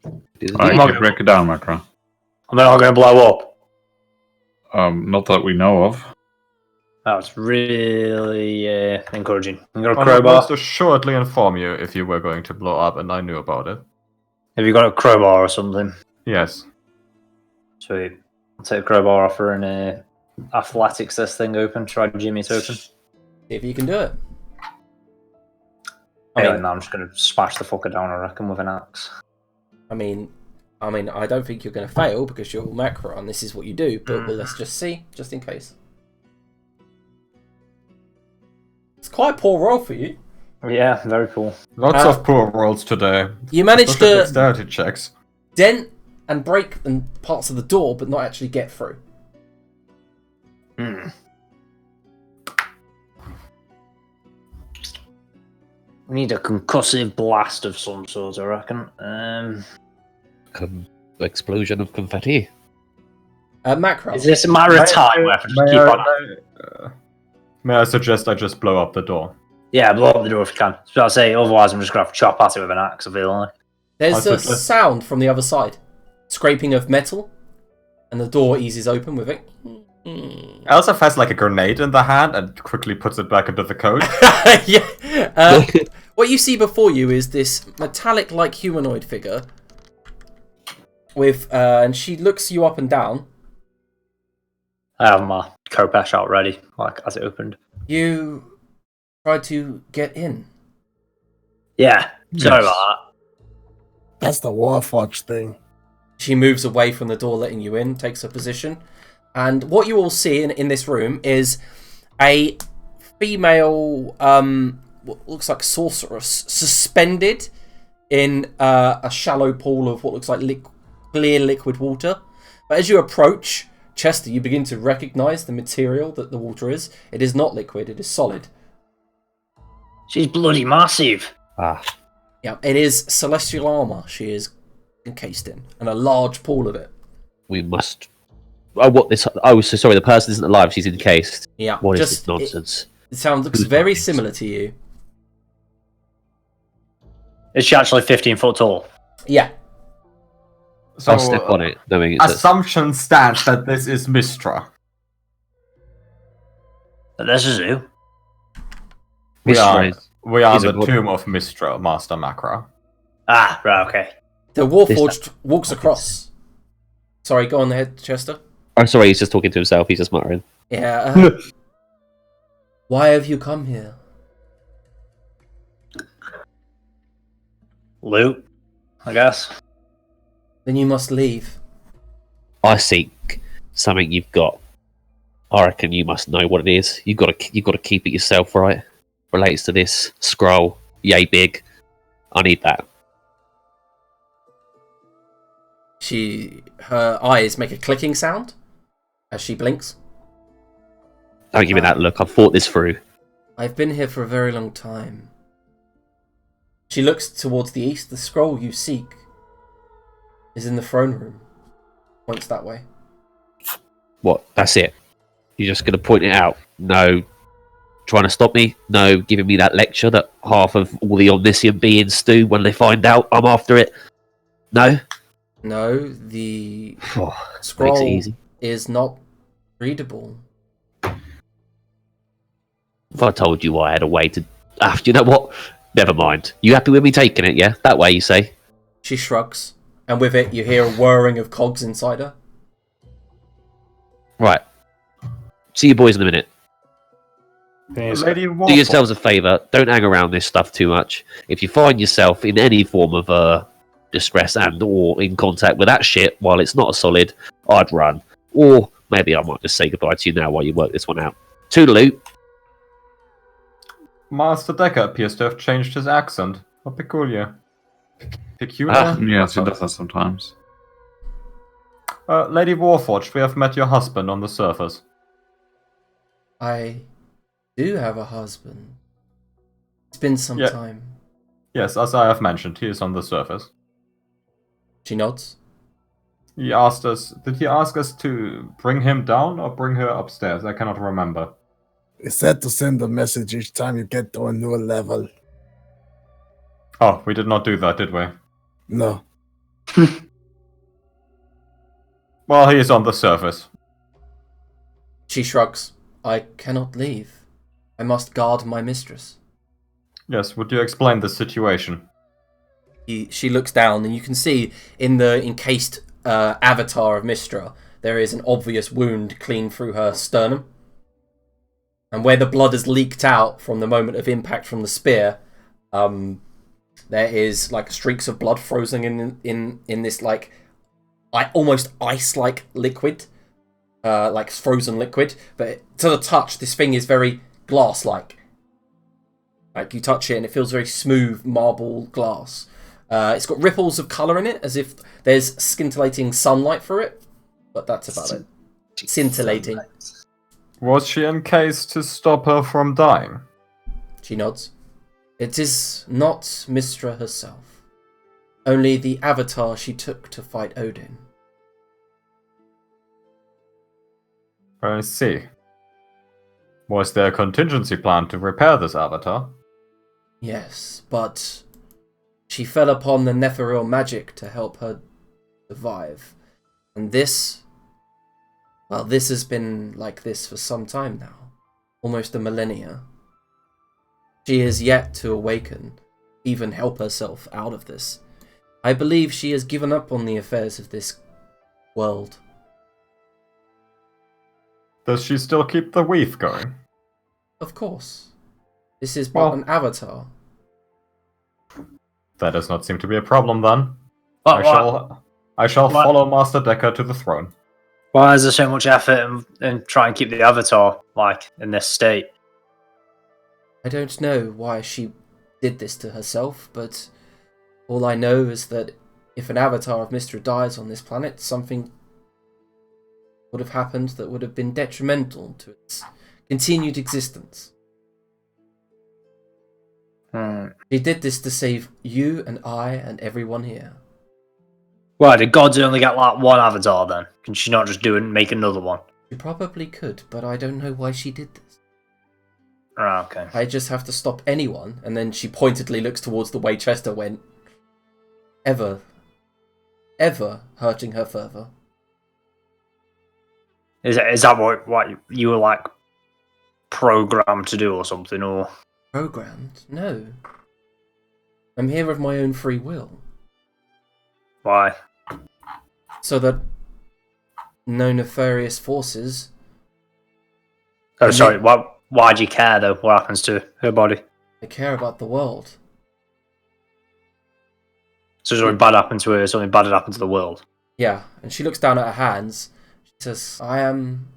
I can break it down, Macra. I'm not going to blow up. Not that we know of. That's really encouraging. You got a I would crowbar? most assuredly inform you if you were going to blow up and I knew about it. Have you got a crowbar or something? Yes. Sweet. I'll take a crowbar off her and athletics this thing open. Try to jimmy it open. See if you can do it. No, I'm just going to smash the fucker down, I reckon, with an axe. I mean, I don't think you're going to fail because you're macro and this is what you do, but well, let's just see, just in case. It's quite a poor roll for you. Yeah, very cool. Lots of poor rolls today. You managed Especially to dexterity checks. dent and break parts of the door, but not actually get through. We need a concussive blast of some sort, I reckon. Explosion of confetti. Macro. Is this a matter of time? We have to just keep on. May I suggest I just blow up the door? Yeah, blow up the door if you can. So I say, otherwise I'm just going to have to chop at it with an axe, I feel like. There's a sound from the other side. Scraping of metal. And the door eases open with it. Elsef has like a grenade in the hand and quickly puts it back into the coat. Yeah. What you see before you is this metallic-like humanoid figure. With and she looks you up and down. I have my Kopesh out ready, like as it opened. You tried to get in. Yeah, sorry about that. That's the Warforged thing. She moves away from the door, letting you in, takes her position. And what you all see in this room is a female, what looks like sorceress, suspended in a shallow pool of what looks like clear liquid water. But as you approach Chester, you begin to recognise the material that the water is. It is not liquid, it is solid. She's bloody massive. Yeah, it is celestial armour she is encased in, and a large pool of it. We must... Oh, what this... Oh, so sorry, the person isn't alive, she's encased. Yeah. What is this nonsense? It looks very similar to you. Is she actually 15 foot tall? Yeah. So, I'll step on it, knowing it's... assumption stands that this is Mystra. But this is who? We are He's a the god. tomb of Mystra, Master Macra. Ah, right, okay. The Warforged walks across. Sorry, go on ahead, Chester. Oh, sorry, he's just talking to himself, he's just muttering. Yeah. Why have you come here? Loot, I guess. Then you must leave. I seek something you've got. I reckon you must know what it is. You've got to keep it yourself, right? Relates to this scroll. Yay big. I need that. Her eyes make a clicking sound as she blinks. Don't give me that look. I've thought this through. I've been here for a very long time. She looks towards the east. The scroll you seek is in the throne room. Points that way. What? That's it? You're just going to point it out? No. Trying to stop me? No. Giving me that lecture that half of all the omniscient beings do when they find out I'm after it? No? No, the Makes it scroll easy. is not readable. If I told you I had a way to... do you know what? Never mind. You happy with me taking it, yeah? That way, you say? She shrugs, and with it you hear a whirring of cogs inside her. Right. See you boys in a minute. Lady Do Warford. yourselves a favour. Don't hang around this stuff too much. If you find yourself in any form of distress and or in contact with that shit while it's not a solid, I'd run. Or maybe I might just say goodbye to you now while you work this one out. Toodaloo. Master Decker appears to have changed his accent. How peculiar. Peculiar? Yes, he does that sometimes. Lady Warforged, we have met your husband on the surface. I do have a husband. It's been some Yeah. time. Yes, as I have mentioned, he is on the surface. She nods. He asked us... Did he ask us to bring him down or bring her upstairs? I cannot remember. He said to send a message each time you get to a new level. Oh, we did not do that, did we? No. Well, he is on the surface. She shrugs. I cannot leave. I must guard my mistress. Yes, would you explain the situation? She looks down, and you can see in the encased avatar of Mystra, there is an obvious wound clean through her sternum. And where the blood has leaked out from the moment of impact from the spear, there is like streaks of blood frozen in this like almost ice-like liquid, like frozen liquid. But to the touch, this thing is very glass-like. Like you touch it, and it feels very smooth marble glass. It's got ripples of colour in it, as if there's scintillating sunlight through it. But that's about it. Scintillating. Was she encased to stop her from dying? She nods. It is not Mystra herself. Only the avatar she took to fight Odin. I see. Was there a contingency plan to repair this avatar? Yes, but she fell upon the Netheril magic to help her survive. And this has been like this for some time now. Almost a millennia. She is yet to awaken, even help herself out of this. I believe she has given up on the affairs of this world. Does she still keep the weave going? Of course. This is but Well- an avatar. That does not seem to be a problem then. What, I shall What? follow Master Decker to the throne. why is there so much effort in trying to keep the avatar like in this state? I don't know why she did this to herself, but all I know is that if an avatar of Mystra dies on this planet, something would have happened that would have been detrimental to its continued existence. She did this to save you and I and everyone here. Why did gods only get like one avatar then? Can she not just do it and make another one? She probably could, but I don't know why she did this. Ah, okay. I just have to stop anyone, and then she pointedly looks towards the way Chester went, ever hurting her further. Is that what you were like programmed to do or something, or? Programmed? No. I'm here of my own free will. Why? So that no nefarious forces... Oh, sorry. Why do you care though? What happens to her body? I care about the world. So something bad happened to her. Something bad had happened to the world. Yeah, and she looks down at her hands. She says, I am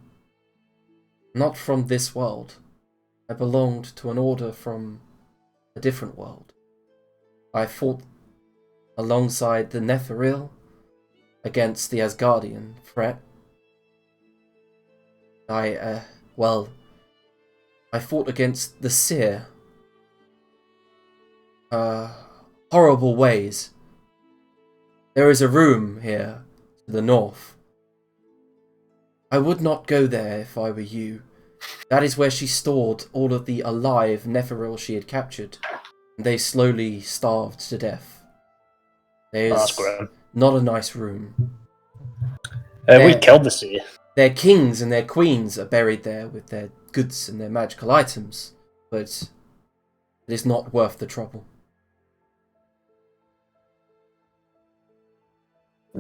not from this world. I belonged to an order from a different world. I fought alongside the Netheril against the Asgardian threat. I fought against the Seer. Horrible ways. There is a room here to the north I would not go there if I were you. That is where she stored all of the alive Nephiril she had captured. And they slowly starved to death. That's There's grim. not a nice room. We killed the sea. Their kings and their queens are buried there with their goods and their magical items, but it is not worth the trouble.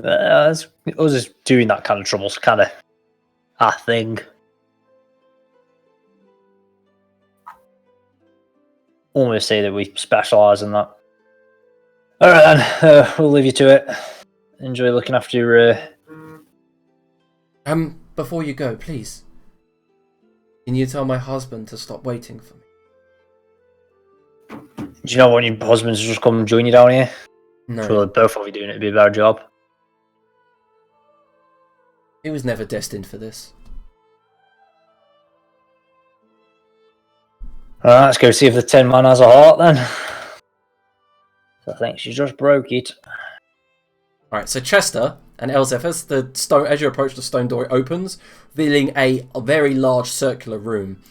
Us just doing that kind of trouble's kind of our thing. Almost say that we specialise in that. Alright then, we'll leave you to it. Enjoy looking after your... Before you go, please, can you tell my husband to stop waiting for me? Do you not want your husband to just come and join you down here? No, Surely both of you doing it would be a better job. he was never destined for this. Alright, let's go see if the Tin Man has a heart then. I think she just broke it. Alright, so Chester and Elzeph, as you approach the stone door, it opens, revealing a very large circular room.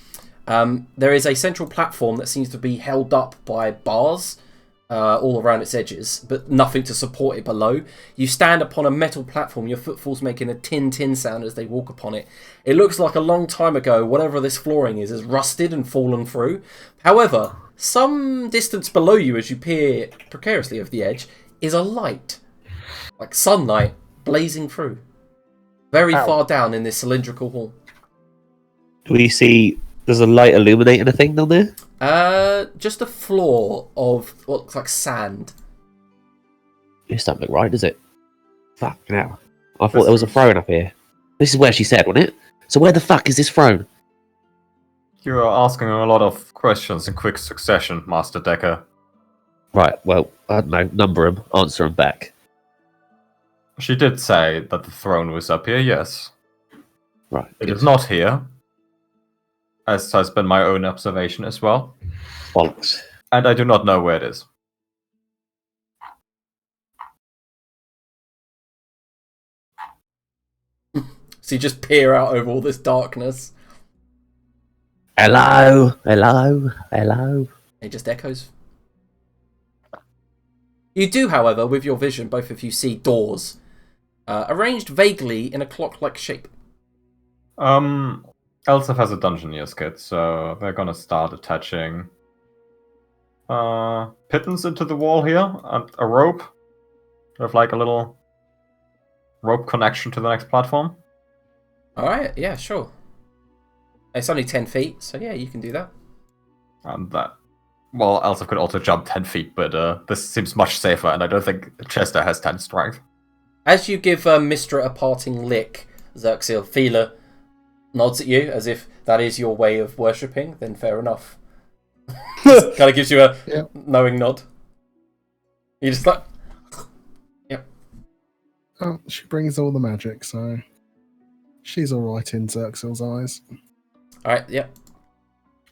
There is a central platform that seems to be held up by bars all around its edges, but nothing to support it below. You stand upon a metal platform, your footfalls making a tin sound as they walk upon it. It looks like a long time ago, whatever this flooring is, has rusted and fallen through. However, some distance below you as you peer precariously over the edge is a light. Like sunlight blazing through. Very far down in this cylindrical hall. Do we see... Does a light illuminate anything down there? Just a floor of what looks like sand. This don't look right, does it? Fuck, now. I thought there was a throne up here. This is where she said, wasn't it? So where the fuck is this throne? You are asking a lot of questions in quick succession, Master Decker. Right, well, I don't know. Number them, answer them back. She did say that the throne was up here, yes. Right. It good. is not here, as has been my own observation as well. Bollocks. And I do not know where it is. So you just peer out over all this darkness. Hello, hello, hello. It just echoes. You do, however, with your vision, both of you see doors arranged vaguely in a clock-like shape. Elsef has a Dungeoneer's kit, so they're gonna start attaching pittons into the wall here, and a rope with like a little rope connection to the next platform. Alright, yeah, sure. It's only 10 feet, so yeah, you can do that. And that, well, Elsef could also jump 10 feet, but this seems much safer, and I don't think Chester has 10 strength. As you give Mystra a parting lick, Xerxil, Feeler nods at you as if that is your way of worshipping, then fair enough. Kind of gives you a knowing nod. You just like, yep. Oh, she brings all the magic, so she's alright in Xerxil's eyes. Alright, yep.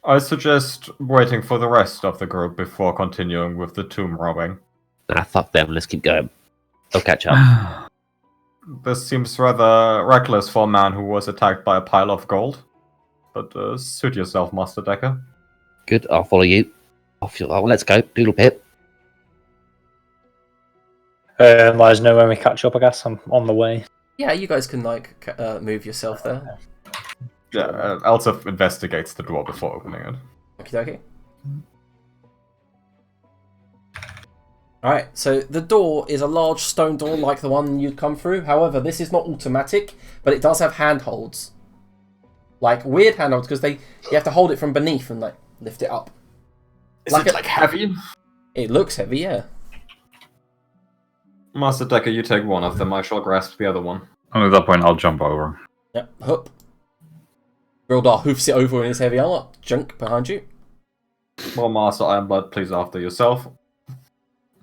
I suggest waiting for the rest of the group before continuing with the tomb robbing. Nah, fuck them. Let's keep going. They'll catch up. This seems rather reckless for a man who was attacked by a pile of gold. But suit yourself, Master Decker. Good, I'll follow you. Oh, let's go. Doodle pip. Let us know when we catch up, I guess. I'm on the way. Yeah, you guys can like move yourself there. Yeah, Elsef investigates the door before opening it. Okay. Alright, so the door is a large stone door like the one you'd come through. However, this is not automatic, but it does have handholds. Like weird handholds, because you have to hold it from beneath and like lift it up. Is it like heavy? It looks heavy, yeah. Master Decker, you take one of them. I shall grasp the other one. And at that point, I'll jump over. Yep, hup. Grildar hoofs it over in his heavy armor. Junk behind you. Well, Master Ironblood, please after yourself.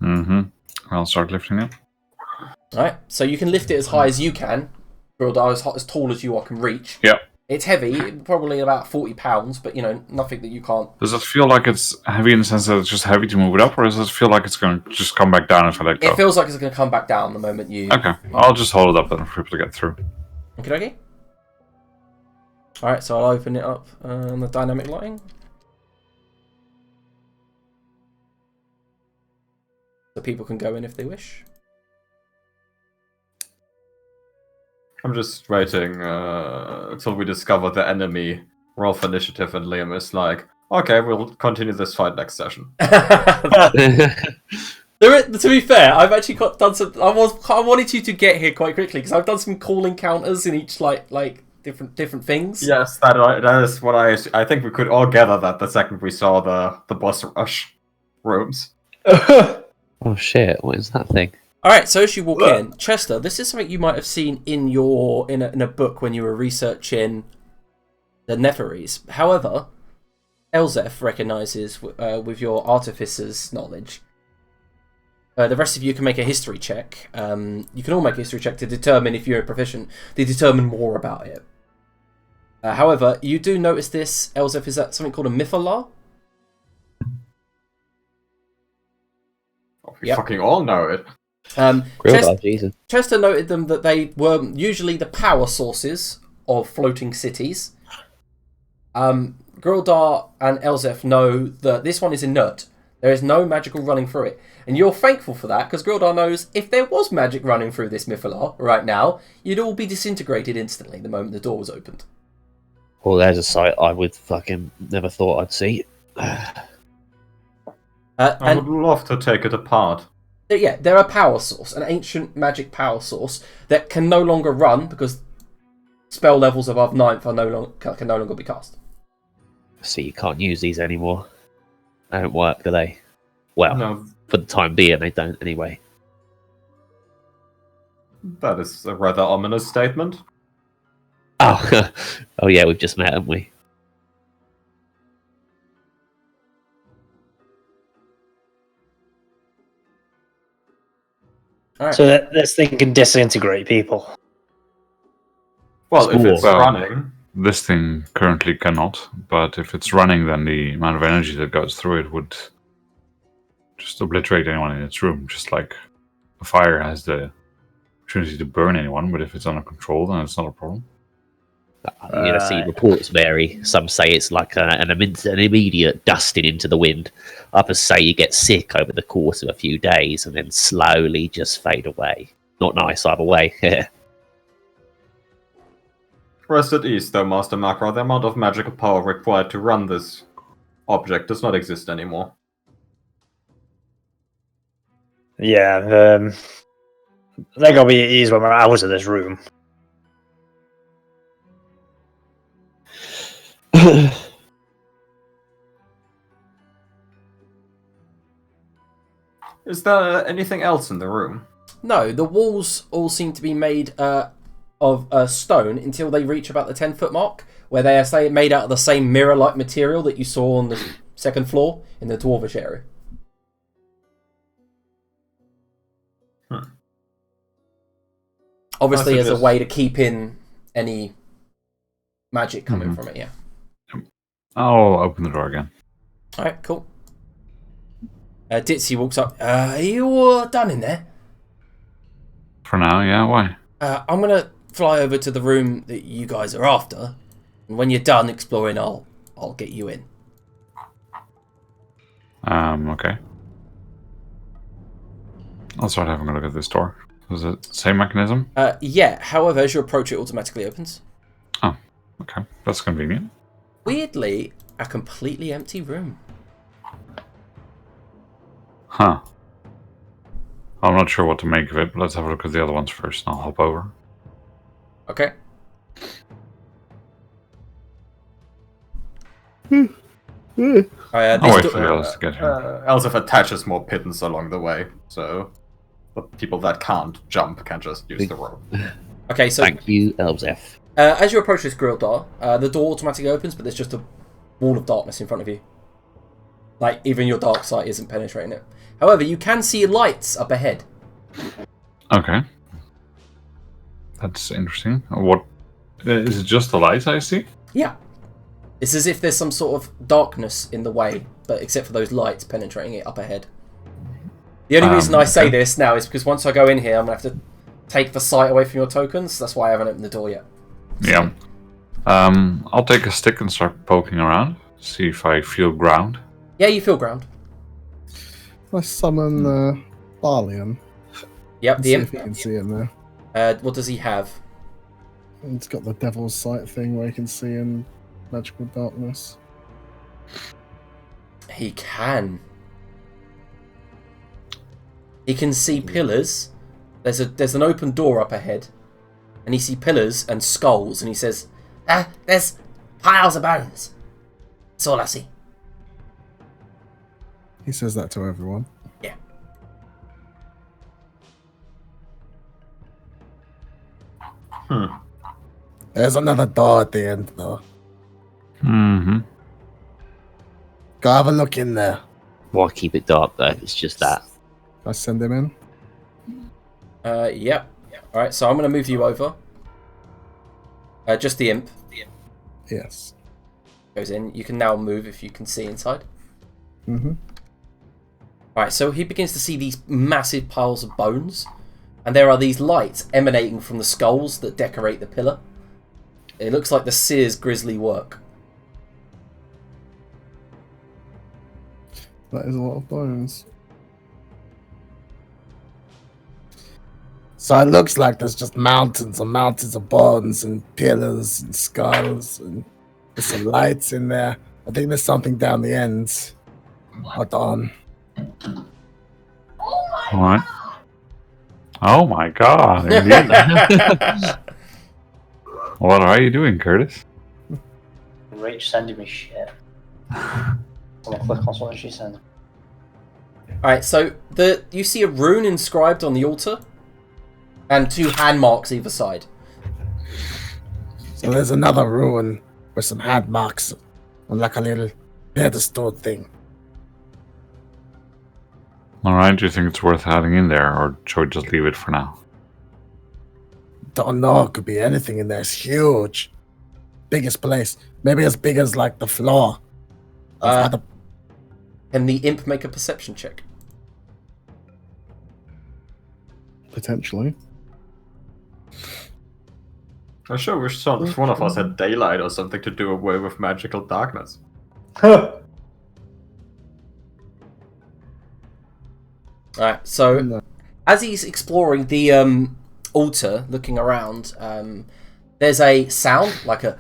Mm-hmm. I'll start lifting it. Alright, so you can lift it as high as you can. Grildar, as tall as you are, can reach. Yep. It's heavy, probably about 40 pounds, but nothing that you can't. Does it feel like it's heavy in the sense that it's just heavy to move it up, or does it feel like it's going to just come back down if I let go? It feels like it's going to come back down the moment you... Okay, I'll just hold it up then for people to get through. Okay. Alright, so I'll open it up on the dynamic lighting. So people can go in if they wish. I'm just waiting until we discover the enemy. Roll for initiative, and Liam is like, okay, we'll continue this fight next session. To be fair, I've actually done some. I wanted you to get here quite quickly because I've done some cool encounters in each like different things. Yes, that is what I think we could all gather that the second we saw the boss rush rooms. Oh shit! What is that thing? All right, so as you walk in, Chester, this is something you might have seen in a book when you were researching the Netheries. However, Elzef recognizes with your artificer's knowledge. The rest of you can make a history check. You can all make a history check to determine if you're proficient, to determine more about it. However, you do notice this, Elzef, is that something called a mythalar? We fucking all know it. Chester noted them that they were usually the power sources of floating cities. Grildar and Elzef know that this one is inert. There is no magical running through it. And you're thankful for that, because Grildar knows if there was magic running through this mythalar right now, you'd all be disintegrated instantly the moment the door was opened. Well, there's a sight I would fucking never thought I'd see. I would love to take it apart. Yeah, they're a power source, an ancient magic power source that can no longer run because spell levels above 9th can no longer be cast. So you can't use these anymore. They don't work, do they? Well, No, for the time being, they don't anyway. that is a rather ominous statement. Oh, oh yeah, we've just met, haven't we? All right. So this thing can disintegrate people. Well, if it's Well, running, This thing currently cannot, but if it's running, then the amount of energy that goes through it would just obliterate anyone in its room, just like a fire has the opportunity to burn anyone, but if it's under control, then it's not a problem. You know, see, reports vary. Some say it's like an immediate dusting into the wind. Others say you get sick over the course of a few days and then slowly just fade away. Not nice either way. rest at ease, though, Master Macro. The amount of magical power required to run this object does not exist anymore. Yeah, they're gonna be at ease when we're out of this room. Is there anything else in the room? No, the walls all seem to be made of stone until they reach about the 10-foot mark, where they are made out of the same mirror-like material that you saw on the second floor in the dwarvish area. Obviously, as a way to keep in any magic coming from it, yeah. I'll open the door again. Alright, cool. Ditzy walks up. Are you all done in there? For now, yeah, why? I'm going to fly over to the room that you guys are after. And when you're done exploring, I'll get you in. Okay. I'll start having a look at this door. Is it the same mechanism? Yeah, however, as you approach it automatically opens. Oh, okay. That's convenient. Weirdly, a completely empty room. Huh. I'm not sure what to make of it, but let's have a look at the other ones first, and I'll hop over. Okay. I'll wait for the door, others to get here. Elzef attaches more pittance along the way, so the people that can't jump can just use the rope. okay, so Thank you, Elzef. as you approach this grill door, the door automatically opens, but there's just a wall of darkness in front of you. Like, even your dark sight isn't penetrating it. However, you can see lights up ahead. Okay. That's interesting. What is it? Just the lights I see? Yeah. It's as if there's some sort of darkness in the way, but except for those lights penetrating it up ahead. The only reason I say this now is because once I go in here, I'm going to have to take the sight away from your tokens. That's why I haven't opened the door yet. Yeah. I'll take a stick and start poking around. See if I feel ground. Yeah, you feel ground. I summon Barlian. Yep, And the see imp. if you can see him there. What does he have? It's got the devil's sight thing where you can see in magical darkness. He can. He can see pillars. There's an open door up ahead, and he sees pillars and skulls, and he says, there's piles of bones. That's all I see. He says that to everyone. Yeah. There's another door at the end, though. Mm-hmm. Go have a look in there. Why keep it dark though? It's just that. I send him in. Yep. Alright, so I'm going to move you over. Just the imp Yes. goes in. You can now move if you can see inside. Mm-hmm. Alright, so he begins to see these massive piles of bones. And there are these lights emanating from the skulls that decorate the pillar. It looks like the Seer's grisly work. That is a lot of bones. So it looks like there's just mountains and mountains of bones and pillars and skulls and there's some lights in there. I think there's something down the ends. Hold on. Alright. Oh my god, indeed. What are you doing, Curtis? Rach sending me shit. I'm gonna click on something she sent. Alright, so you see a rune inscribed on the altar. And 2 hand marks either side. So there's another ruin with some hand marks on like a little pedestal thing. Alright, do you think it's worth heading in there, or should we just leave it for now? Don't know, it could be anything in there. It's huge. Biggest place. Maybe as big as like the floor. Can the imp make a perception check? Potentially. I sure wish one of us had daylight or something to do away with magical darkness. Alright, so No. as he's exploring the altar, looking around, there's a sound like a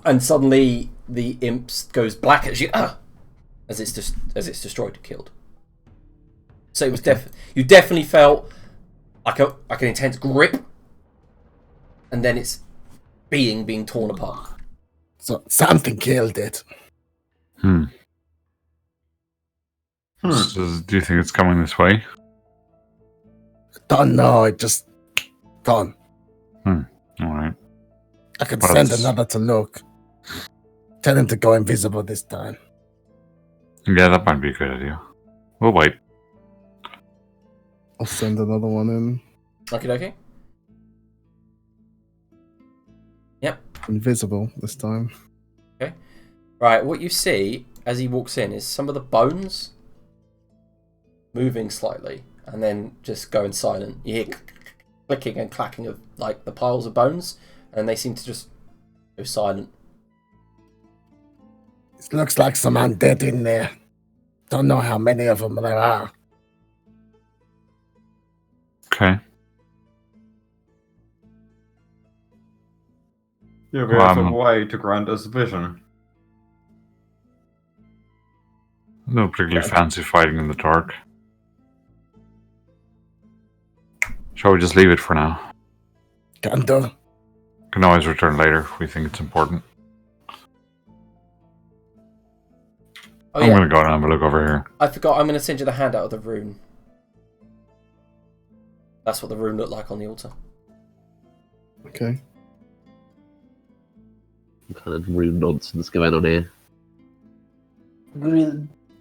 and suddenly the imp goes black as you as it's destroyed, killed. So it was you definitely felt like an intense grip, and then it's being torn apart. So something killed it. So, do you think it's coming this way? Don't know, it just gone. Alright. I could Well, send it's- another to look. Tell him to go invisible this time. Yeah, that might be a good idea. We'll wait. I'll send another one in. Okay. Yep. Invisible this time. Right, what you see as he walks in is some of the bones moving slightly and then just going silent. You hear clicking and clacking of like the piles of bones, and they seem to just go silent. It looks like some undead in there. Don't know how many of them there are. Okay. Yeah, we have a Um, way to grant us vision. No particularly fancy fighting in the dark. Shall we just leave it for now? Can do. Can always return later if we think it's important. Oh I'm yeah, gonna go and have a look over here. I forgot. I'm going to send you the handout of the rune. That's what the rune looked like on the altar. Okay. What kind of rude nonsense going on here?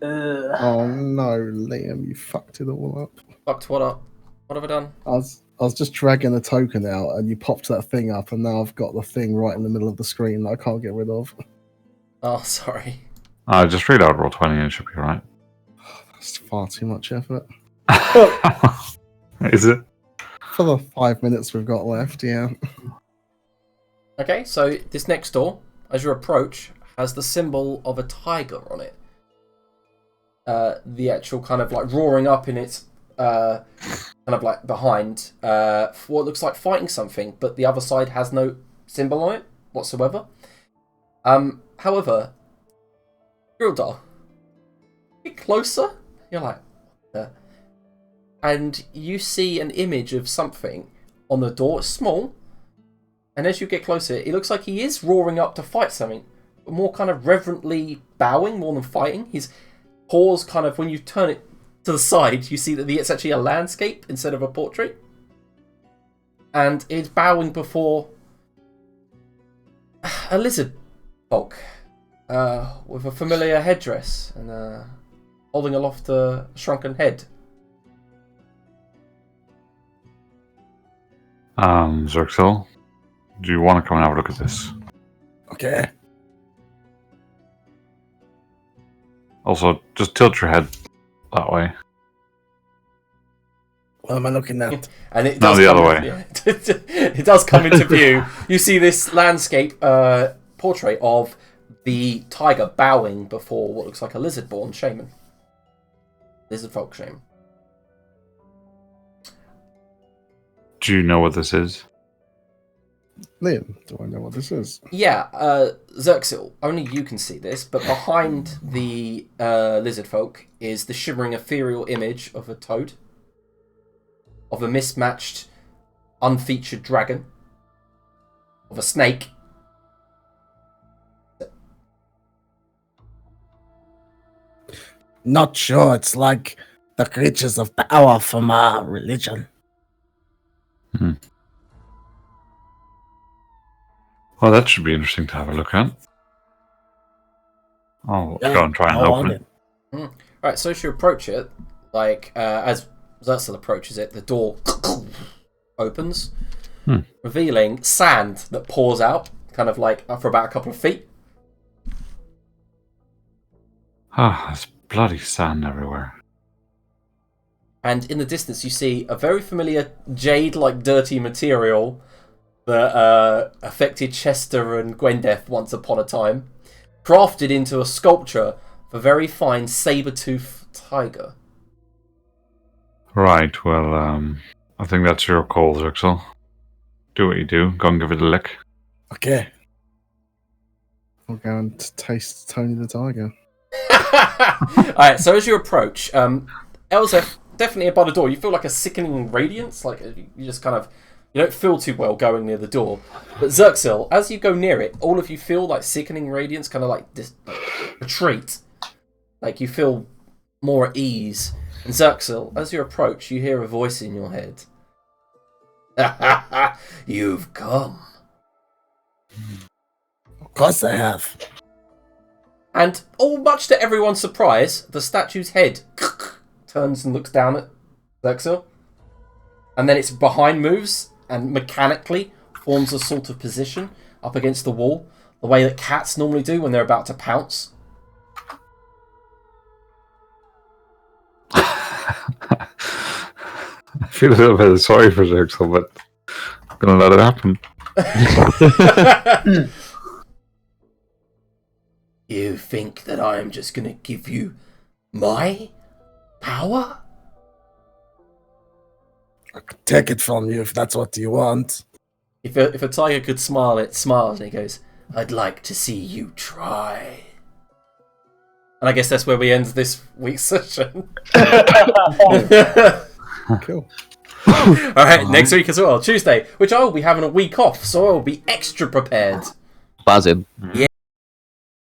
Oh no, Liam, you fucked it all up. Fucked what up? What have I done? I was just dragging the token out and you popped that thing up and now I've got the thing right in the middle of the screen that I can't get rid of. Oh, sorry. Just read out roll 20 and it should be right. That's far too much effort. Is it? For the 5 minutes we've got left, yeah. Okay, so this next door, as you approach, has the symbol of a tiger on it. The actual kind of like roaring up in its kind of like behind what looks like fighting something, but the other side has no symbol on it whatsoever. However, Gildar, get closer. You're like, and you see an image of something on the door. It's small, and as you get closer, it looks like he is roaring up to fight something, but more kind of reverently bowing more than fighting. His paws kind of, when you turn it to the side, you see that it's actually a landscape instead of a portrait, and it's bowing before a lizard folk with a familiar headdress and holding aloft a shrunken head. Zerxel, do you want to come and have a look at this? Okay. Also, just tilt your head that way. What am I looking at? And it No, does the come other it does come into view. You see this landscape portrait of the tiger bowing before what looks like a lizard-born shaman. Lizard folk shaman. Do you know what this is? Liam, do I know what this is? Yeah, Zerxil, only you can see this, but behind the lizard folk is the shimmering ethereal image of a toad, of a mismatched, unfeatured dragon, of a snake. Not sure. It's like the creatures of power from our religion. Well, that should be interesting to have a look at. I'll Yeah, go and try and I open want it. Right, so as you approach it, like as Zerxil approaches it, the door opens, revealing sand that pours out, kind of like for about a couple of feet. Ah, there's bloody sand everywhere. And in the distance, you see a very familiar jade-like dirty material that affected Chester and Gwendeth once upon a time, crafted into a sculpture of a very fine saber-tooth tiger. Right, well, I think that's your call, Zerxel. Do what you do. Go and give it a lick. Okay. I'll go and taste Tony the Tiger. Alright, so as you approach, Elzef, definitely by the door, you feel like a sickening radiance, like you just kind of, you don't feel too well going near the door. But Zerxil, as you go near it, all of you feel like sickening radiance, kind of like this retreat. Like you feel more at ease. And Zerxil, as you approach, you hear a voice in your head. You've come. Of course I have. And all much to everyone's surprise, the statue's head turns and looks down at Zerxil. And then its behind moves and mechanically forms a sort of position up against the wall, the way that cats normally do when they're about to pounce. I feel a little bit sorry for Zerxel, but I'm going to let it happen. You think that I am just going to give you my power? I could take it from you if that's what you want. If a tiger could smile, it smiles and he goes, I'd like to see you try. And I guess that's where we end this week's session. Cool. Alright, next week as well, Tuesday, which I will be having a week off, so I will be extra prepared. Buzzing. Yeah.